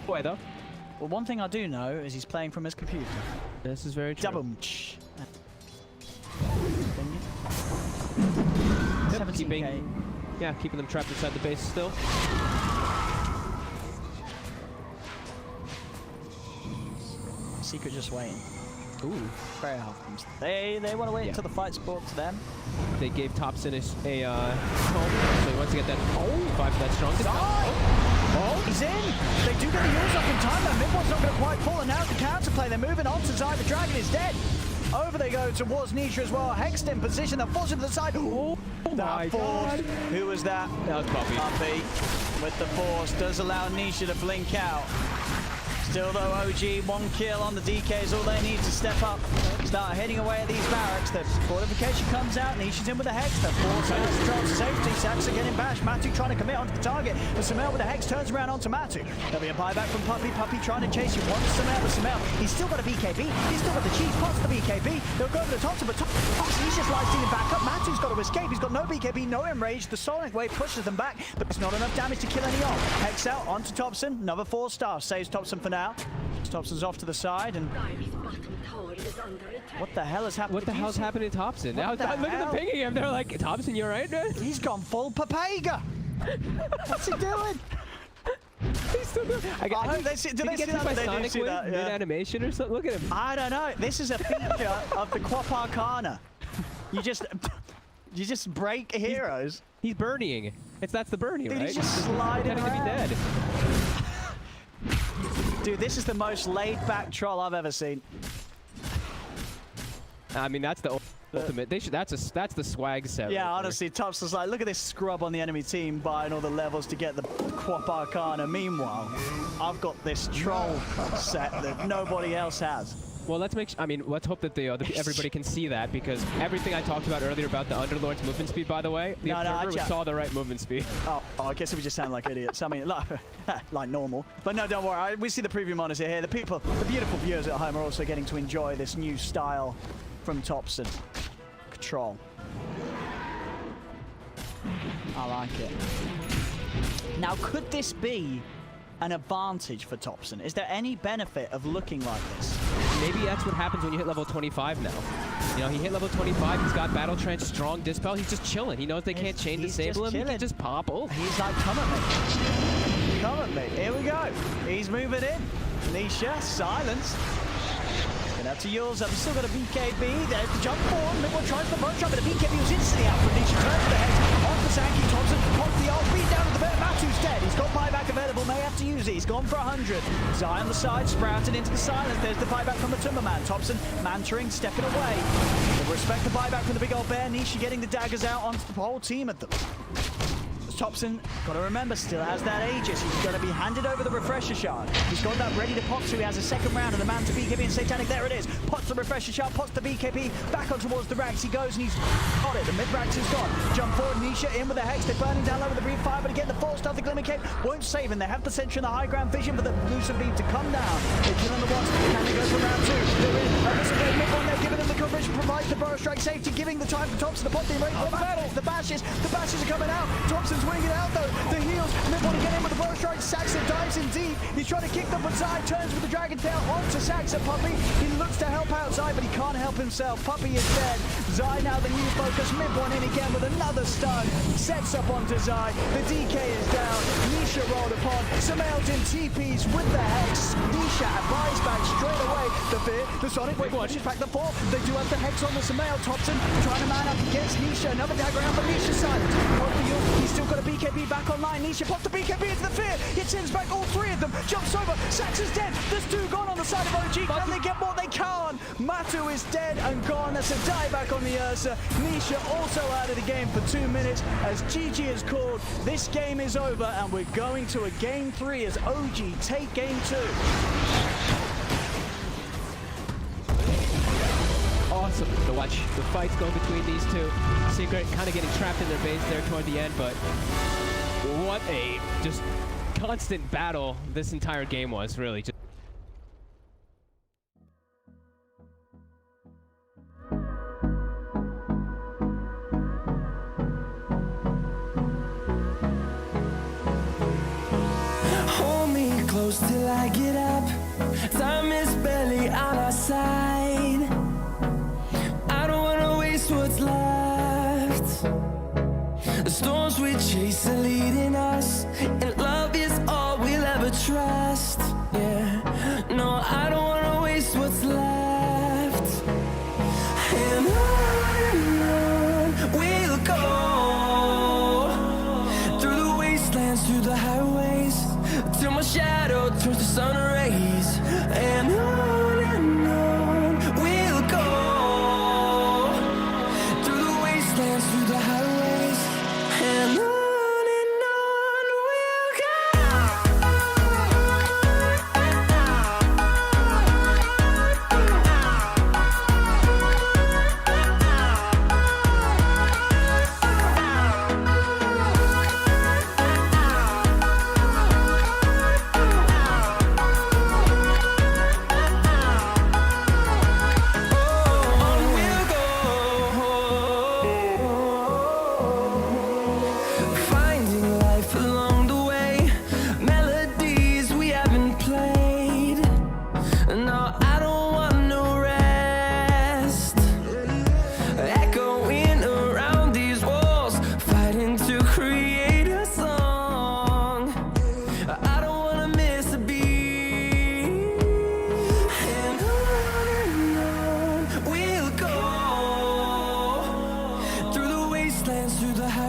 Boy, though. Well, one thing I do know is he's playing from his computer. This is very true. Double. Yep, keeping them trapped inside the base still. Secret just waiting. Ooh. Very hard. They want to wait until the fight's brought to them. They gave Topson a tome, so he wants to get that. Oh, 5 for that strong. Oh, he's in. They do get the use up in time, though. Midway's not going to quite fall, and now the counterplay. They're moving on to Zai. The dragon is dead. Over they go towards Nisha as well. Hexed in position. They're forcing to the side. Oh, that force. Who was that? That was Puppy. Puppy with the force does allow Nisha to blink out. Still though, OG, 1 kill on the DK is all they need to step up. Start heading away at these barracks. The fortification comes out. Nisha's in with the Hex. The force has control safety. Saxa getting bashed. Matu trying to commit onto the target. But Samel with the Hex turns around onto Matu. There'll be a buyback from Puppy. Puppy trying to chase you. Wants Samel, but Samel, he's still got a BKB. He's still got the cheese. Pots the BKB. They'll go over the top, but he's just light stealing back up. Matu's got to escape. He's got no BKB, no enrage. The Sonic Wave pushes them back, but it's not enough damage to kill any off. Hex out onto Thompson. Another 4-star. Saves Thompson for now. Thompson's off to the side, and Dire's bottom tower is under attack. what the hell has happened? What the hell's happening to Thompson? Now, the look at hell? them pinging him. They're like, Thompson, you alright, man? He's gone full Papega. What's he doing? He's still doing. I hope they see, Did he get hit by Sonic Wave yeah. mid-animation or something? Look at him. I don't know. This is a feature of the Quap Arcana. You just break heroes. He's burning. That's the burning, Dude, right? he's just sliding Pretending to be around. dead. Dude, this is the most laid-back troll I've ever seen. I mean, that's the ultimate. That's the swag set. Yeah, right honestly, Thompson's like, look at this scrub on the enemy team buying all the levels to get the Quap Arcana. Meanwhile, I've got this troll set that nobody else has. Well, let's hope that everybody can see that, because everything I talked about earlier about the Underlord's movement speed, by the way, the observer saw the right movement speed. Oh, I guess we just sound like idiots. I mean, like normal. But no, don't worry. We see the preview monitor here. The beautiful viewers at home are also getting to enjoy this new style from Thompson. Control. I like it. Now, could this be an advantage for Thompson? Is there any benefit of looking like this? Maybe that's what happens when you hit level 25 now. You know, he hit level 25, he's got Battle Trench, strong Dispel, he's just chilling. He knows they can't chain disable him, he can just pop ult. He's like, come at me. Come at me. Here we go. He's moving in. Nisha, silence. Gonna have to use up. He's still got a BKB. There's the jump forward. Midway tries the first jump, but the BKB was instantly out from Nisha. Turns to the Hex. On for Sankey. Thompson pops the ult. Beat down to the bear. Matu's dead. He's got buyback available. May have to use it. He's gone for 100. Zai on the side, sprouted into the silence. There's the buyback from the Timberman. Thompson mantering, stepping away. But respect the buyback from the big old bear. Nisha getting the daggers out onto the whole team at them. Thompson, got to remember, still has that Aegis. He's going to be handed over the Refresher Shard. He's got that ready to pop, so he has a second round, and the man to BKB and Satanic, there it is. Pots the Refresher Shard, pots the BKB, back on towards the racks. He goes and he's got it. The mid-racks is gone. Jump forward, Nisha in with the Hex. They're burning down low with the Breathe Fire, but again, the 4-star, the Glimmer Cape won't save him. They have the Sentry and the high ground vision, but the Lucid Beam to come down. They're killing the ones. Can they go for round 2? They're in. Mid-one, they're giving them the coverage, provides the Burrow Strike safety, giving the time for Thompson to pop the rate. The bashes are coming out. Thompson's winning it out, though. The heals, Midway to get in with the Burrow Strike. Saxa dives in deep. He's trying to kick them, but Zai turns with the Dragon Tail onto Saxa. Puppy, he looks to help out Zai, but he can't help himself. Puppy is dead. Zai now the new focus. Midway in again with another stun. Sets up onto Zai. The DK is down. Nisha rolled upon. Samael's in TPs with the Hex. Nisha buys back straight away. The fear, the Sonic Wave pushes back the 4. They do have the Hex on the Samael. Thompson trying to man up against Nisha. Another dagger around for Nisha silent. He's still got a BKB back online. Nisha pops the BKB into the fear. It sends back all 3 of them. Jumps over. Saxa's dead. There's 2 gone on the side of OG. Can they get what they can? Matu is dead and gone. That's a die back on the Ursa. Nisha also out of the game for 2 minutes as GG has called. This game is over and we're going to a game 3 as OG take game 2. Awesome to watch the fights go between these two. Secret kind of getting trapped in their base there toward the end, but what a just constant battle this entire game was, really. Just Hold me close till I get up. Time is barely on our side. I don't wanna waste what's left. The storms we chase are leading us, and love is all we'll ever trust. Yeah, no, I don't wanna waste what's left. And on we'll go, through the wastelands, through the highways,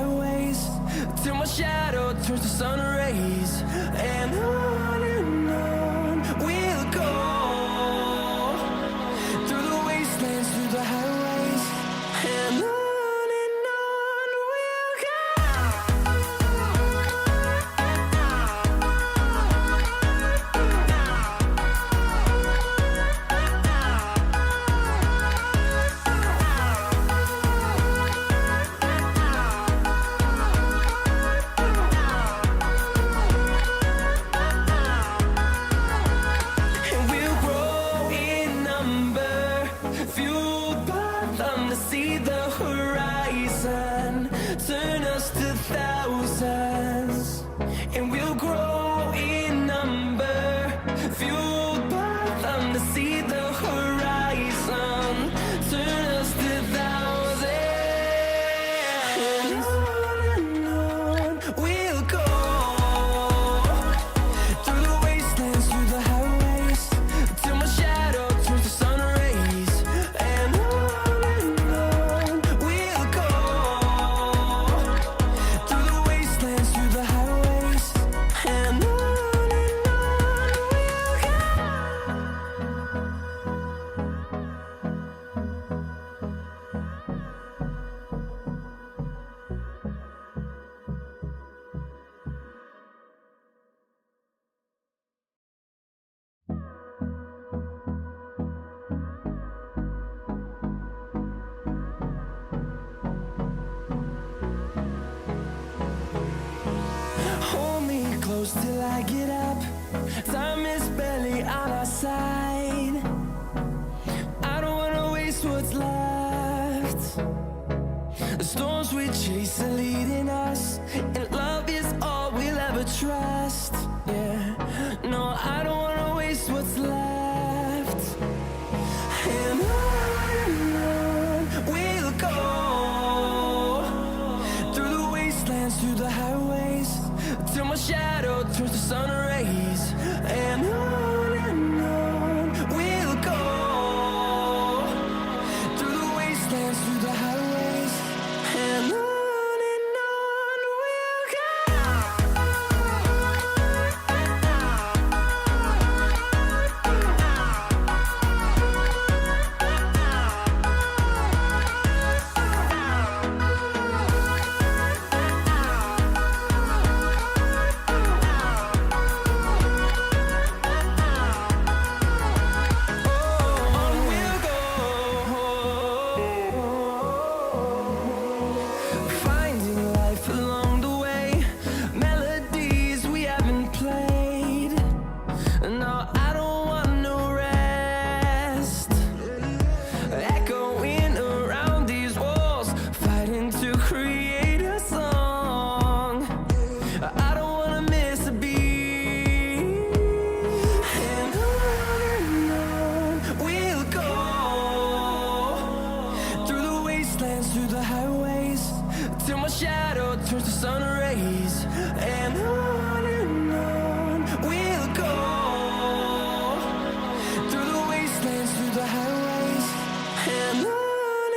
highways till my shadow turns to sun rays. And on we'll go through the wastelands, through the highways, and on we'll go. And we'll grow in number, fueled by them to see the horizon, turn us to thousands. And we'll grow in number, fueled by them to see the horizon, turn us to thousands. And on we'll go through the wastelands, through the highways, till my shadow turns to sun rays. And on we'll go through the wastelands, through the highways, and on we'll go. Hold me close till I get up. Time is barely on our side. I don't wanna waste what's left. The storms we chase are leading us, and love is all we'll ever trust. Yeah, no, I don't wanna waste what's left. And on we'll go through the wastelands, through the highways, till my shadow turns to sun rays. And on we'll go through the wastelands, through the highways, and on we'll go. On we'll go, finding life along the way, melodies we haven't played. No, I don't want no rest, echoing around these walls, fighting to create a song. I don't wanna miss a beat. And on we'll go through the wastelands, through the highways, till my shadow turns to sun rays. And on we'll go through the wastelands, through the highways, and on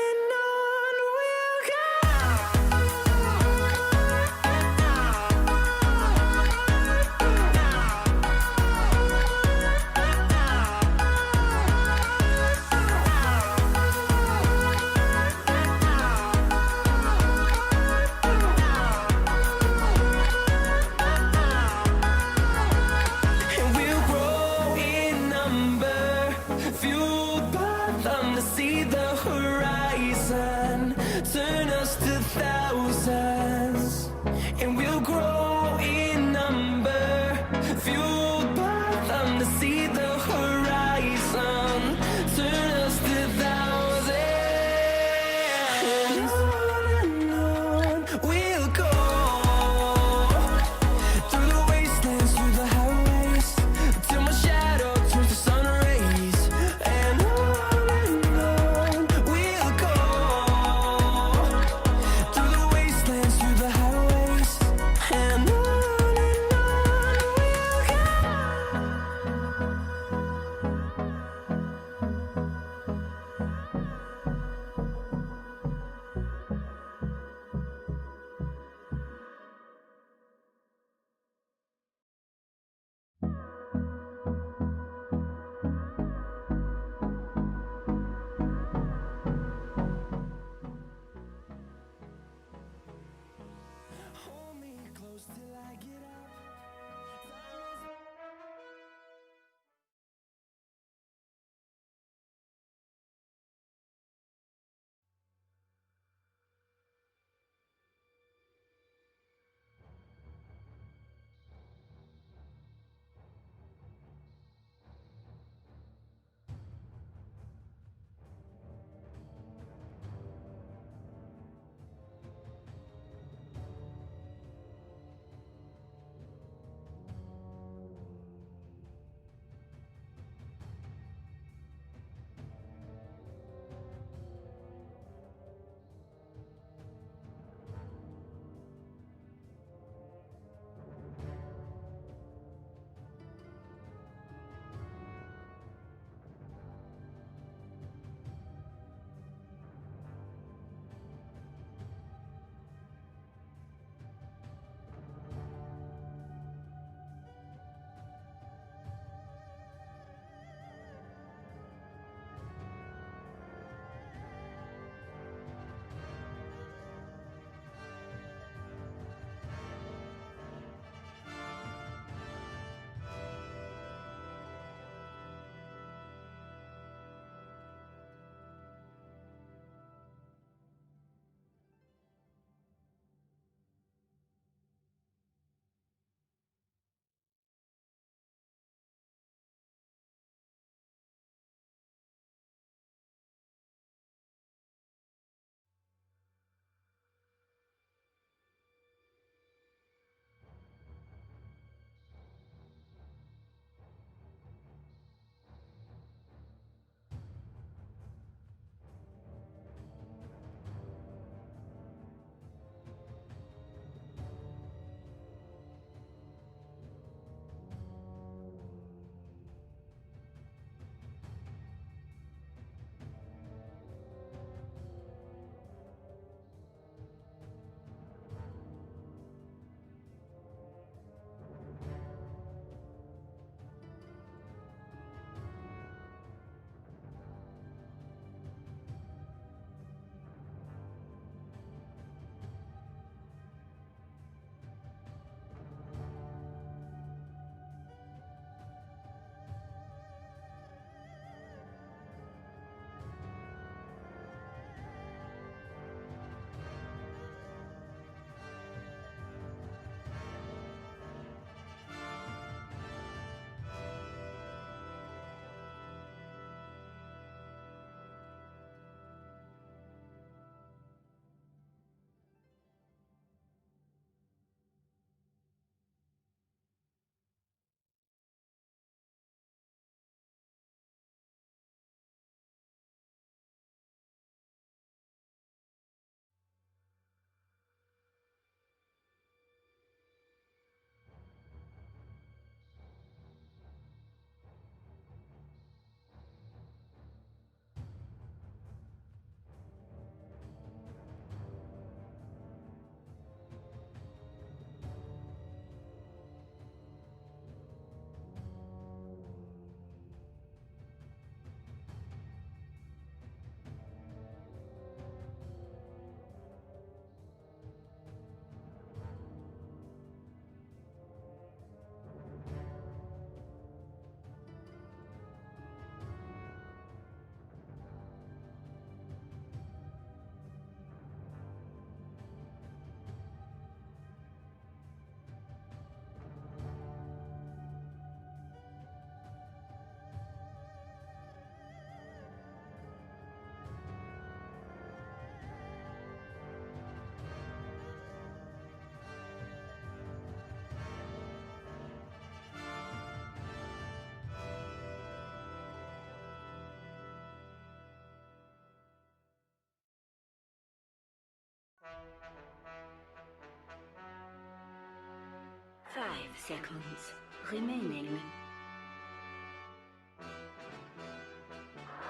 we'll go. seconds remaining.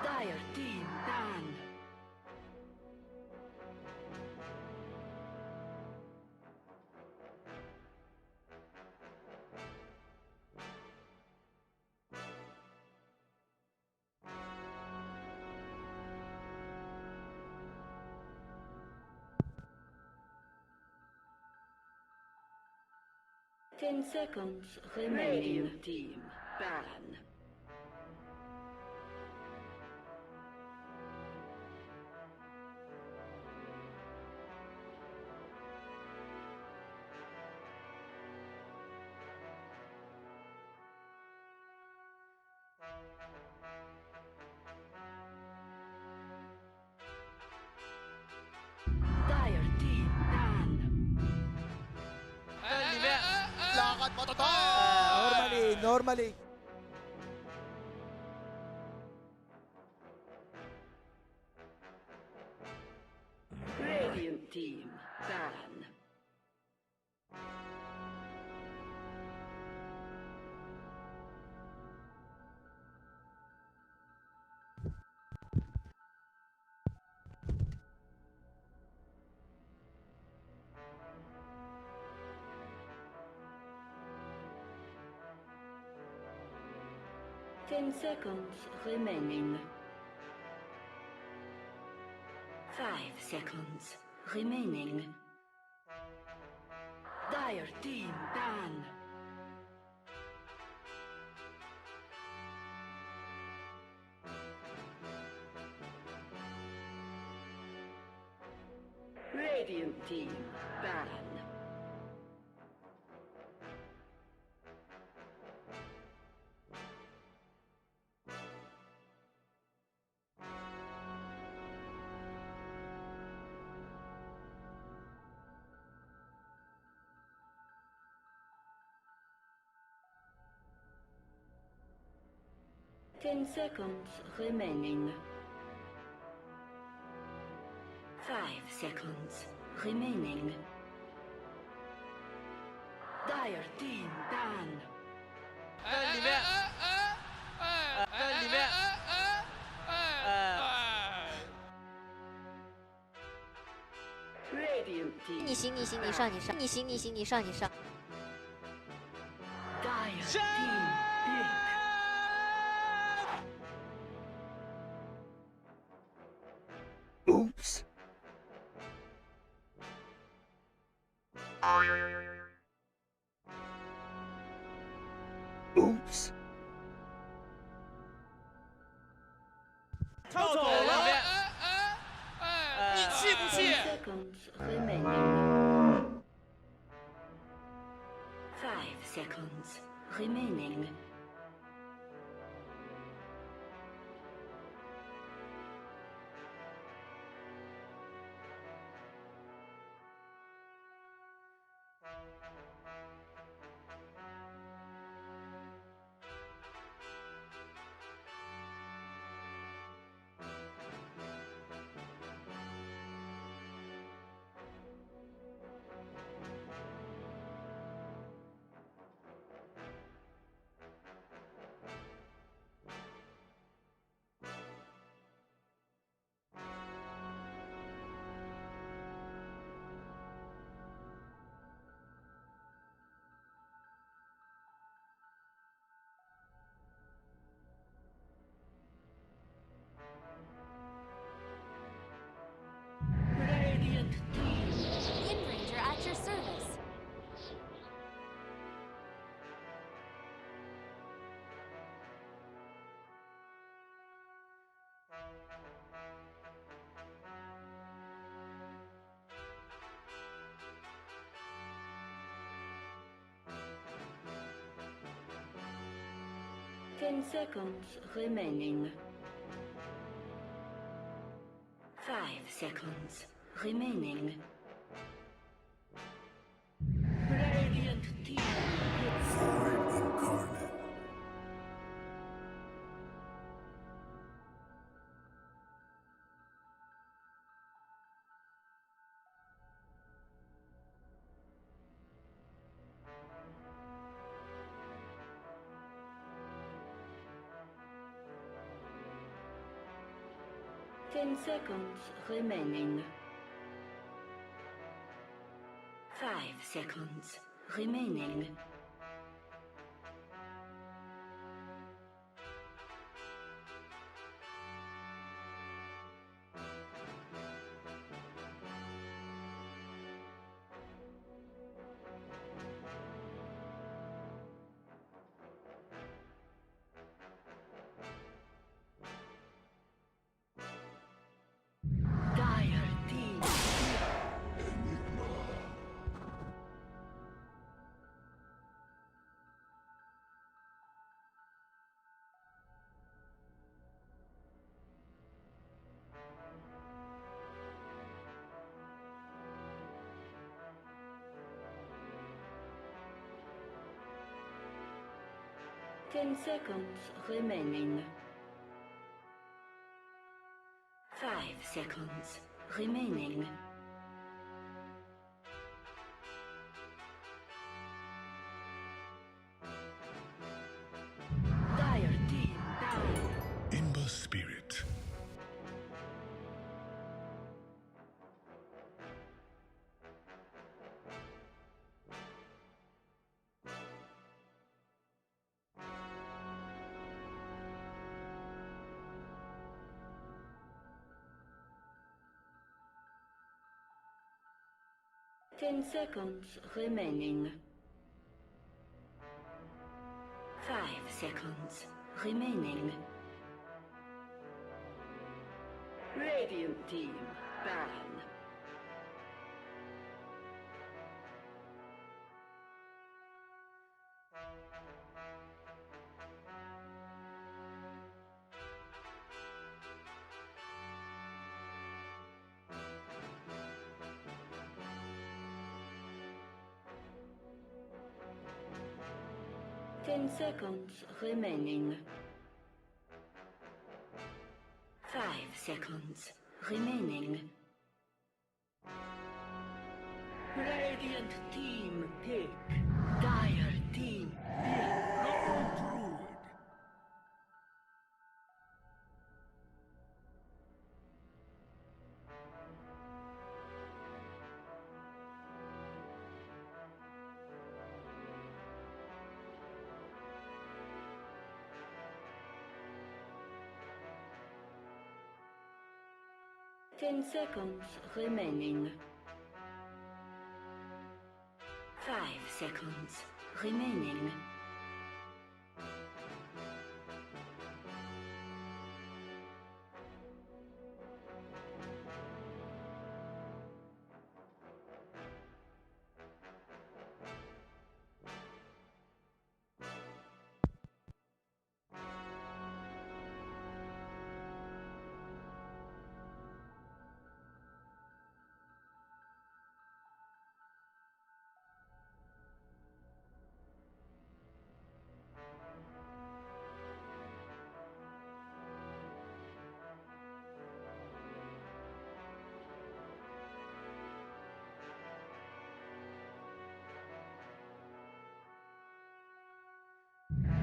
Dire team ban. Ten seconds remaining. Team ban. Dire team ban. Lakad mo to! Normally. Radiant team ban. Ten seconds remaining. 5 seconds remaining. Dire team ban. Radiant team ban. Ten seconds remaining. 5 seconds remaining. Dire team ban. Radiant team. 你行，你行，你上，你上，你行，你行，你上，你上。 Dire team pick. Oops. Oops. Seconds remaining. 5 seconds remaining. Radiant team. Wind Ranger at your service. Ten seconds remaining. 5 seconds remaining. Radiant team. Void incarnate. 10 seconds remaining. 5 seconds remaining. Dire team. 10 seconds remaining. 5 seconds remaining. Dire team down. In the spirit. Ten seconds remaining. 5 seconds remaining. Radiant team ban. Ten seconds remaining. 5 seconds remaining. Radiant team pick. Dire team pick. 10 seconds remaining. 5 seconds remaining.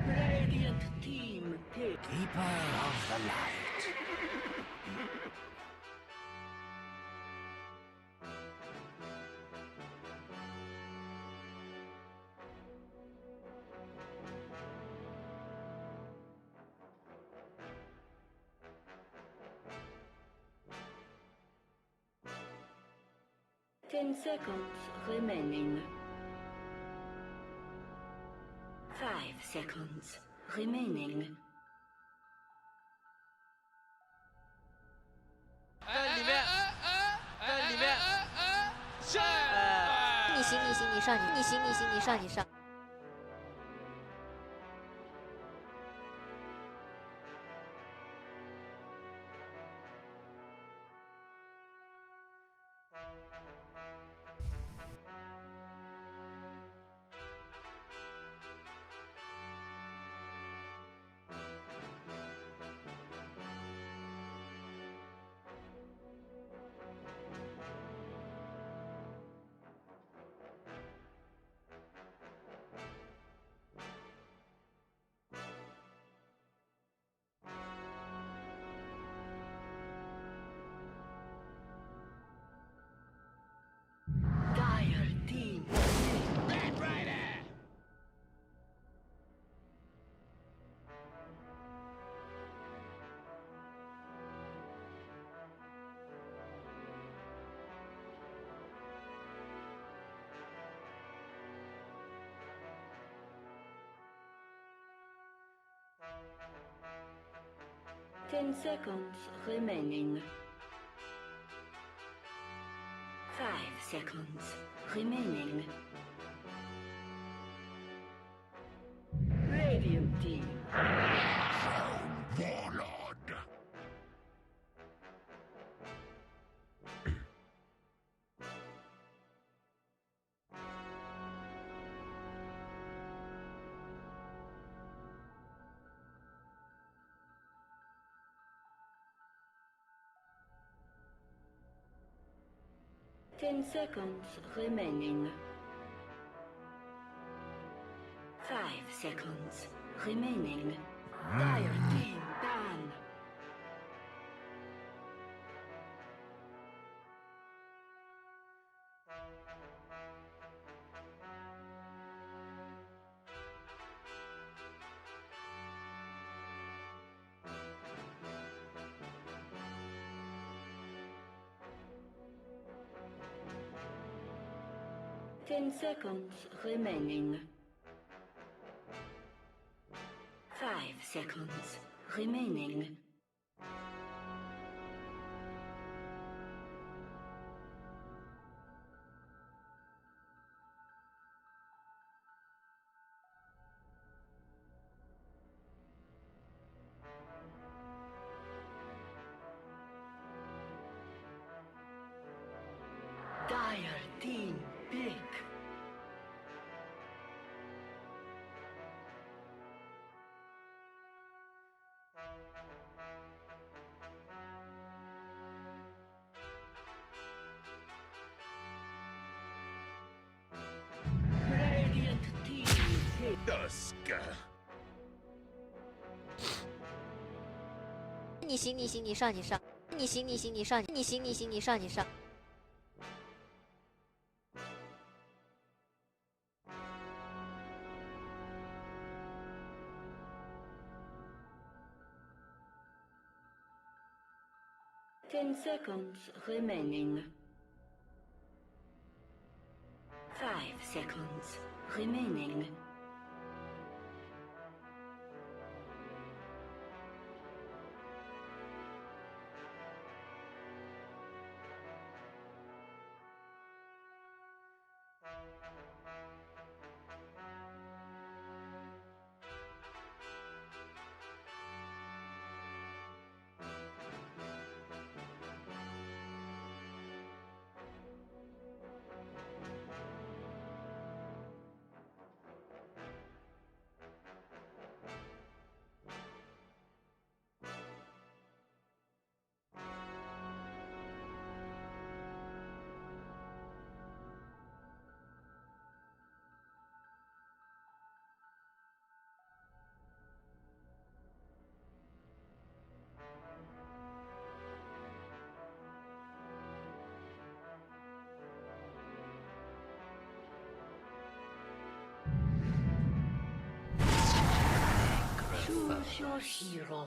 Radiant team pick. Keeper of the light. 10 seconds remaining. 5 seconds remaining. 你行你行你上你行你行你上你上。10 seconds remaining. 5 seconds remaining. Radiant team. Warlord. 10 seconds remaining. 5 seconds remaining. Dire team ban. Ten seconds remaining. 5 seconds remaining. Dire team pick. Radiant team pick. Dusk. 你行你行你上你上，你行你行你上你行你行你上你上。 10 seconds remaining. 5 seconds remaining. Choose your hero.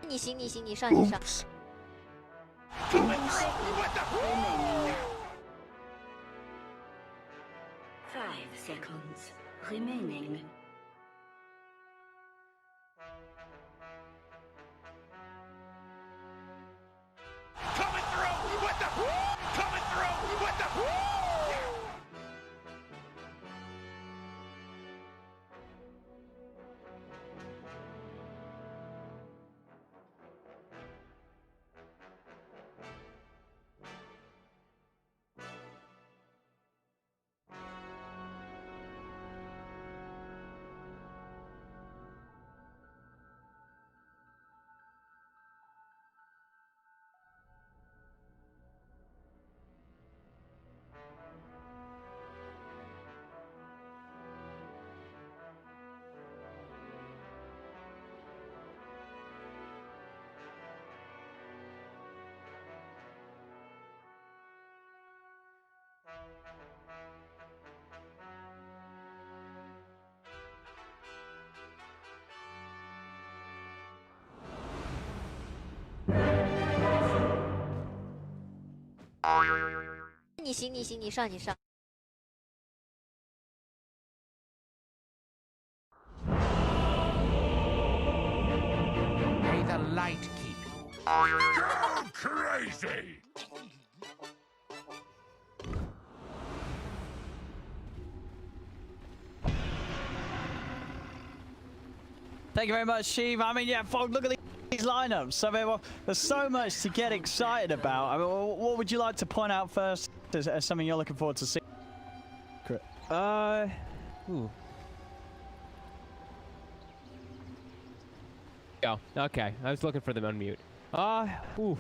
你行你行你上你上。 Remaining. 5 seconds remaining. Coming through! What the? Coming through! What the? 你行你行，你上你上。 May the light keep you. You're crazy! Thank you very much, Sheev. I mean, yeah, Fog, look at these lineups. I mean, there's so much to get excited about. I mean, what would you like to point out first as something you're looking forward to see? Ooh. Oh, okay. I was looking for them unmute. Ooh.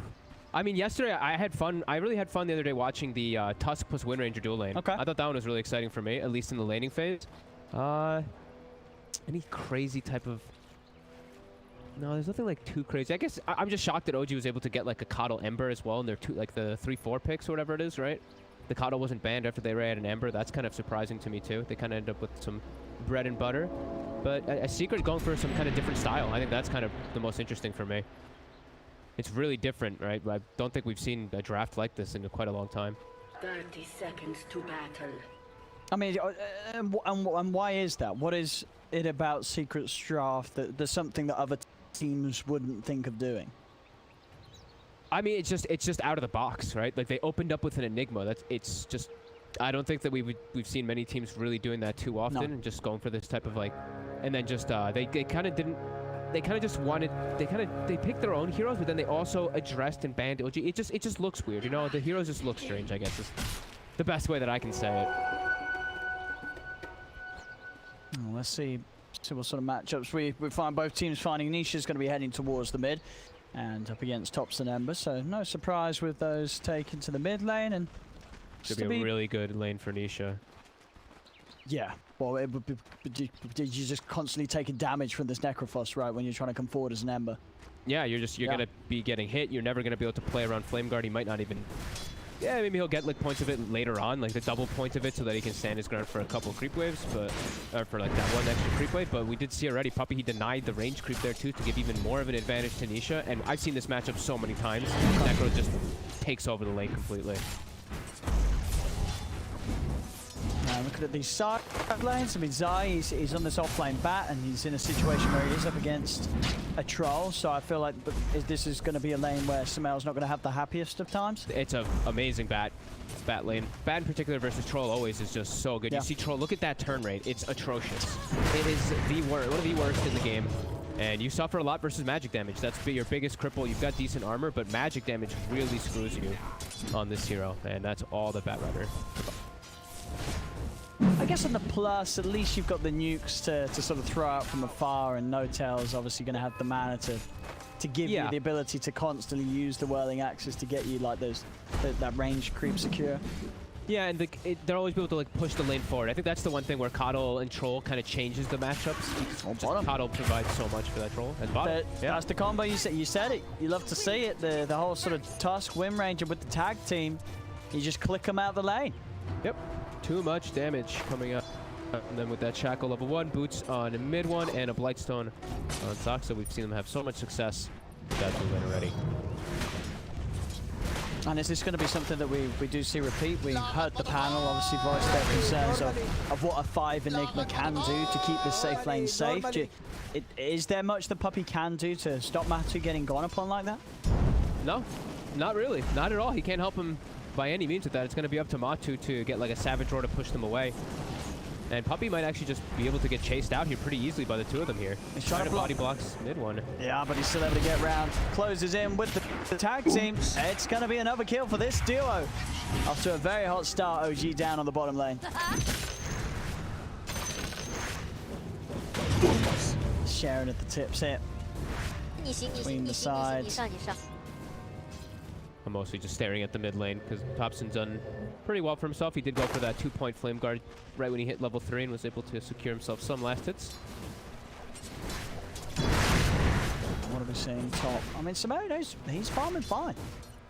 I mean, yesterday I had fun. I really had fun the other day watching the Tusk plus Wind Ranger dual lane. Okay. I thought that one was really exciting for me, at least in the laning phase. Any crazy type of... No, there's nothing like too crazy. I guess I'm just shocked that OG was able to get like a Coddle Ember as well, and they're like the 3-4 picks or whatever it is, right? The Coddle wasn't banned after they ran an Ember. That's kind of surprising to me too. They kind of end up with some bread and butter. But a Secret going for some kind of different style. I think that's kind of the most interesting for me. It's really different, right? I don't think we've seen a draft like this in quite a long time. 30 seconds to battle. I mean, and why is that? What is it about Secret's draft that there's something that other teams wouldn't think of doing? I mean, it's just out of the box, right? Like they opened up with an Enigma. It's just, I don't think that we've seen many teams really doing that too often, and just going for this type of like, and then just they kind of didn't. They kind of just wanted. They picked their own heroes, but then they also addressed and banned OG. It just looks weird, you know. The heroes just look strange, I guess, is the best way that I can say it. Oh, let's see what sort of matchups we find. Both teams finding Nisha's going to be heading towards the mid and up against Tops and Ember, so no surprise with those taken to the mid lane. And should be a really good lane for Nisha. Yeah, well, did you just constantly taking damage from this Necrophos, right, when you're trying to come forward as an Ember? Yeah, you're gonna be getting hit. You're never gonna be able to play around Flame Guard. He might not even. Yeah, maybe he'll get like points of it later on, like the double points of it, so that he can stand his ground for a couple creep waves, but or for like that one extra creep wave. But we did see already, Puppey, he denied the range creep there too to give even more of an advantage to Nisha. And I've seen this matchup so many times. Necro just takes over the lane completely. Looking at these side lanes, I mean, Zai, he's on this offlane bat, and he's in a situation where he is up against a troll, so I feel like this is going to be a lane where Sumail's not going to have the happiest of times. It's an amazing bat lane. Bat in particular versus troll always is just so good. Yeah. You see troll, look at that turn rate. It's atrocious. It is the worst, one of the worst in the game. And you suffer a lot versus magic damage. That's your biggest cripple. You've got decent armor, but magic damage really screws you on this hero, and that's all the Bat Rider. I guess on the plus, at least you've got the nukes to sort of throw out from afar, and No-Tail's obviously going to have the mana to give you the ability to constantly use the Whirling Axes to get you like that range creep secure. Yeah, and they'll always be able to like push the lane forward. I think that's the one thing where Coddle and Troll kind of changes the matchups. Coddle provides so much for that Troll. And bottom. That's the combo. You said it. You love to see it. The whole sort of Tusk Wind Ranger with the tag team. You just click them out the lane. Yep. Too much damage coming up. And then with that Shackle level 1, boots on mid 1, and a Blightstone on Soxa. We've seen them have so much success with that blue lane already. And is this going to be something that we do see repeat? We heard the panel obviously voice their concerns of what a 5 Enigma can do to keep the safe lane safe. Is there much that Puppey can do to stop Matu getting gone upon like that? No, not really. Not at all. He can't help him by any means with that. It's going to be up to Matu to get like a Savage Roar to push them away. And Puppey might actually just be able to get chased out here pretty easily by the two of them here. He's trying to body blocks mid one. Yeah, but he's still able to get round. Closes in with the tag team. It's going to be another kill for this duo. After a very hot start, OG down on the bottom lane. Sharon at the tips here. Between the sides. I'm mostly just staring at the mid lane because Topson's done pretty well for himself. He did go for that 2-point Flame Guard right when he hit level 3 and was able to secure himself some last hits. What are we seeing top? I mean, Sumail, he's farming fine.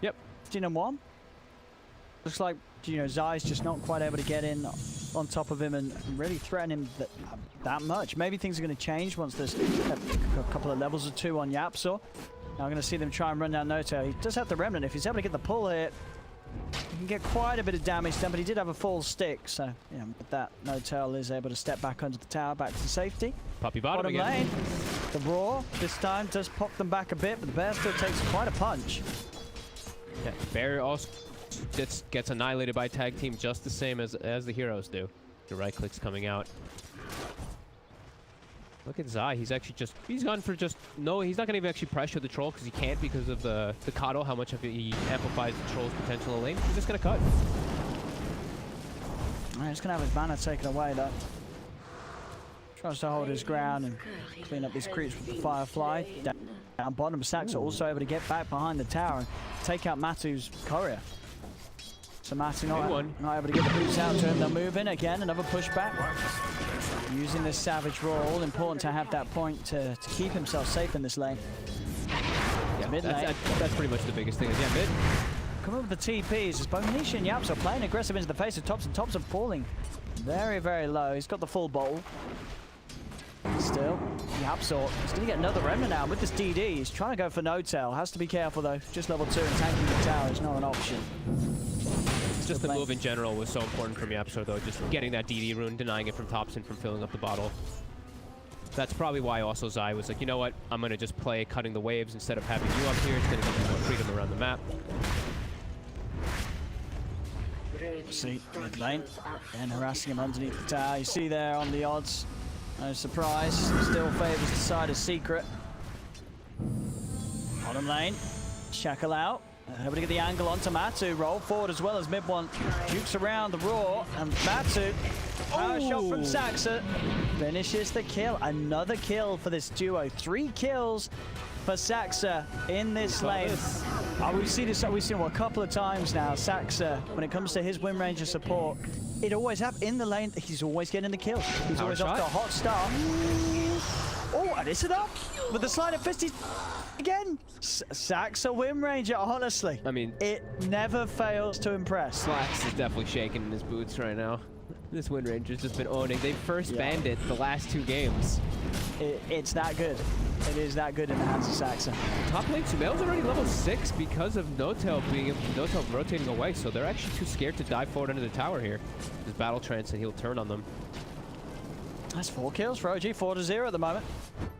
Yep. 15-1. Looks like, you know, Zai's just not quite able to get in on top of him and really threaten him that much. Maybe things are going to change once there's a couple of levels or 2 on Yapsor. Now I'm going to see them try and run down No-Tail. He does have the Remnant. If he's able to get the pull here, can get quite a bit of damage done, but he did have a full stick, so yeah, with that, No-Tail is able to step back under the tower, back to safety. Puppy bottom again. Lane. The Roar this time does pop them back a bit, but the Bear still takes quite a punch. Yeah, Bear also gets annihilated by tag team just the same as the heroes do. The right click's coming out. Look at Zai. He's actually he's gone for he's not gonna even actually pressure the troll because he can't because of the coddle, how much of it he amplifies the troll's potential in lane. He's just gonna cut. Alright, he's gonna have his mana taken away though. Tries to hold his ground and clean up these creeps with the Firefly. Down bottom, Sax are also able to get back behind the tower and take out Matu's courier. So Matu not able to get the boots out to him. They'll move in again, another pushback. Using this Savage Roar, all important to have that point to keep himself safe in this lane. Yeah, mid lane. That's pretty much the biggest thing. Yeah, mid. Coming with the TPs, as both Nisha and Yaps are playing aggressive into the face of Tops, and Tops are falling very, very low. He's got the full bowl. Still, Yapsor is going to get another remnant now with this DD. He's trying to go for No-Tail. Has to be careful though. Just level 2 and tanking the tower is not an option. Just the move in general was so important from Yapsor though. Just getting that DD rune, denying it from Thompson from filling up the bottle. That's probably why also Zai was like, you know what? I'm going to just play cutting the waves instead of having you up here. It's going to give me more freedom around the map. See, mid lane, and harassing him underneath the tower. You see there on the odds. No surprise, still favors the side of Secret. Bottom lane, Shackle out. Able to get the angle onto Matu. Roll forward as well as mid one. Jukes around the Roar, and Matu. Power shot from Saxa. Finishes the kill. Another kill for this duo. 3 kills for Saxa in this lane. We've seen this. We've seen it a couple of times now. Saxa, when it comes to his Wind Ranger support, it always happens in the lane. He's always getting the kills. He's Power always shot. off to a hot start. Oh, and is it up with the slide of fisties again? Saxa Wind Ranger. Honestly, I mean, it never fails to impress. Slacks is definitely shaking in his boots right now. This Wind Ranger's just been owning. They first banned it the last 2 games. It's that good. It is that good in the hands of Saxa. Top lane Sumail's already level 6 because of No-Tail rotating away, so they're actually too scared to dive forward under the tower here. This battle trance and he'll turn on them. That's 4 kills for OG, 4-0 at the moment.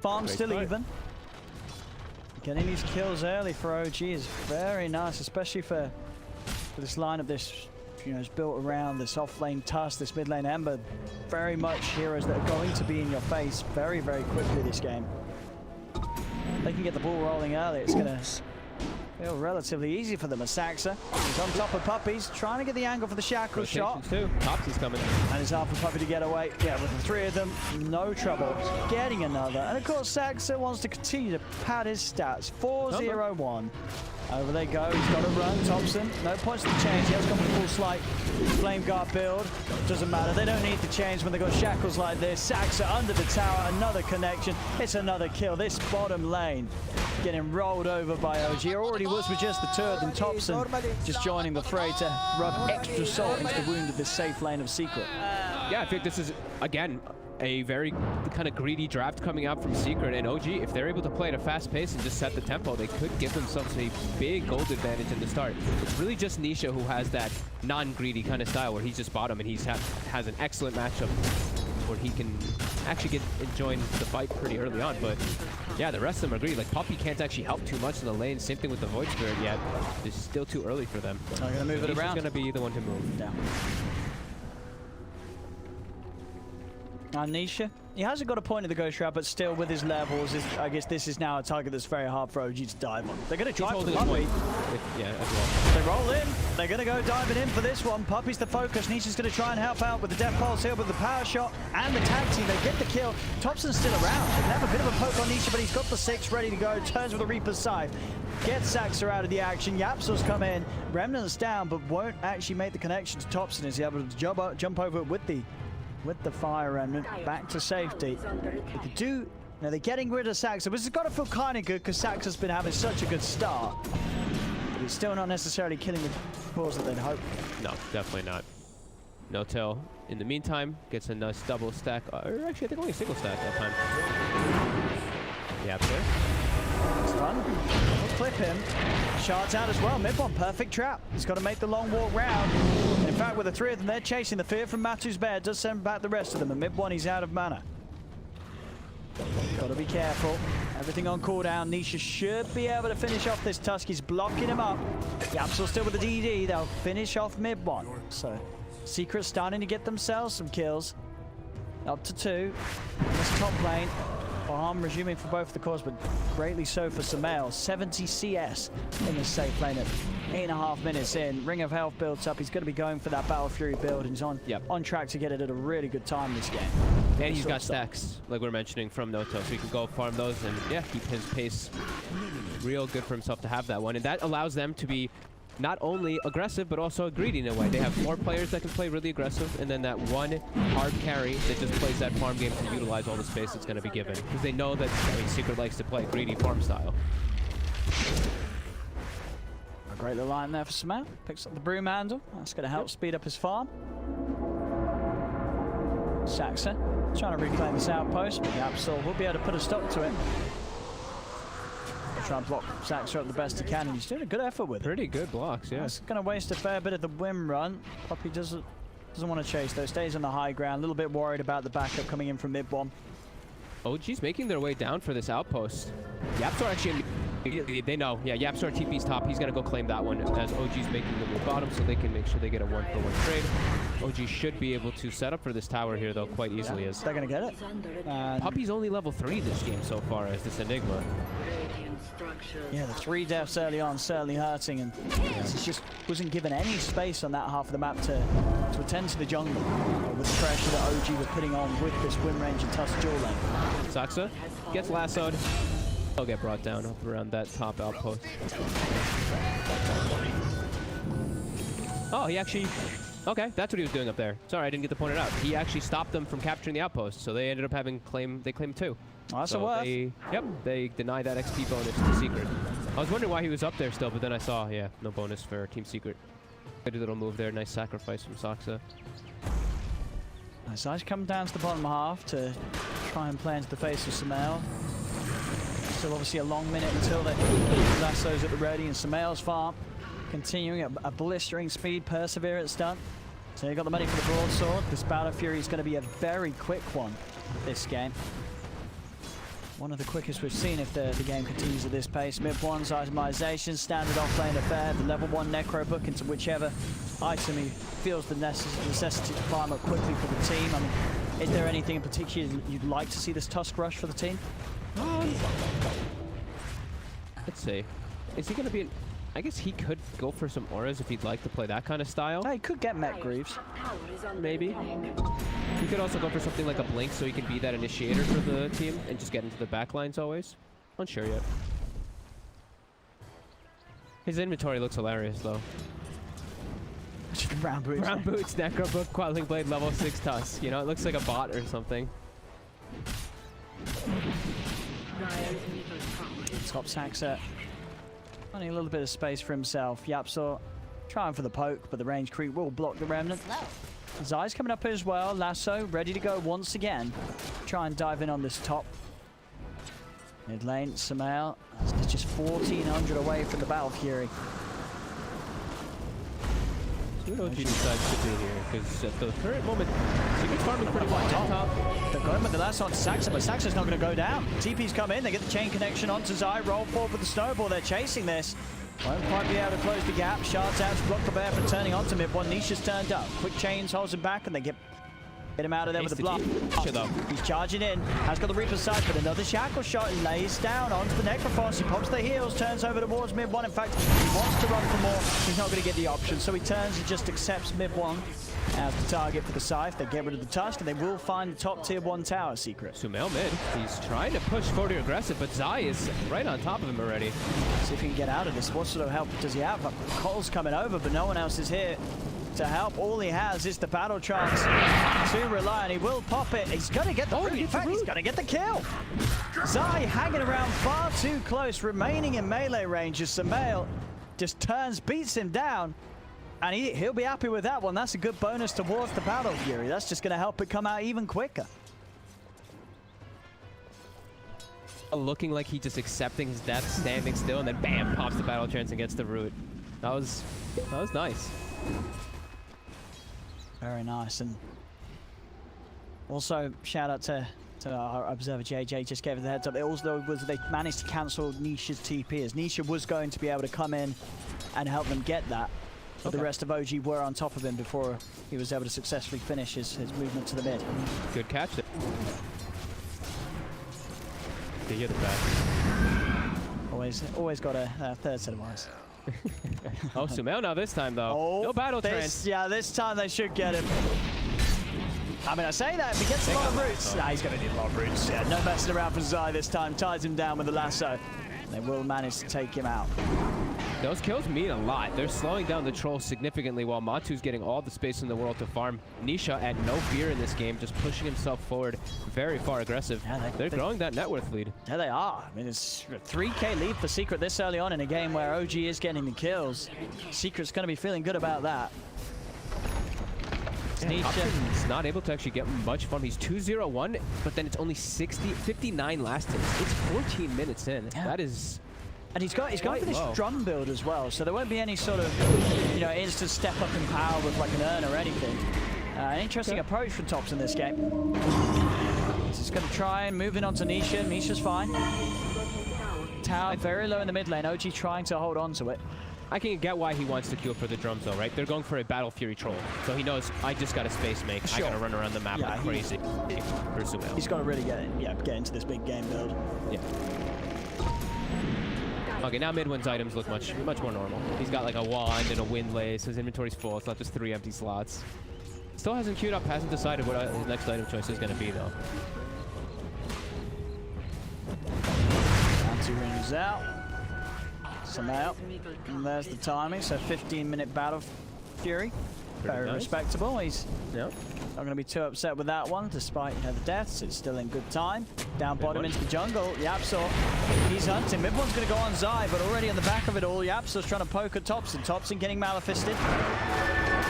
Farm Great still fight. even. Getting these kills early for OG is very nice, especially for this lineup. This, you know, is built around this off-lane Tusk, this mid-lane Ember. Very much heroes that are going to be in your face very, very quickly this game. If they can get the ball rolling early, it's going to feel relatively easy for them. As Saxa is on top of Puppies, trying to get the angle for the shackle shot. Too. Topsy's coming. And it's hard for Puppy to get away. Yeah, with the 3 of them, no trouble getting another. And of course, Saxa wants to continue to pad his stats. 4-0-1. Over they go. He's got to run. Thompson, no points to change. He has gone for full slight. Flame Guard build. Doesn't matter. They don't need to change when they've got shackles like this. Saxa under the tower. Another connection. It's another kill. This bottom lane getting rolled over by OG. Already was with just the 2 of them. Thompson just joining the fray to rub extra salt into the wound of this safe lane of Secret. Yeah, I think this is, again, a very kind of greedy draft coming out from Secret, and OG, if they're able to play at a fast pace and just set the tempo, they could give themselves a big gold advantage in the start. It's really just Nisha who has that non-greedy kind of style where he's just bottom and he's has an excellent matchup where he can actually join the fight pretty early on. But yeah, the rest of them are greedy. Like Puppy can't actually help too much in the lane. Same thing with the Void Spirit yet. It's still too early for them. I'm going to move it around. He's going to be the one to move. Down. Nisha, he hasn't got a point in the Ghost Shroud, but still with his levels, I guess this is now a target that's very hard for OG to dive on. They're going to try for Puppy. Yeah, as well. They roll in. They're going to go diving in for this one. Puppy's the focus. Nisha's going to try and help out with the Death Pulse here with the power shot and the tag team. They get the kill. Thompson's still around. They can have a bit of a poke on Nisha, but he's got the 6 ready to go. Turns with the Reaper's Scythe. Gets Saxa out of the action. Yapsor's come in. Remnant's down, but won't actually make the connection to Thompson. Is he able to jump over it with the Fire Remnant back to safety. But they do, now they're getting rid of Saxa, which has got to feel kind of good because Saxa's been having such a good start. But he's still not necessarily killing the cause that they'd hope. No, definitely not. No-Tail, in the meantime, gets a nice double stack. Or actually, I think only a single stack that time. Yeah, there. run. We'll clip him. Shards out as well. Mid one, perfect trap. He's got to make the long walk round. In fact, with the three of them, they're chasing. The fear from Matu's bear does send back the rest of them. And mid one, he's out of mana. Got to be careful. Everything on cooldown. Nisha should be able to finish off this Tusk. He's blocking him up. Yapsel still with the DD. They'll finish off mid one. So, Secret starting to get themselves some kills. Up to 2. This top lane. Farm resuming for both the cores, but greatly so for Sumail. 70 CS in the safe lane at 8.5 minutes in. Ring of Health builds up. He's going to be going for that Battle Fury build, and he's on track to get it at a really good time this game. And he's got stacks, like we're mentioning, from Noto, so he can go farm those and, yeah, keep his pace real good for himself to have that one. And that allows them to be not only aggressive, but also greedy in a way. They have 4 players that can play really aggressive, and then that one hard carry that just plays that farm game to utilize all the space that's going to be given. Because they know that, I mean, Secret likes to play greedy farm style. A great little line there for Sumail. Picks up the broom handle. That's going to help speed up his farm. Saxon trying to reclaim this outpost. Yapsel will be able to put a stop to it. Try and block Saxer up the best he can, and he's doing a good effort with it. Pretty good blocks, yeah. That's going to waste a fair bit of the whim run. Poppy doesn't want to chase though. Stays on the high ground. A little bit worried about the backup coming in from mid one. OG's making their way down for this outpost. Yapsor actually, they know. Yeah, Yapsor TP's top. He's going to go claim that one as OG's making the move bottom, so they can make sure they get a 1-for-1 trade. OG should be able to set up for this tower here, though, quite easily. As they're going to get it. Puppy's only level 3 this game so far as this Enigma. Yeah, the 3 deaths early on certainly hurting, and he just wasn't given any space on that half of the map to attend to the jungle with the pressure that OG were putting on with this Wind Range and Tusk dual lane. Saxa gets lassoed. He'll get brought down up around that top outpost. Oh, he actually... Okay, that's what he was doing up there. Sorry, I didn't get to point it out. He actually stopped them from capturing the outpost, so they ended up having they claimed 2. Oh, that's a worth. They denied that XP bonus to Secret. I was wondering why he was up there still, but then I saw, yeah, no bonus for Team Secret. Good little move there, nice sacrifice from Saxa. Nice. Ice come down to the bottom half to try and play into the face of Sumail. Still obviously a long minute until the lassos at the ready, and Sumail's farm continuing at a blistering speed, perseverance done. So you got the money for the broadsword. This Battle Fury is going to be a very quick one this game. One of the quickest we've seen if the game continues at this pace. Mid one's itemization, standard offlane affair, the level 1 necro book into whichever item he feels the necessity to farm up quickly for the team. I mean, is there anything in particular you'd like to see this Tusk rush for the team? Let's see. Is he going to be... I guess he could go for some auras if he'd like to play that kind of style. Yeah, he could get Met Greaves. Maybe. He could also go for something like a Blink so he can be that initiator for the team and just get into the back lines always. Unsure yet. His inventory looks hilarious though. Brown boots. Brown boots, Necro Book, Quelling Blade, level 6 Tusk. You know, it looks like a bot or something. Top Saxa. Finding a little bit of space for himself. Yapsor trying for the poke, but the range creep will block the remnant. Zai's coming up as well. Lasso ready to go once again. Try and dive in on this top. Mid lane, Sumail. It's just 1,400 away from the Battle Fury. See what OG decides to do here, because at the current moment, Secret's farming pretty well top. They're going with the last on Saxa, but Saxa's not going to go down. TP's come in, they get the chain connection onto Zai, roll forward with the snowball, they're chasing this. Won't quite be able to close the gap. Shards out to block the bear from turning onto mid. One Nisha's turned up. Quick chains holds him back, and they get him out of there with the block. He's charging in, has got the Reaper side, but another shackle shot and lays down onto the Necrophos. He pops the heels, turns over towards mid one. In fact, he wants to run for more. He's not going to get the option, so he turns and just accepts mid one as the target for the Scythe. They get rid of the Tusk, and they will find the top tier 1 tower Secret. Sumail mid. He's trying to push forward aggressive, but Zai is right on top of him already. See if he can get out of this. What sort of help does he have? Cole's coming over, but no one else is here to help. All he has is the battle trance to rely on. He will pop it. He's going to get the root. In fact, he's going to get the kill. Zai hanging around far too close, remaining in melee range as Sumail just turns, beats him down, and he'll be happy with that one. That's a good bonus towards the Battle Fury. That's just going to help it come out even quicker. looking like he just accepting his death, standing still, and then bam, pops the battle trance and gets the root. That was nice. Very nice. And also shout out to our observer JJ, just gave it the heads up. It also was they managed to cancel Nisha's TP, as Nisha was going to be able to come in and help them get that. But the rest of OG were on top of him before he was able to successfully finish his movement to the mid. Good catch there. You hear the back. Always got a third set of eyes. Oh, Sumail now this time though. Oh, no battle trance. Yeah, this time they should get him. I mean, I say that, if he gets a lot of roots. Nah, he's going to need a lot of roots. Yeah, no messing around for Zai this time. Ties him down with the lasso. They will manage to take him out. Those kills mean a lot. They're slowing down the troll significantly while Matu's getting all the space in the world to farm. Nisha at no fear in this game, just pushing himself forward, very far aggressive. Yeah, they're growing that net worth lead. Yeah, they are. I mean, it's a 3K lead for Secret this early on in a game where OG is getting the kills. Secret's going to be feeling good about that. Nisha's not able to actually get much from. He's 2-0-1, but then it's only 59 last hits. It's 14 minutes in. Yeah. That is... And he's going for this drum build as well, so there won't be any sort of, you know, instant step up in power with like an urn or anything. An interesting approach for Tops in this game. He's going to try and move in onto Nisha. Nisha's fine. Tower very low in the mid lane. OG trying to hold on to it. I can get why he wants to queue for the drums though, right? They're going for a Battle Fury troll. So he knows, I just got a space make. Sure. I got to run around the map like crazy. He's got to really get into this big game build. Yeah. Okay, now Midwind's items look much more normal. He's got like a wand and a wind lace. His inventory's full. It's not just 3 empty slots. Still hasn't queued up, hasn't decided what his next item choice is going to be though. Anti rings out. Some out. And there's the timing. So 15-minute Battle Fury. Very respectable. He's not going to be too upset with that one, despite the deaths. It's still in good time. Down bottom into the jungle. Yapsaw, he's hunting. Mid-one's going to go on Zai, but already on the back of it all, Yapsaw's trying to poke at Topson. Topson getting Malefisted.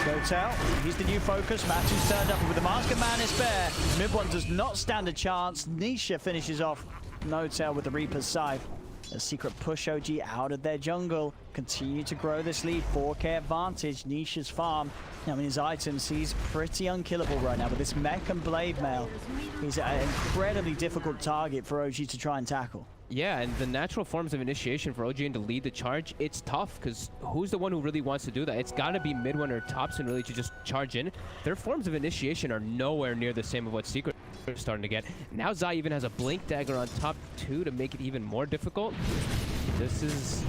DOTA, he's the new focus. Matu's turned up with the Mask of Madness Bear. Mid-one does not stand a chance. Nisha finishes off No-Tail with the Reaper's Scythe. A Secret push OG out of their jungle. Continue to grow this lead. 4K advantage. Nisha's farm. I mean, his items, he's pretty unkillable right now. But this Mech and Blade Mail, he's an incredibly difficult target for OG to try and tackle. Yeah, and the natural forms of initiation for OG to lead the charge, it's tough because who's the one who really wants to do that? It's got to be Midwin or Topson really to just charge in. Their forms of initiation are nowhere near the same of what Secret are starting to get. Now Zai even has a Blink Dagger on top too to make it even more difficult. This is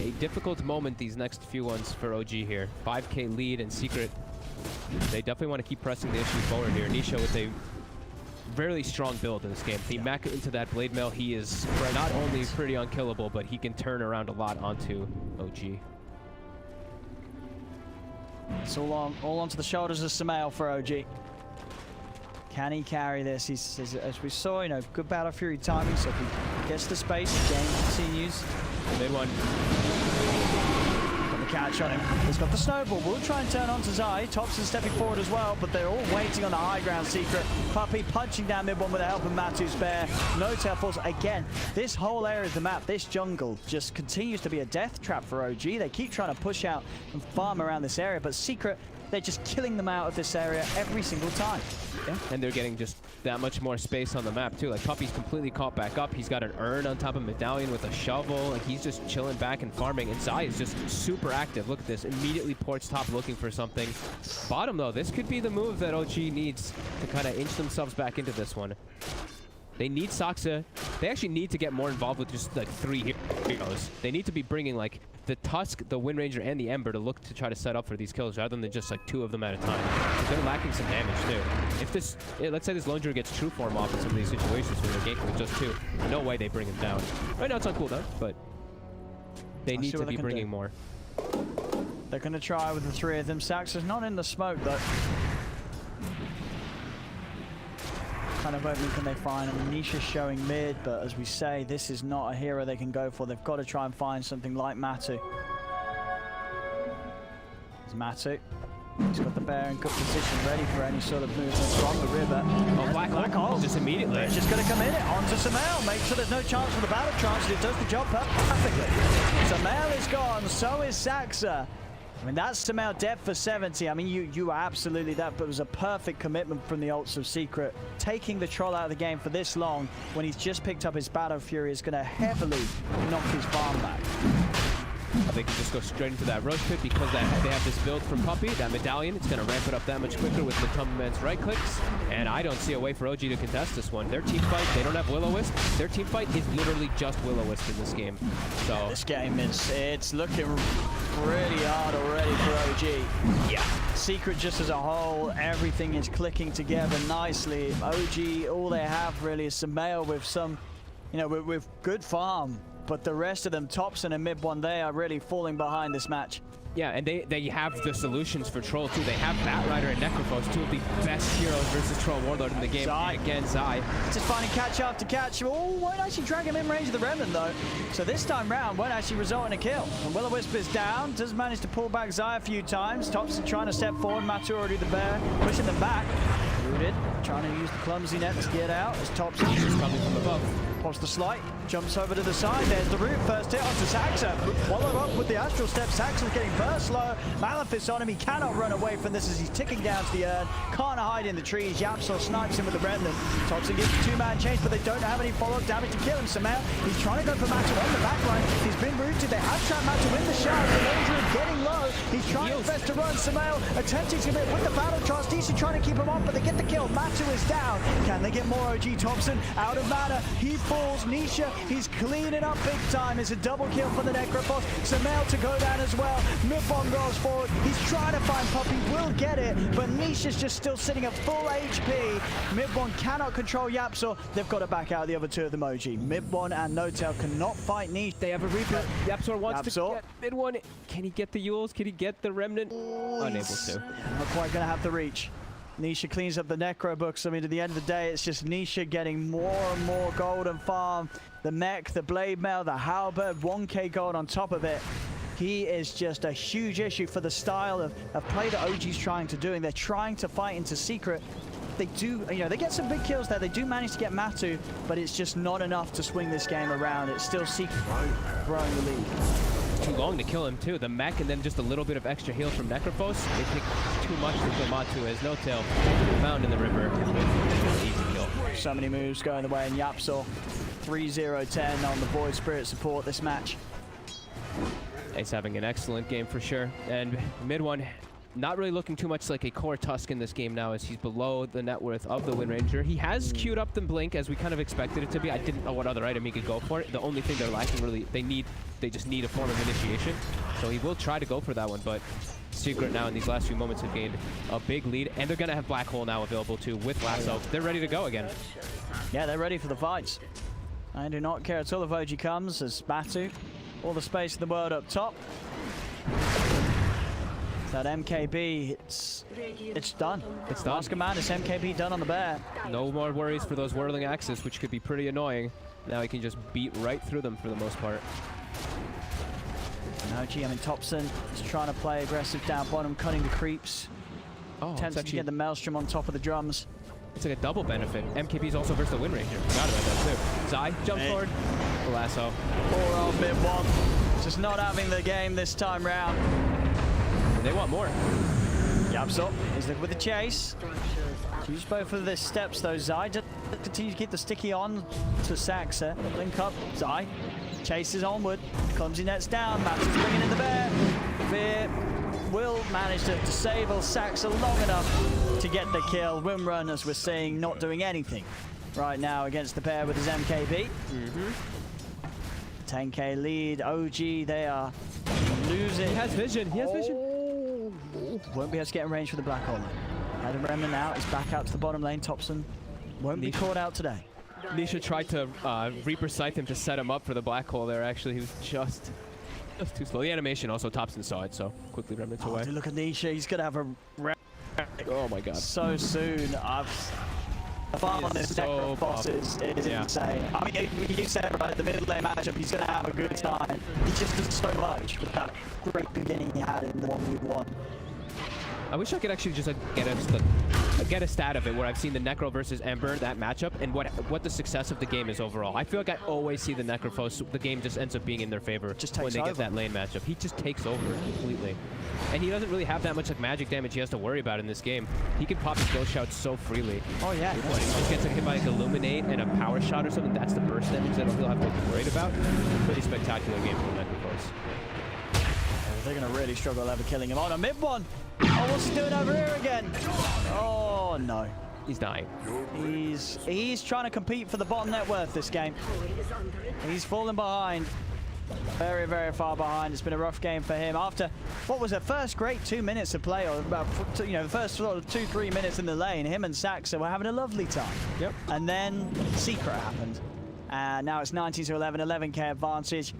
a difficult moment, these next few ones for OG here. 5K lead and Secret, they definitely want to keep pressing the issue forward here. Nisha with a very strong build in this game. The mech into that Blade Mail, he is not only pretty unkillable, but he can turn around a lot onto OG. It's all onto the shoulders of Sumail for OG. Can he carry this? He's, as we saw, good Battle Fury timing, so if he gets the space, the game continues. Mid one. Got the catch on him. He's got the snowball. We'll try and turn on to Zai. Topson stepping forward as well, but they're all waiting on the high ground. Secret. Puppey punching down mid one with the help of Matu's Bear. No-Tail force again. This whole area of the map, this jungle, just continues to be a death trap for OG. They keep trying to push out and farm around this area, but Secret, they're just killing them out of this area every single time. Yeah, and they're getting just that much more space on the map too. Like Puppey's completely caught back up. He's got an urn on top of Medallion with a shovel. Like he's just chilling back and farming. And Zai is just super active. Look at this. Immediately ports top looking for something. Bottom though, this could be the move that OG needs to kind of inch themselves back into this one. They need Saksa. They actually need to get more involved with just like 3 heroes. They need to be bringing like the Tusk, the Wind Ranger, and the Ember to look to try to set up for these kills rather than just like 2 of them at a time. They're lacking some damage too. If this, let's say this Lone Druid gets true form off in some of these situations where they're ganking with just 2, no way they bring him down. Right now it's on cooldown, but they need to be bringing more. They're going to try with the 3 of them. Saxa's not in the smoke though. Kind of opening can they find? I mean, Nisha's showing mid, but as we say, this is not a hero they can go for. They've got to try and find something like Matu. There's Matu. He's got the bear in good position, ready for any sort of movement from the river. Oh, Black Hole just immediately. They're just going to come in it onto Samel. Make sure there's no chance for the battle transit. It does the job perfectly. Samel is gone, so is Saxa. I mean, that's Samel dead for 70. I mean, you absolutely, that was a perfect commitment from the ults of Secret. Taking the troll out of the game for this long, when he's just picked up his Battle Fury, is going to heavily knock his farm back. They can just go straight into that Roach Pit because they have this build from Puppey, that medallion. It's going to ramp it up that much quicker with the Tumman's right clicks. And I don't see a way for OG to contest this one. Their team fight, they don't have Will-O-Wisp. Their team fight is literally just Will-O-Wisp in this game. So this game it's looking pretty hard already for OG. Yeah. Secret just as a whole, everything is clicking together nicely. OG, all they have really is Samel with some, you know, with good farm. But the rest of them, Thompson and Mid One, they are really falling behind this match. Yeah, and they have the solutions for Troll too. They have Batrider and Necrophos, two of the best heroes versus Troll Warlord in the game. Zai. Again, Zai. Just finding catch after catch. Oh, won't actually drag him in range of the Remnant though. So this time round won't actually result in a kill. And Will-O-Wisp is down, does manage to pull back Zai a few times. Thompson trying to step forward, Matu already the bear, pushing them back. Rooted, trying to use the clumsy net to get out as Thompson is coming from above. Pops the slight, jumps over to the side, there's the root, first hit onto Saxa, followed up with the Astral Step. Saxa's getting burst slow, Malefice on him, he cannot run away from this as he's ticking down to the urn, can't hide in the trees. Yapsor snipes him with the Remnant. Thompson gets a two-man change, but they don't have any follow-up damage to kill him. Samel, he's trying to go for Matu on the back line, he's been rooted, they have trapped Matu in the shadow, the Ranger is getting low, he's trying his best to run. Samel attempting to commit with the battle trust, DC trying to keep him off, but they get the kill. Matu is down, can they get more? OG Thompson out of mana, he falls. Nisha, he's cleaning up big time. It's a double kill for the Necrophos. Samel to go down as well. Mubon goes forward. He's trying to find Puppey, will get it, but Nisha's just still sitting at full HP. Mibon cannot control Yapsor. They've got to back out the other two of them, OG. Mibon and Notel cannot fight Nisha. They have a Reaper. Yapsor wants to get mid one. Can he get the Yules? Can he get the Remnant? Unable to. Not quite going to have the reach. Nisha cleans up the Necro books. I mean, at the end of the day, it's just Nisha getting more and more gold and farm. The mech, the blade mail, the halberd, 1k gold on top of it. He is just a huge issue for the style of play that OG's trying to do, and they're trying to fight into Secret. They do, you know, they get some big kills there. They do manage to get Matu, but it's just not enough to swing this game around. It's still Secret growing the lead. Too long to kill him too. The mech and then just a little bit of extra heal from Necrophos. They take too much to kill Matu as No Tail found in the river. Easy kill. So many moves going the way, and Yapsor 3-0-10 on the Void Spirit support this match. Ace having an excellent game for sure. And mid one, not really looking too much like a core Tusk in this game now as he's below the net worth of the Wind Ranger. He has queued up the Blink as we kind of expected it to be. I didn't know what other item he could go for. The only thing they're lacking really, they just need a form of initiation. So he will try to go for that one, but Secret now in these last few moments have gained a big lead, and they're going to have Black Hole now available too with Lasso. They're ready to go again. Yeah, they're ready for the fights. I do not care at all if OG comes as Matu. All the space in the world up top. That MKB, it's done. It's done. Last command is MKB done on the bear. No more worries for those whirling axes, which could be pretty annoying. Now he can just beat right through them for the most part. OG, I mean, Thompson is trying to play aggressive down bottom, cutting the creeps. Attempts to get the Maelstrom on top of the drums. It's like a double benefit. MKB's also versus the Wind Ranger. Forgot about that too. Zai, jump forward. Lasso. Poor old mid one. Just not having the game this time round. They want more. Yapsor is with the chase. Use both of the steps though. Zai just continues to keep the sticky on to Saxa. Link up. Zai chases onward. Clumsy nets down. Matu's bringing in the bear. Veer will manage to disable Saxa long enough to get the kill. Wimrun, as we're seeing, not doing anything right now against the bear with his MKB. 10k lead. OG, they are losing. He has vision. He has vision. Won't be able to get in range for the Black Hole. Had a Remnant out. He's back out to the bottom lane. Thompson won't be caught out today. Nisha tried to Reaper Scythe him to set him up for the Black Hole there. Actually, he was just too slow. The animation also Thompson saw it, so quickly Remnant's away. Look at Nisha. He's going to have a oh my god. So soon. The farm on this so boss is insane. I mean, you said right, the middle lane matchup, he's going to have a good time. He just does so much with that great beginning he had in the 1v1. I wish I could actually just like get a stat of it where I've seen the Necro versus Ember, that matchup, and what the success of the game is overall. I feel like I always see the Necrophos, the game just ends up being in their favor Just when takes they over. get that lane matchup. He just takes over completely. And he doesn't really have that much like magic damage he has to worry about in this game. He can pop his ghost shout so freely. Oh, yeah. When he just gets like, hit by like Illuminate and a power shot or something, that's the burst damage that he'll have to be worried about. Pretty spectacular game from Necrophos. They're going to really struggle ever killing him. Oh, no, mid one. Oh, what's he doing over here again? Oh, no. He's dying. He's trying to compete for the bottom net worth this game. He's falling behind. Very, very far behind. It's been a rough game for him. After, what was it, first great 2 minutes of play, or about, you know, the first sort of 2-3 minutes in the lane, him and Saxa were having a lovely time. Yep. And then Secret happened. And now it's 19 to 11, 11k advantage.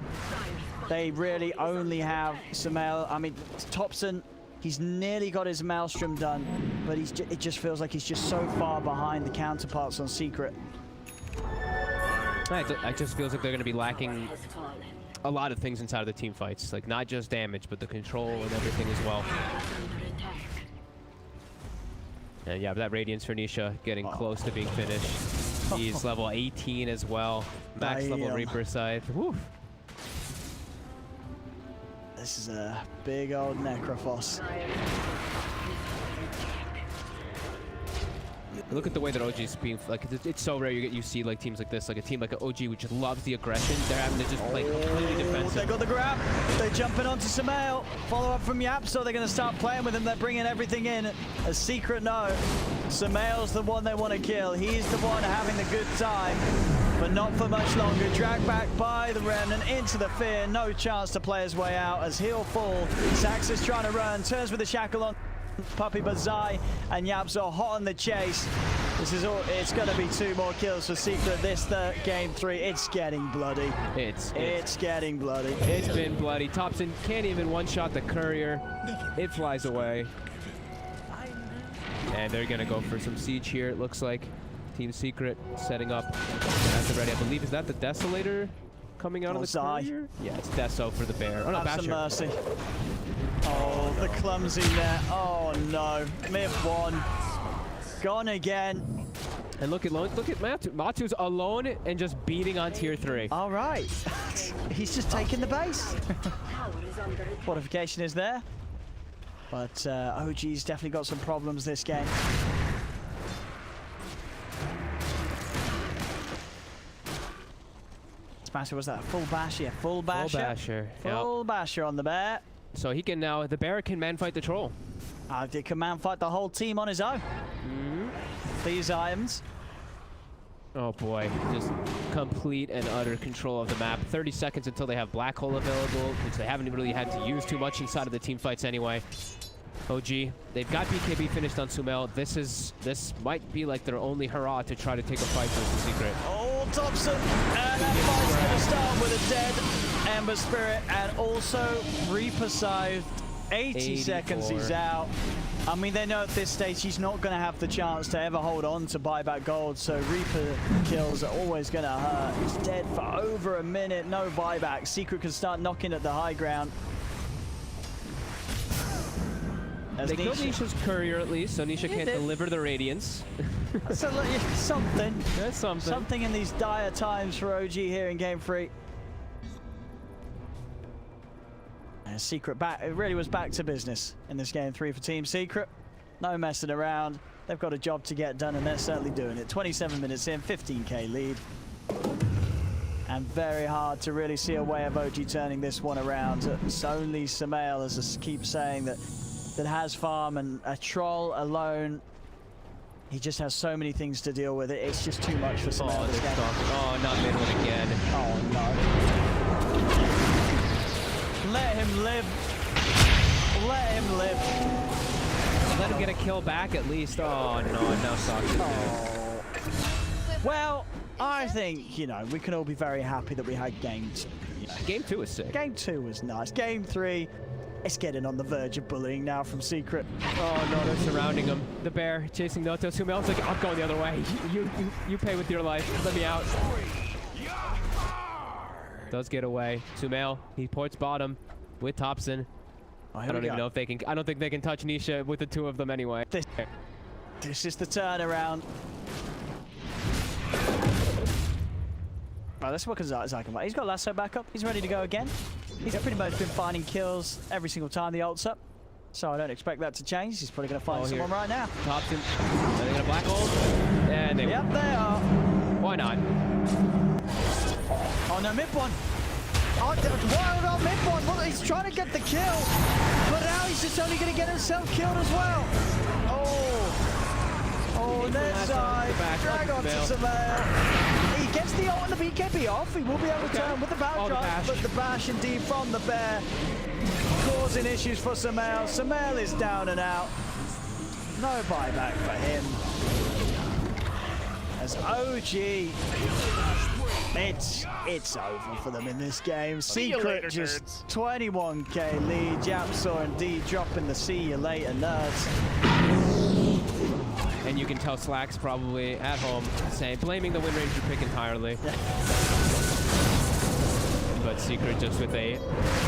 They really only have Sumail. I mean, Thompson, he's nearly got his Maelstrom done, but it just feels like he's just so far behind the counterparts on Secret. It just feels like they're going to be lacking a lot of things inside of the team fights. Like, not just damage, but the control and everything as well. And yeah, but that Radiance for Nisha getting close to being finished. He's level 18 as well. Max level Reaper side. Woo. This is a big old Necrophos. Look at the way that OG's being, like, it's so rare you see like teams like this, like a team like an OG which just loves the aggression. They're having to just play completely defensive. They got the grab. They're jumping onto Sumail. Follow up from Yap, so they're going to start playing with him. They're bringing everything in. A Secret no. Sumail's the one they want to kill. He's the one having the good time, but not for much longer. Dragged back by the Remnant into the Fear. No chance to play his way out as he'll fall. Sax is trying to run. Turns with the shackle on Puppy, but Zai and Yaps are hot on the chase. This is all. It's going to be 2 more kills for Secret. This game 3. It's getting bloody. It's getting bloody. It's been bloody. Thompson can't even one-shot the courier. It flies away. And they're going to go for some siege here, it looks like. Team Secret setting up at the ready. I believe, is that the Desolator coming out of the Zai. courier? Yeah, it's Deso for the bear. Oh, no, Have some Basher. mercy. Oh, the clumsy net. Oh no. Mid one. Gone again. And look at Matu. Matu's alone and just beating on tier 3. All right. He's just taking the base. Fortification is there. But OG's definitely got some problems this game. Basher, was that a full bash? Yeah, full basher. Full basher. Full basher on the bear. So he can now, the bear can man fight the troll. He can man fight the whole team on his own. These items. Oh boy, just complete and utter control of the map. 30 seconds until they have Black Hole available, which they haven't really had to use too much inside of the team fights anyway. OG, they've got BKB finished on Sumail. This might be like their only hurrah to try to take a fight for the Secret. Oh, Thompson, and that fight's going to start with a dead Ember Spirit, and also Reaper Scythe. 80 seconds he's out. I mean, they know at this stage he's not going to have the chance to ever hold on to buyback gold, so Reaper kills are always going to hurt. He's dead for over a minute, no buyback. Secret can start knocking at the high ground. They killed Nisha's courier at least, so Nisha can't deliver the Radiance. So something. That's something. Something in these dire times for OG here in Game 3. And Secret back. It really was back to business in this Game 3 for Team Secret. No messing around. They've got a job to get done, and they're certainly doing it. 27 minutes in, 15k lead. And very hard to really see a way of OG turning this one around. It's only Sumail, as I keep saying, that has farm, and a troll alone. He just has so many things to deal with. It's just too much for Sumail. Oh, not mid one again. Oh no. Let him live. Let him live. Let him get a kill back at least. Oh no, now Sasha. Oh. Well, I think, you know, we can all be very happy that we had Game 2. You know. Game 2 was sick. Game 2 was nice. Game 3, it's getting on the verge of bullying now from Secret. Oh no, they're surrounding him. The bear chasing DOTA. Sumail's like, I'm going the other way. You pay with your life. Let me out. Does get away. Sumail, he ports bottom with Thompson. Oh, I don't even know if they can. I don't think they can touch Nisha with the two of them anyway. This is the turnaround. Right, let's look at Zykan. He's got lasso back up. He's ready to go again. He's pretty much been finding kills every single time the ult's up. So I don't expect that to change. He's probably going to find someone right now. Thompson. Are they going to black hold? And they Yep, they are. Why not? Oh no, mid one. Oh, what about mid one? Well, he's trying to get the kill, but now he's just only going to get himself killed as well. Oh, there's drag on to Sumail. He gets the ult and the BKB off. He will be able to turn with the battle drive, but the bash indeed from the bear causing issues for Sumail. Sumail is down and out. No buyback for him. As OG, it's over for them in this game. Secret just 21k lead. Japsaw and D dropping the see you later, nerds. And you can tell Slack's probably at home saying, blaming the Wind Ranger pick entirely. But Secret just with a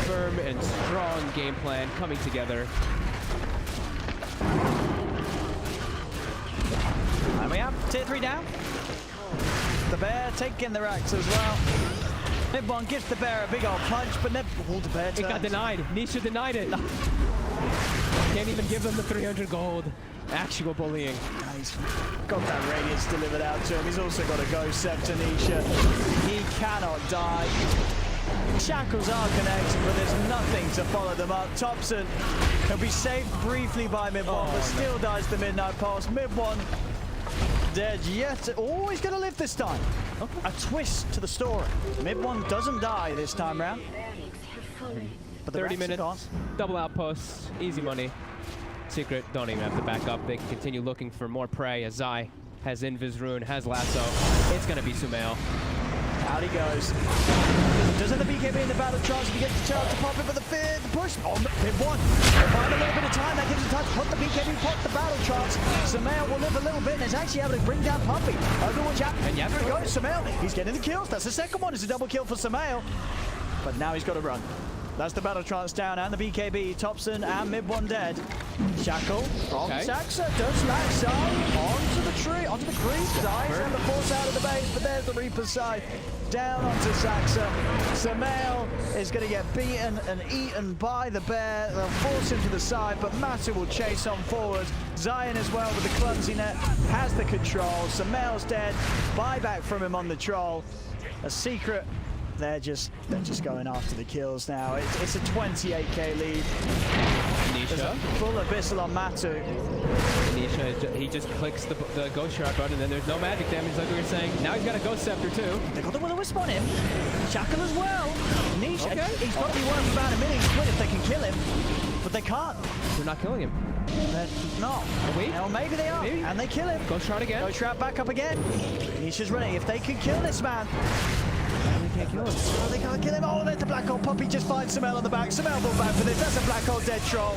firm and strong game plan coming together. And we have tier 3 down. The bear taking the racks as well. Mid1 gives the bear a big old punch, but the bear turns. It got denied. Nisha denied it. Can't even give them the 300 gold. Actual bullying. He's got that radiance delivered out to him. He's also got a Ghost Scepter Nisha. He cannot die. Shackles are connected, but there's nothing to follow them up. Thompson will be saved briefly by mid1, but still dies the Midnight Pulse. Mid1 dead yet. Oh, he's going to live this time. A twist to the story. Mid1 doesn't die this time round. But the 30 minutes, double outposts, easy money. Secret don't even have to back up. They can continue looking for more prey as Zai has Invis Rune, has Lasso. It's going to be Sumail. Out he goes. Doesn't the BKB in the battle charge? He gets the charge to pop it, but the push. Oh, Mid1. Find a little bit of time. That gives him touch. Put the BKB, put the battle charge. Sumail will live a little bit and is actually able to bring down Puppy. Overwatch out. And yeah, there he goes. Sumail. He's getting the kills. That's the second one. It's a double kill for Sumail. But now he's got to run. That's the battle trance down and the BKB. Thompson and Mid1 dead. Shackle from Saxa does lack Zai onto the tree, onto the creep. Zai's and the force out of the base, but there's the Reaper's side. Down onto Saxa. Sumail is going to get beaten and eaten by the bear. They'll force him to the side, but Matu will chase on forward. Zion as well with the clumsy net has the control. Sumail's dead. Buyback from him on the troll. A Secret. They're just going after the kills now. It's a 28k lead. Nisha. Full abyssal on Matu. Nisha, he just clicks the Ghost Shard button and then there's no magic damage like we were saying. Now he's got a Ghost Scepter too. They got the Will-O-Wisp on him. Shackle as well. Nisha, he's got to be worth about $1 million quid if they can kill him. But they can't. They're not killing him. They're not. Wait. Well, maybe they are. Maybe. And they kill him. Ghost Shard again. Ghost Shard back up again. Nisha's running. If they can kill this man. They can't kill him. Oh, they can't kill him. Oh, there's the Black Hole. Puppy just finds Sumail on the back. Sumail brought back for this. That's a Black Hole dead troll.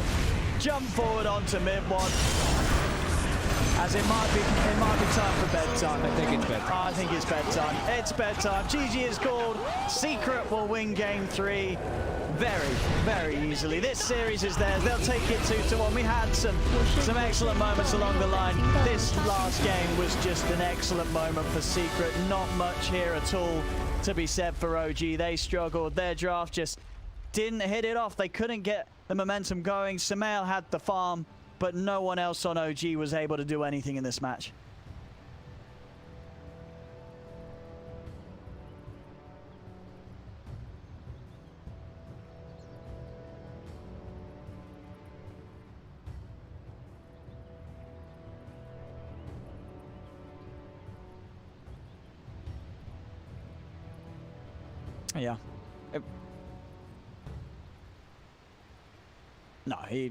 Jump forward onto Mid1. As it might be time for bedtime. I think it's bedtime. I think it's bedtime. It's bedtime. GG is called. Secret will win game 3 very, very easily. This series is theirs. They'll take it 2-1. We had some excellent moments along the line. This last game was just an excellent moment for Secret. Not much here at all to be said for OG. They struggled. Their draft just didn't hit it off. They couldn't get the momentum going. Sumail had the farm, but no one else on OG was able to do anything in this match. Yeah. No, he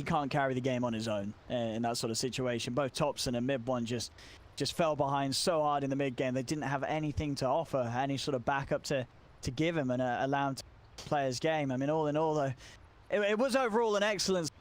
can't carry the game on his own in that sort of situation. Both Thompson and Mid1 just fell behind so hard in the mid game. They didn't have anything to offer, any sort of backup to give him and allow him to play his game. I mean, all in all, though, it was overall an excellent